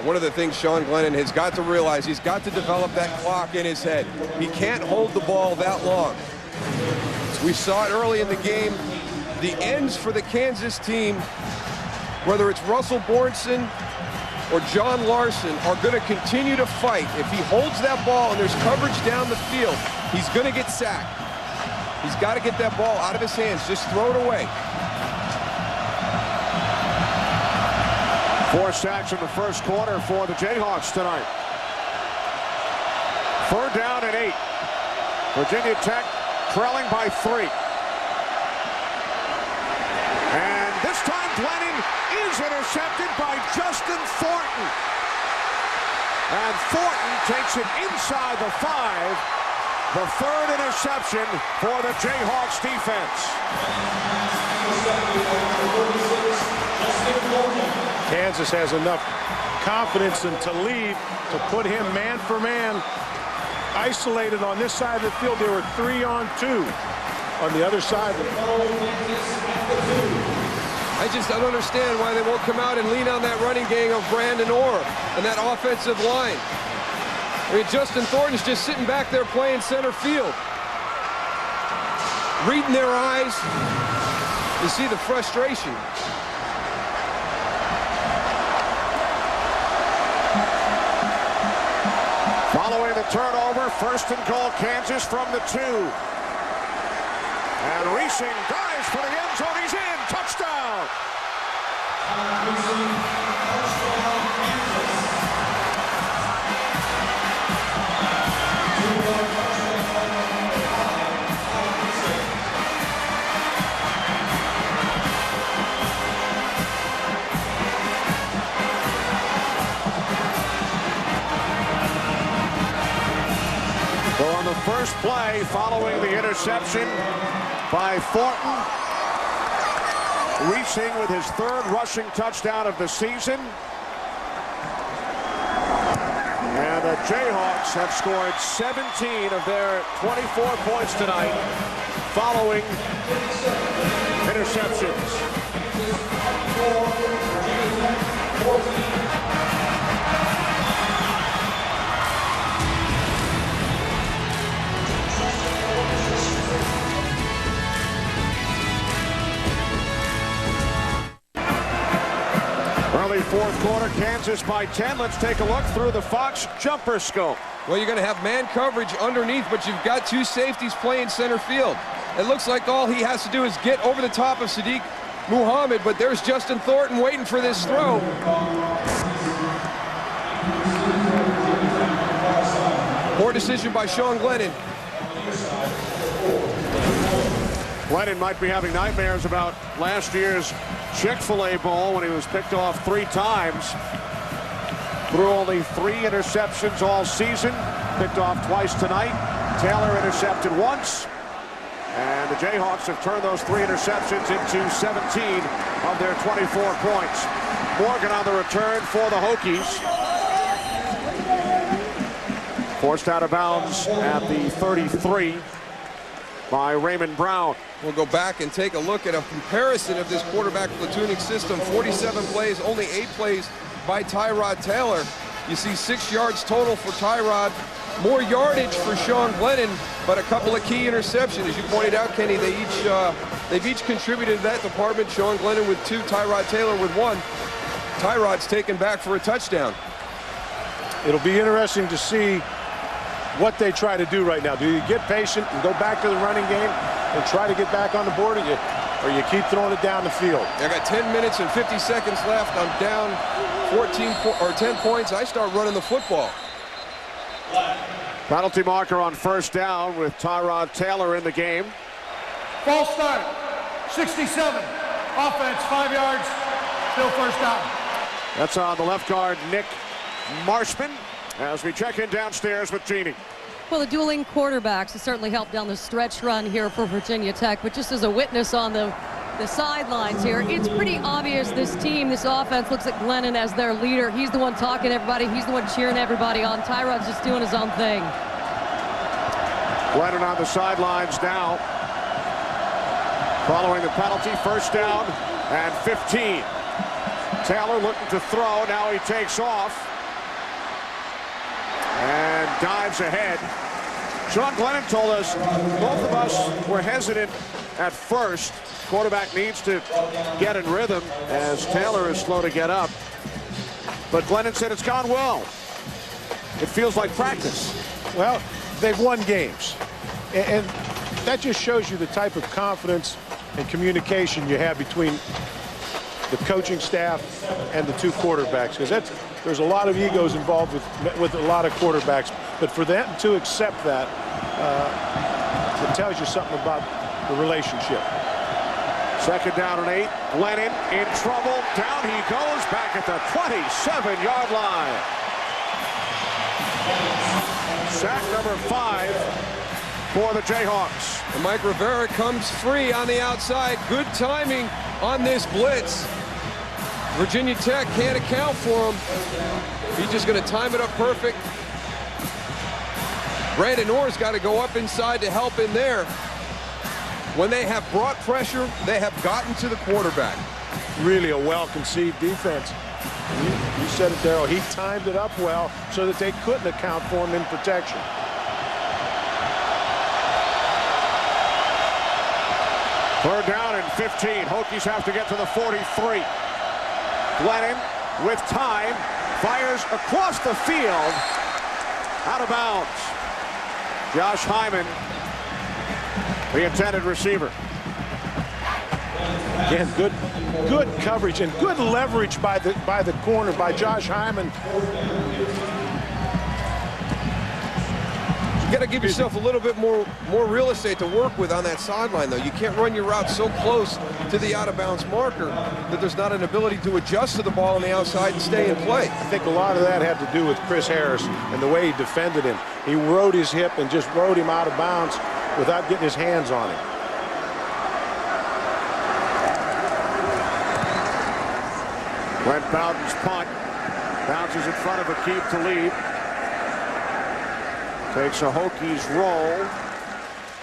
Speaker 3: One of the things Sean Glennon has got to realize, he's got to develop that clock in his head. He can't hold the ball that long. We saw it early in the game. The ends for the Kansas team, whether it's Russell Bornson or John Larson, are going to continue to fight. If he holds that ball and there's coverage down the field, he's going to get sacked. He's got to get that ball out of his hands. Just throw it away.
Speaker 4: 4 sacks in the first quarter for the Jayhawks tonight. 3rd down and 8. Virginia Tech trailing by 3. And this time Glennon is intercepted by Justin Thornton. And Thornton takes it inside the 5. The 3rd interception for the Jayhawks defense.
Speaker 2: Kansas has enough confidence in Talib to put him man for man isolated on this side of the field. They were 3 on 2 on the other side.
Speaker 3: I don't understand why they won't come out and lean on that running game of Brandon Orr and that offensive line. I mean, Justin Thornton's just sitting back there playing center field, reading their eyes to see the frustration.
Speaker 4: Following the turnover, 1st and goal, Kansas from the 2. And Reesing dives for the end zone. He's in. Touchdown. So on the first play, following the interception by Thornton, Reesing with his 3rd rushing touchdown of the season. And the Jayhawks have scored 17 of their 24 points tonight following interceptions. Early 4th quarter, Kansas by 10. Let's take a look through the Fox jumper scope.
Speaker 3: Well, you're going to have man coverage underneath, but you've got 2 safeties playing center field. It looks like all he has to do is get over the top of Sadiq Muhammad, but there's Justin Thornton waiting for this throw. Poor decision by Sean Glennon.
Speaker 4: Glennon might be having nightmares about last year's Chick-fil-A Bowl when he was picked off 3 times. Threw only 3 interceptions all season. Picked off twice tonight. Taylor intercepted once. And the Jayhawks have turned those 3 interceptions into 17 of their 24 points. Morgan on the return for the Hokies. Forced out of bounds at the 33 by Raymond Brown.
Speaker 3: We'll go back and take a look at a comparison of this quarterback platooning system. 47 plays, only 8 plays by Tyrod Taylor. You see 6 yards total for Tyrod. More yardage for Sean Glennon, but a couple of key interceptions. As you pointed out, Kenny, they've each contributed to that department. Sean Glennon with 2, Tyrod Taylor with 1. Tyrod's taken back for a touchdown.
Speaker 2: It'll be interesting to see what they try to do right now. Do you get patient and go back to the running game and try to get back on the board, or you keep throwing it down the field?
Speaker 3: I got 10 minutes and 50 seconds left. I'm down 10 points. I start running the football.
Speaker 4: Penalty marker on first down with Tyrod Taylor in the game.
Speaker 7: False start. 67. Offense, 5 yards. Still first down.
Speaker 4: That's on the left guard, Nick Marshman, as we check in downstairs with Jeannie.
Speaker 6: Well, the dueling quarterbacks has certainly helped down the stretch run here for Virginia Tech, but just as a witness on the sidelines here, it's pretty obvious this team, this offense looks at Glennon as their leader. He's the one talking to everybody. He's the one cheering everybody on. Tyrod's just doing his own thing.
Speaker 4: Glennon on the sidelines now. Following the penalty, first down and 15. Taylor looking to throw. Now he takes off and dives ahead. Sean Glennon told us both of us were hesitant at first. Quarterback needs to get in rhythm as Taylor is slow to get up. But Glennon said it's gone well. It feels like practice.
Speaker 2: Well, they've won games. And that just shows you the type of confidence and communication you have between the coaching staff and the 2 quarterbacks, because there's a lot of egos involved with a lot of quarterbacks, but for them to accept that, it tells you something about the relationship.
Speaker 4: Second down and 8. Glennon in trouble. Down he goes back at the 27-yard line. Sack number 5 for the Jayhawks.
Speaker 3: And Mike Rivera comes free on the outside. Good timing on this blitz. Virginia Tech can't account for him. He's just going to time it up perfect. Brandon Orr's got to go up inside to help in there. When they have brought pressure, they have gotten to the quarterback.
Speaker 2: Really a well-conceived defense. You said it, Darryl. He timed it up well so that they couldn't account for him in protection.
Speaker 4: Third down and 15. Hokies have to get to the 43. Glennon with time fires across the field, out of bounds. Josh Hyman, the intended receiver.
Speaker 2: Again, good coverage and good leverage by the corner by Josh Hyman.
Speaker 3: You got to give yourself a little bit more real estate to work with on that sideline, though. You can't run your route so close to the out-of-bounds marker that there's not an ability to adjust to the ball on the outside and stay in play.
Speaker 2: I think a lot of that had to do with Chris Harris and the way he defended him. He rode his hip and just rode him out of bounds without getting his hands on him.
Speaker 4: Brent Bowden's punt bounces in front of Akeem Talib. Takes a Hokies roll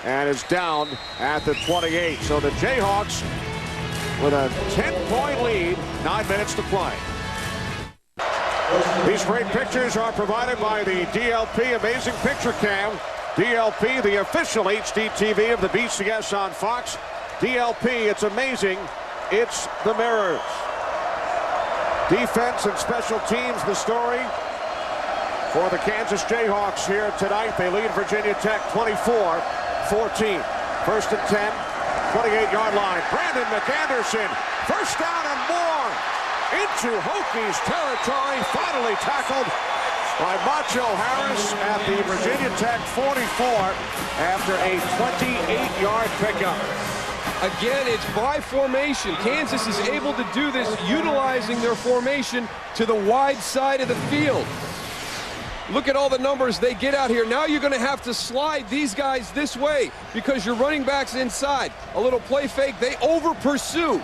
Speaker 4: and is down at the 28. So the Jayhawks with a 10-point lead, 9 minutes to play. These great pictures are provided by the DLP Amazing Picture Cam. DLP, the official HD TV of the BCS on Fox. DLP, it's amazing. It's the mirrors. Defense and special teams, the story for the Kansas Jayhawks here tonight. They lead Virginia Tech 24-14. First and 10, 28-yard line. Brandon McAnderson, first down and more into Hokies territory. Finally tackled by Macho Harris at the Virginia Tech 44 after a 28-yard pickup.
Speaker 3: Again, it's by formation. Kansas is able to do this utilizing their formation to the wide side of the field. Look at all the numbers they get out here. Now you're going to have to slide these guys this way because your running back's inside. A little play fake, they over pursue.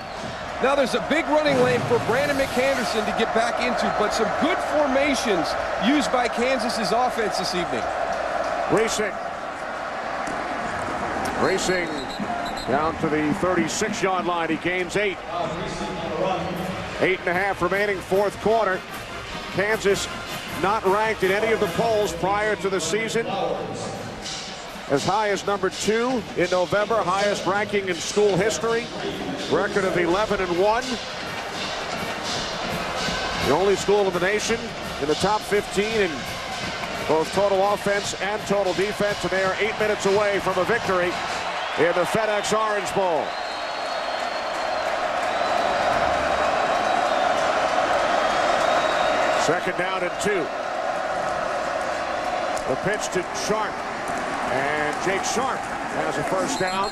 Speaker 3: Now there's a big running lane for Brandon McAnderson to get back into, but some good formations used by Kansas's offense this evening.
Speaker 4: Racing down to the 36-yard line. He gains 8. 8.5 remaining, fourth quarter. Kansas not ranked in any of the polls prior to the season. As high as number 2 in November, highest ranking in school history. Record of 11-1. The only school in the nation in the top 15 in both total offense and total defense, and they are 8 minutes away from a victory in the FedEx Orange Bowl. Second down and 2. The pitch to Sharp. And Jake Sharp has a first down.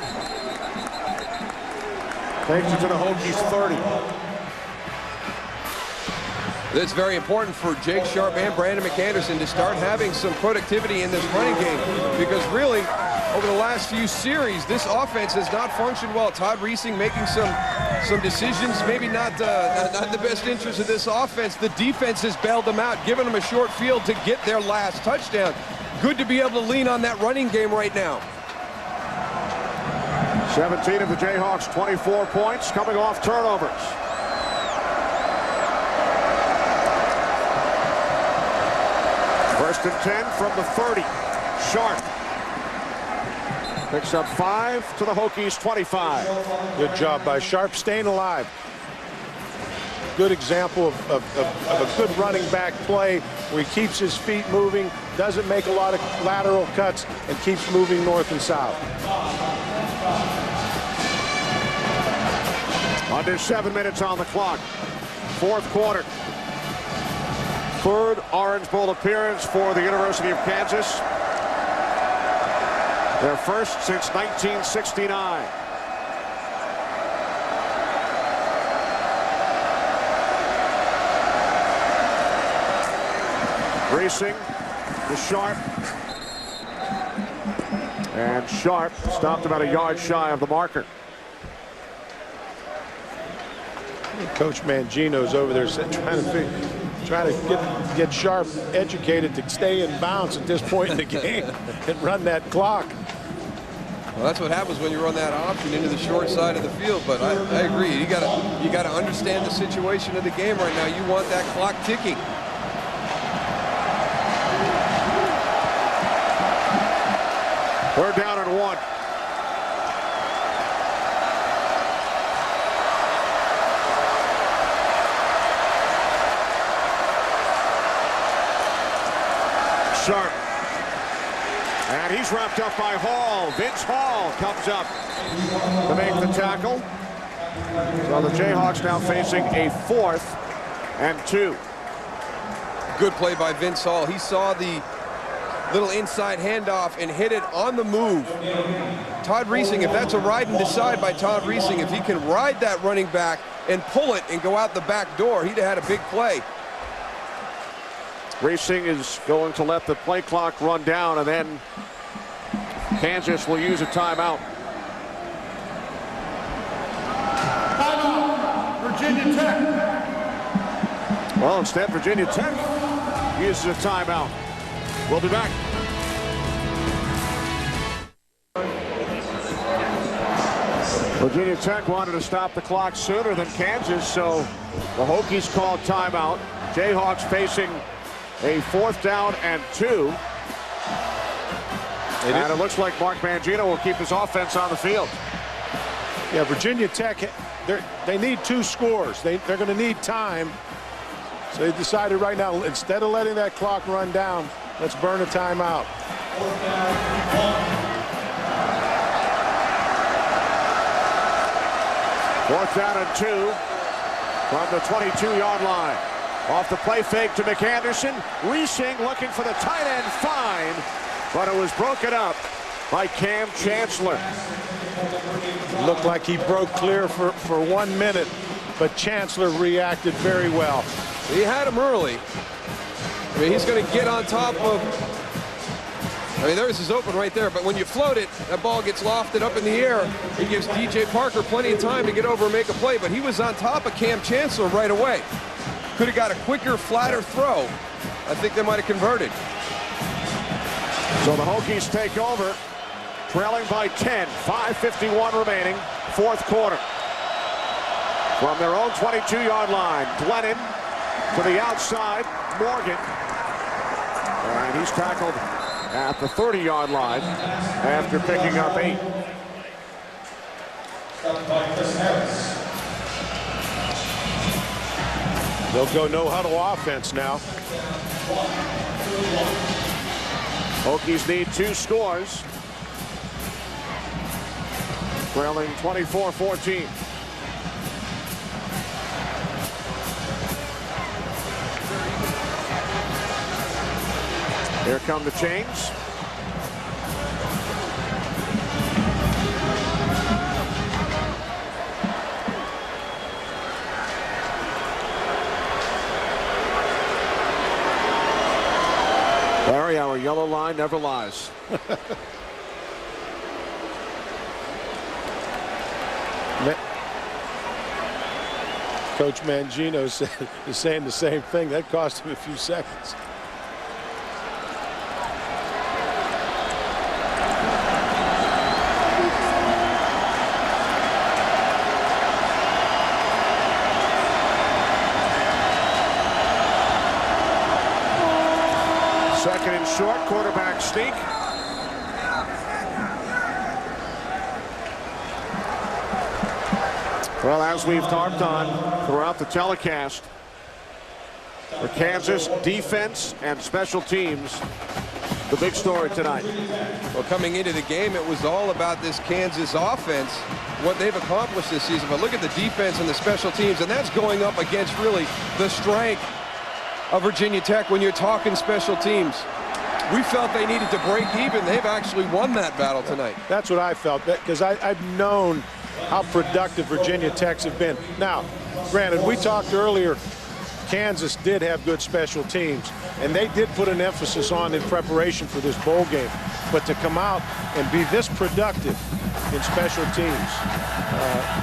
Speaker 4: Takes it to the Hokies 30.
Speaker 3: It's very important for Jake Sharp and Brandon McAnderson to start having some productivity in this running game, because really, over the last few series, this offense has not functioned well. Todd Reesing making some decisions, maybe not the best interest of this offense. The defense has bailed them out, giving them a short field to get their last touchdown. Good to be able to lean on that running game right now.
Speaker 4: 17 of the Jayhawks, 24 points, coming off turnovers. First and 10 from the 30. Sharp picks up 5 to the Hokies 25.
Speaker 2: Good job by Sharp, staying alive. Good example of a good running back play where he keeps his feet moving, doesn't make a lot of lateral cuts, and keeps moving north and south.
Speaker 4: Under 7 minutes on the clock. Fourth quarter. Third Orange Bowl appearance for the University of Kansas. Their first since 1969. Racing to Sharp. And Sharp stopped about a yard shy of the marker.
Speaker 2: Coach Mangino's over there trying to get Sharp educated to stay in bounds at this point in the game and run that clock.
Speaker 3: Well, that's what happens when you run that option into the short side of the field. But I agree. You gotta understand the situation of the game right now. You want that clock ticking.
Speaker 4: Third down and 1. Sharp. And he's wrapped up by Hall. Vince Hall comes up to make the tackle. So the Jayhawks now facing a 4th and 2.
Speaker 3: Good play by Vince Hall. He saw the little inside handoff and hit it on the move. Todd Reesing, if that's a ride and decide by Todd Reesing, if he can ride that running back and pull it and go out the back door, he'd have had a big play.
Speaker 4: Racing is going to let the play clock run down, and then Kansas will use a timeout.
Speaker 7: Timeout, Virginia Tech.
Speaker 4: Well, instead, Virginia Tech uses a timeout. We'll be back. Virginia Tech wanted to stop the clock sooner than Kansas, so the Hokies called timeout. Jayhawks facing a 4th down and 2. And it looks like Mark Mangino will keep his offense on the field.
Speaker 2: Yeah, Virginia Tech, they need 2 scores. They're going to need time. So they decided right now, instead of letting that clock run down, let's burn a timeout.
Speaker 4: 4th down and 2 from the 22-yard line. Off the play fake to McAnderson. Reesing looking for the tight end find, but it was broken up by Cam Chancellor.
Speaker 2: Looked like he broke clear for 1 minute, but Chancellor reacted very well.
Speaker 3: He had him early. I mean, he's going to get on top of, I mean, there's his open right there, but when you float it, that ball gets lofted up in the air. It gives DJ Parker plenty of time to get over and make a play, but he was on top of Cam Chancellor right away. Could have got a quicker, flatter throw. I think they might have converted.
Speaker 4: So the Hokies take over, trailing by 10, 5:51 remaining, fourth quarter. From their own 22-yard line, Glennon to the outside, Morgan. And he's tackled at the 30-yard line after picking up 8.
Speaker 2: They'll go no huddle offense now.
Speaker 4: Hokies need 2 scores. Trailing 24-14. Here come the chains. Larry, our yellow line never lies.
Speaker 2: Coach Mangino is saying the same thing. That cost him a few seconds.
Speaker 4: Second and short, quarterback sneak. Well, as we've talked on throughout the telecast, for Kansas, defense and special teams, the big story tonight.
Speaker 3: Well, coming into the game, it was all about this Kansas offense, what they've accomplished this season. But look at the defense and the special teams, and that's going up against really the strength of Virginia Tech when you're talking special teams. We felt they needed to break even. They've actually won that battle tonight.
Speaker 2: That's what I felt, because I've known how productive Virginia Techs have been. Now, granted, we talked earlier, Kansas did have good special teams, and they did put an emphasis on in preparation for this bowl game. But to come out and be this productive in special teams,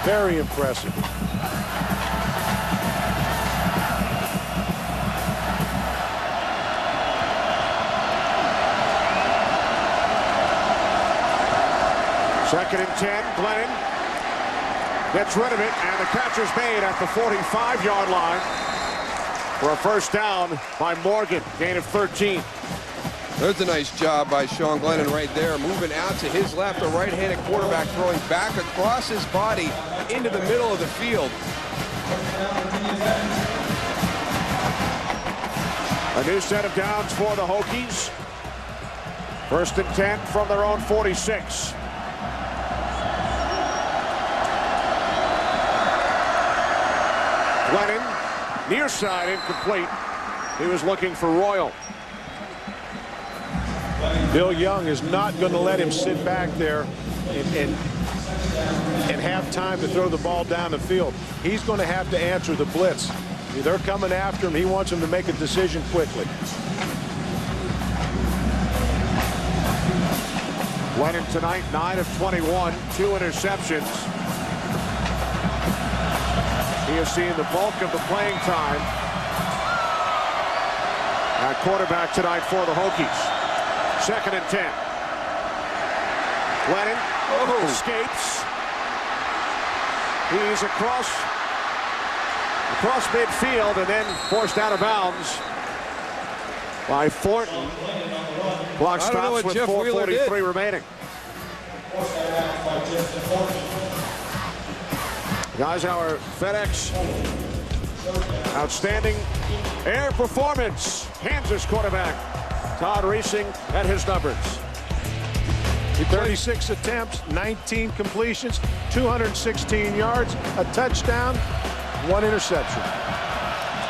Speaker 2: very impressive.
Speaker 4: Second and 10, Glennon gets rid of it, and the catch is made at the 45-yard line for a first down by Morgan, gain of 13.
Speaker 3: There's a nice job by Sean Glennon right there, moving out to his left, a right-handed quarterback throwing back across his body into the middle of the field.
Speaker 4: A new set of downs for the Hokies. First and 10 from their own 46. Glennon, near side, incomplete. He was looking for Royal.
Speaker 2: Bill Young is not going to let him sit back there and have time to throw the ball down the field. He's going to have to answer the blitz. They're coming after him. He wants him to make a decision quickly.
Speaker 4: Glennon tonight, 9 of 21, 2 interceptions. He has seen the bulk of the playing time at quarterback tonight for the Hokies. Second and 10. Glennon escapes. He's across midfield and then forced out of bounds by Thornton. Clock stops with 4:43 remaining. Guys, our FedEx outstanding air performance. Kansas quarterback Todd Reesing at his numbers.
Speaker 2: 36 attempts, 19 completions, 216 yards, a touchdown, 1 interception.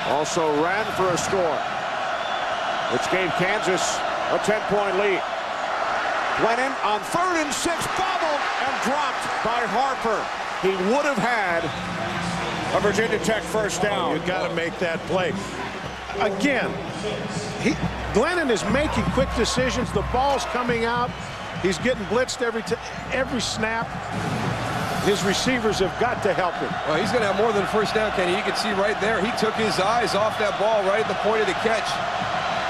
Speaker 4: Also ran for a score, which gave Kansas a 10-point lead. Glennon on 3rd and 6, bobbled and dropped by Harper. He would have had a Virginia Tech first down.
Speaker 2: You got to make that play. again, Glennon is making quick decisions. The ball's coming out. He's getting blitzed every snap. His receivers have got to help him.
Speaker 3: Well, he's going to have more than a first down, Kenny. You can see right there, he took his eyes off that ball right at the point of the catch.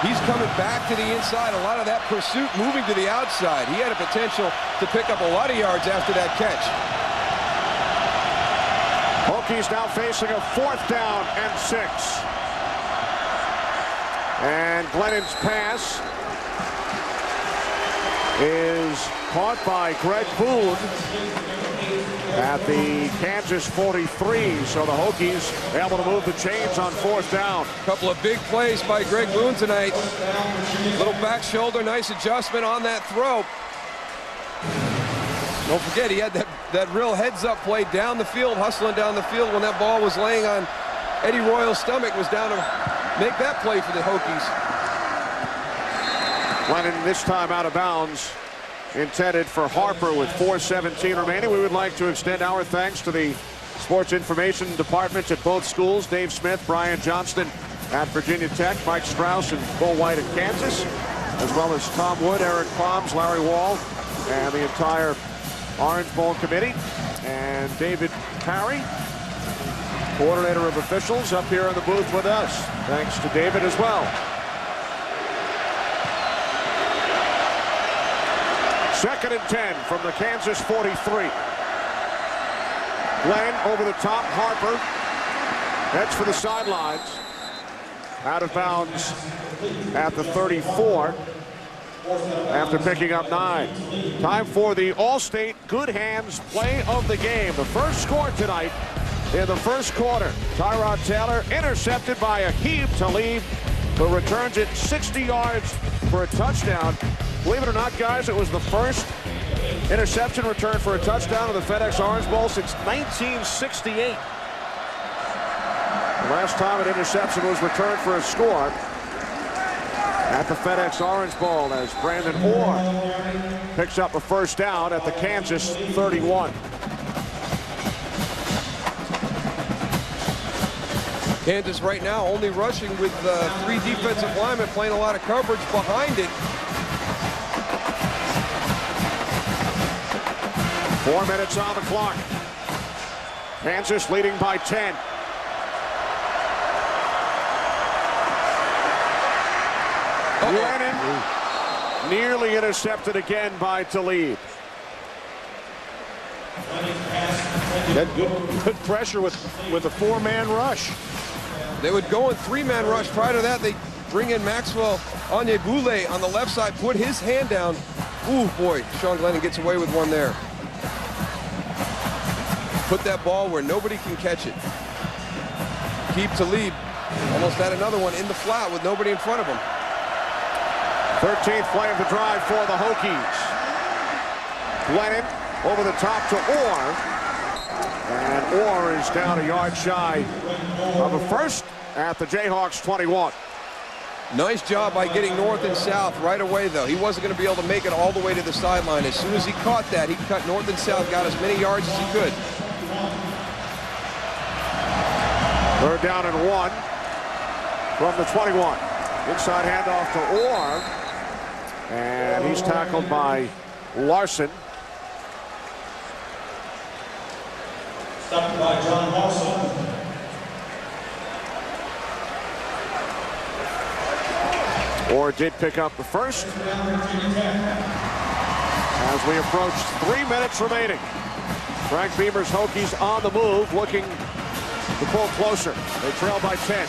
Speaker 3: He's coming back to the inside. A lot of that pursuit moving to the outside. He had a potential to pick up a lot of yards after that catch.
Speaker 1: Hokies now facing a 4th down and 6. And Glennon's pass is caught by Greg Boone at the Kansas 43. So the Hokies able to move the chains on 4th down.
Speaker 3: A couple of big plays by Greg Boone tonight. Little back shoulder, nice adjustment on that throw. Don't forget, he had that real heads-up play down the field, hustling down the field when that ball was laying on Eddie Royal's stomach, was down to make that play for the Hokies.
Speaker 1: Glennon this time out of bounds, intended for Harper with 4:17 remaining. We would like to extend our thanks to the sports information departments at both schools, Dave Smith, Brian Johnston at Virginia Tech, Mike Strauss and Bo White at Kansas, as well as Tom Wood, Eric Palms, Larry Wall, and the entire Orange Bowl committee, and David Parry, coordinator of officials, up here in the booth with us. Thanks to David as well. 2nd and 10 from the Kansas 43. Glenn over the top, Harper heads for the sidelines. Out of bounds at the 34 after picking up 9. Time for the All-State Good Hands play of the game. The first score tonight in the first quarter. Tyrod Taylor intercepted by Aqib Talib, who returns it 60 yards for a touchdown. Believe it or not, guys, it was the first interception return for a touchdown in the FedEx Orange Bowl since 1968. The last time an interception was returned for a score at the FedEx Orange Bowl, as Brandon Orr picks up a first down at the Kansas 31.
Speaker 3: Kansas right now only rushing with 3 defensive linemen playing a lot of coverage behind it.
Speaker 1: 4 minutes on the clock. Kansas leading by 10. Glennon nearly intercepted again by Talib.
Speaker 2: That good pressure with a 4-man rush.
Speaker 3: They would go in 3-man rush. Prior to that, they bring in Maxwell Onyebule on the left side, put his hand down. Ooh, boy, Sean Glennon gets away with one there. Put that ball where nobody can catch it. Aqib Talib almost had another one in the flat with nobody in front of him.
Speaker 1: 13th play of the drive for the Hokies. Glennon over the top to Orr. And Orr is down a yard shy of a first at the Jayhawks 21.
Speaker 3: Nice job by getting north and south right away, though. He wasn't going to be able to make it all the way to the sideline. As soon as he caught that, he cut north and south, got as many yards as he could.
Speaker 1: 3rd down and 1 from the 21. Inside handoff to Orr. And he's tackled by Larson.
Speaker 5: Stopped by John Larson.
Speaker 1: Orr did pick up the first. As we approach 3 minutes remaining. Frank Beamer's Hokies on the move, looking to pull closer. They trail by 10.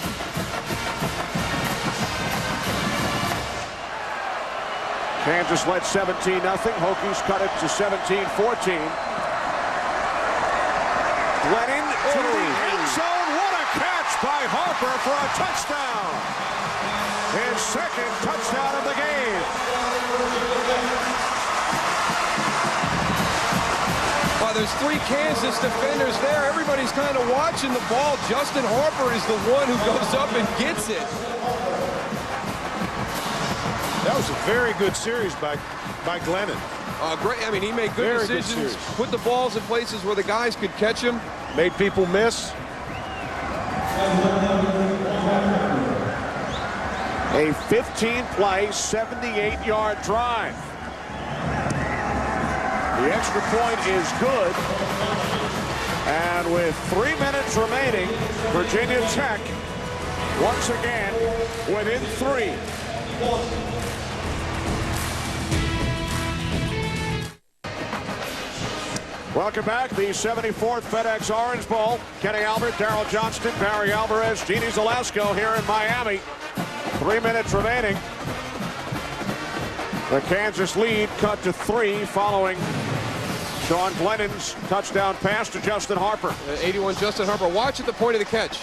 Speaker 1: Kansas led 17-0. Hokies cut it to 17-14. Glennon to the end zone. What a catch by Harper for a touchdown. His 2nd touchdown of the game.
Speaker 3: Well, there's 3 Kansas defenders there. Everybody's kind of watching the ball. Justin Harper is the one who goes up and gets it.
Speaker 2: That was a very good series by Glennon.
Speaker 3: Great. I mean, he made good decisions, put the balls in places where the guys could catch him.
Speaker 2: Made people miss.
Speaker 4: A 15-play, 78-yard drive. The extra point is good. And with 3 minutes remaining, Virginia Tech once again within 3. Welcome back. The 74th FedEx Orange Bowl. Kenny Albert, Darrell Johnston, Barry Alvarez, Jeannie Zalesko here in Miami. 3 minutes remaining. The Kansas lead cut to 3 following Sean Glennon's touchdown pass to Justin Harper.
Speaker 3: 81 Justin Harper. Watch at the point of the catch.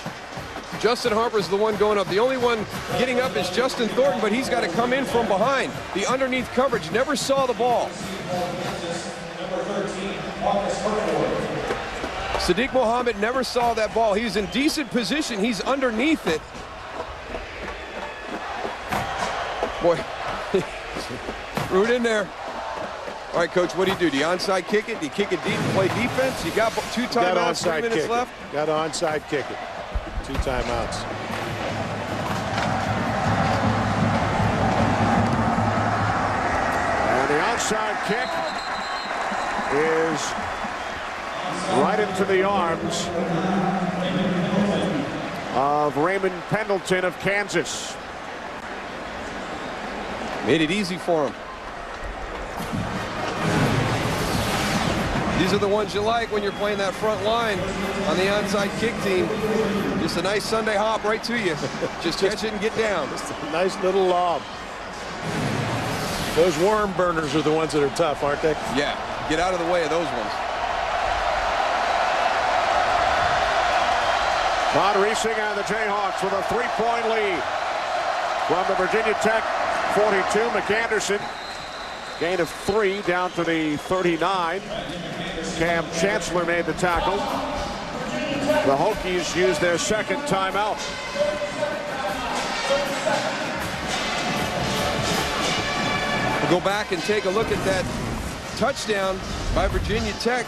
Speaker 3: Justin Harper's the one going up. The only one getting up is Justin Thornton, but he's got to come in from behind. The underneath coverage never saw the ball. Sadiq Mohammed never saw that ball. He's in decent position. He's underneath it. Boy, threw it in there. All right, Coach, what do you do? Do you onside kick it? Do you kick it deep and play defense? You got 2 timeouts, 3 minutes left?
Speaker 2: Got to onside kick it. 2 timeouts.
Speaker 4: And the onside kick is right into the arms of Raymond Pendleton of Kansas.
Speaker 3: Made it easy for him. These are the ones you like when you're playing that front line on the onside kick team. Just a nice Sunday hop right to you. Just catch it and get down.
Speaker 2: Just a nice little lob. Those worm burners are the ones that are tough, aren't they?
Speaker 3: Yeah, get out of the way of those ones.
Speaker 4: Todd Reesing and the Jayhawks with a 3-point lead from the Virginia Tech 42. McAnderson, gain of 3 down to the 39. Cam Chancellor made the tackle. The Hokies used their second timeout.
Speaker 3: We'll go back and take a look at that touchdown by Virginia Tech.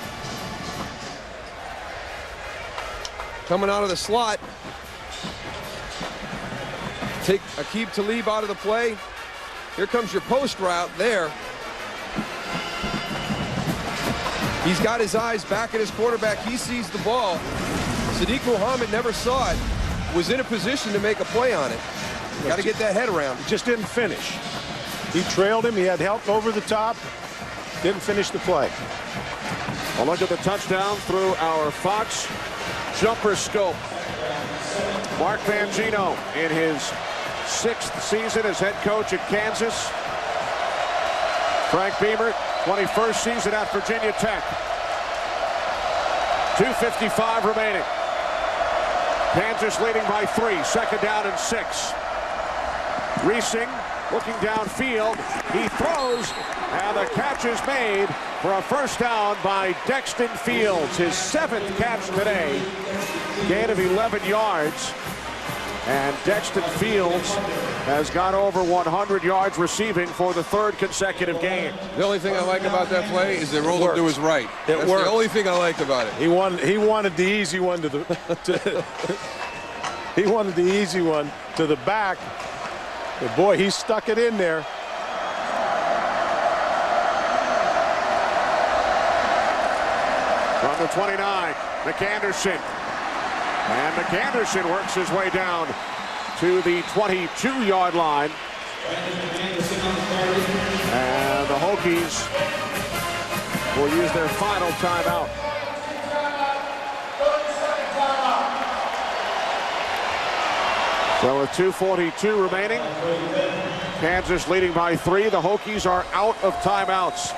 Speaker 3: Coming out of the slot. Take Aqib Talib out of the play. Here comes your post route there. He's got his eyes back at his quarterback. He sees the ball. Sadiq Mohammed never saw it. Was in a position to make a play on it. Got to get that head around.
Speaker 2: He just didn't finish. He trailed him. He had help over the top. Didn't finish the play.
Speaker 4: A look at the touchdown through our Fox jumper scope. Mark Mangino in his 6th season as head coach at Kansas. Frank Beamer, 21st season at Virginia Tech. 2:55 remaining. Kansas leading by 3. Second down and 6. Reesing looking downfield. He throws, and the catch is made for a first down by Dexton Fields. His 7th catch today. Gain of 11 yards. And Dexton Fields has got over 100 yards receiving for the 3rd consecutive game.
Speaker 3: The only thing I like about that play is they rolled him to his right. That's the only thing I liked about it.
Speaker 2: He wanted the easy one to the he wanted the easy one to the back. But boy, he stuck it in there.
Speaker 4: From the 29, McAnderson. And McAnderson works his way down to the 22-yard line. And the Hokies will use their final timeout. So with 2:42 remaining, Kansas leading by 3. The Hokies are out of timeouts.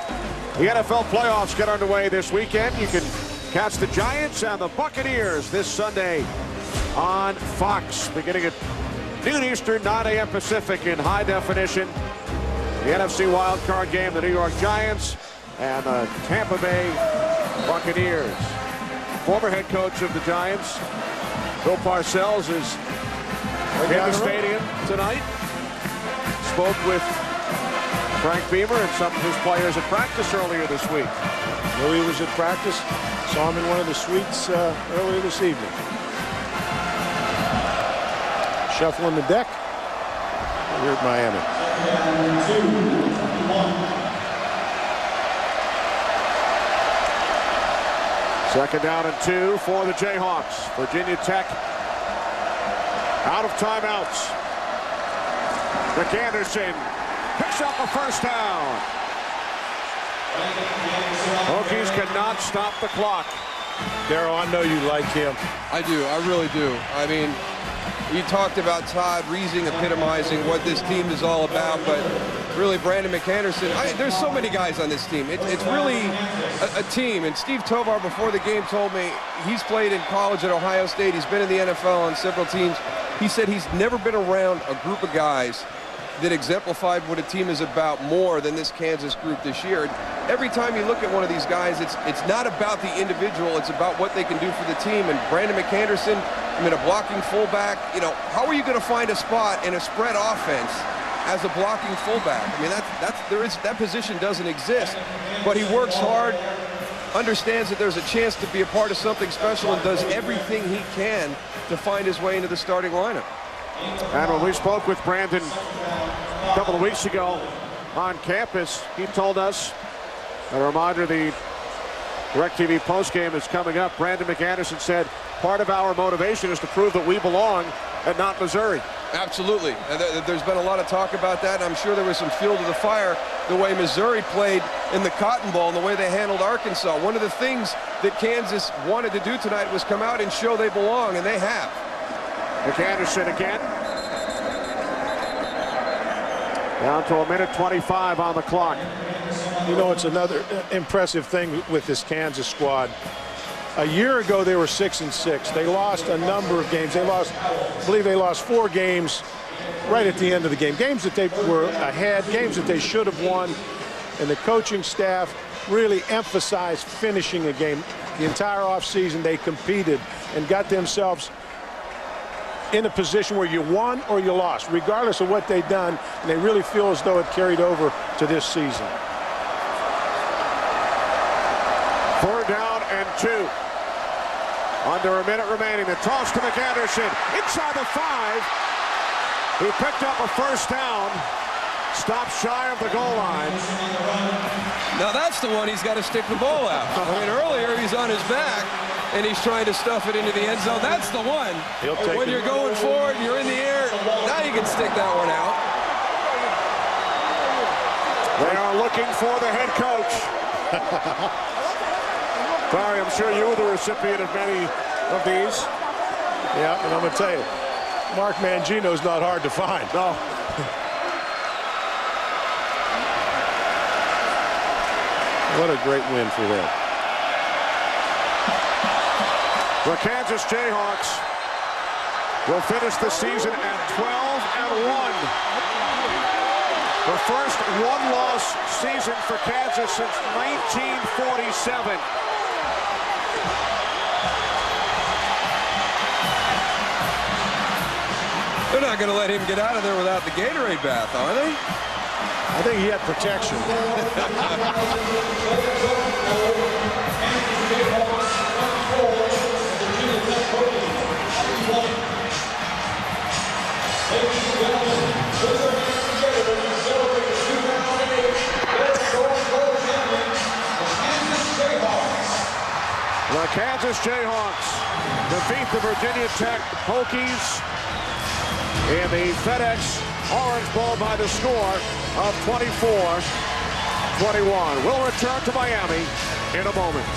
Speaker 4: The NFL playoffs get underway this weekend. You can catch the Giants and the Buccaneers this Sunday on Fox, beginning at noon Eastern, 9 a.m. Pacific in high definition. The NFC wildcard game, the New York Giants and the Tampa Bay Buccaneers. Former head coach of the Giants, Bill Parcells, is in the stadium tonight. Spoke with Frank Beamer and some of his players at practice earlier this week.
Speaker 2: Knew he was at practice. Saw him in one of the suites earlier this evening. Shuffling the deck. here at Miami.
Speaker 4: Second down and 2 for the Jayhawks. Virginia Tech out of timeouts. McAnderson picks up a first down. Hokies cannot stop the clock.
Speaker 2: Darryl, I know you like him.
Speaker 3: I do. I really do. I mean, you talked about Todd Reesing epitomizing what this team is all about, but really Brandon McAnderson, there's so many guys on this team. It's really a team. And Steve Tovar before the game told me he's played in college at Ohio State. He's been in the NFL on several teams. He said he's never been around a group of guys that exemplified what a team is about more than this Kansas group this year. And every time you look at one of these guys, it's not about the individual, it's about what they can do for the team. And Brandon McAnderson, I mean, a blocking fullback, you know, how are you going to find a spot in a spread offense as a blocking fullback? I mean, that position doesn't exist, but he works hard, understands that there's a chance to be a part of something special, and does everything he can to find his way into the starting lineup.
Speaker 4: And when we spoke with Brandon a couple of weeks ago on campus, he told us, a reminder, the DirecTV postgame is coming up. Brandon McAnderson said, part of our motivation is to prove that we belong and not Missouri.
Speaker 3: Absolutely. And there's been a lot of talk about that. I'm sure there was some fuel to the fire the way Missouri played in the Cotton Bowl and the way they handled Arkansas. One of the things that Kansas wanted to do tonight was come out and show they belong, and they have.
Speaker 4: McAnderson again. Down to 1:25 on the clock.
Speaker 2: You know, it's another impressive thing with this Kansas squad. A year ago, they were 6-6. They lost a number of games. I believe they lost 4 games right at the end of the game. Games that they were ahead, games that they should have won. And the coaching staff really emphasized finishing a game. The entire offseason, they competed and got themselves in a position where you won or you lost, regardless of what they've done, and they really feel as though it carried over to this season.
Speaker 4: 4 down and 2. Under a minute remaining. The toss to McAnderson inside the 5. He picked up a first down. Stopped shy of the goal line.
Speaker 3: Now that's the one he's got to stick the ball out. I mean, earlier he's on his back and he's trying to stuff it into the end zone. That's the one. When you're going forward and you're in the air, now you can stick that one out.
Speaker 4: They are looking for the head coach. Barry, I'm sure you were the recipient of many of these.
Speaker 2: Yeah, and I'm going to tell you, Mark Mangino's not hard to find.
Speaker 4: No.
Speaker 2: What a great win for them.
Speaker 4: The Kansas Jayhawks will finish the season at 12-1. The first one-loss season for Kansas since 1947.
Speaker 3: They're not going to let him get out of there without the Gatorade bath, are they?
Speaker 2: I think he had protection.
Speaker 4: The Kansas Jayhawks defeat the Virginia Tech Hokies in the FedEx Orange Bowl by the score of 24-21. We'll return to Miami in a moment.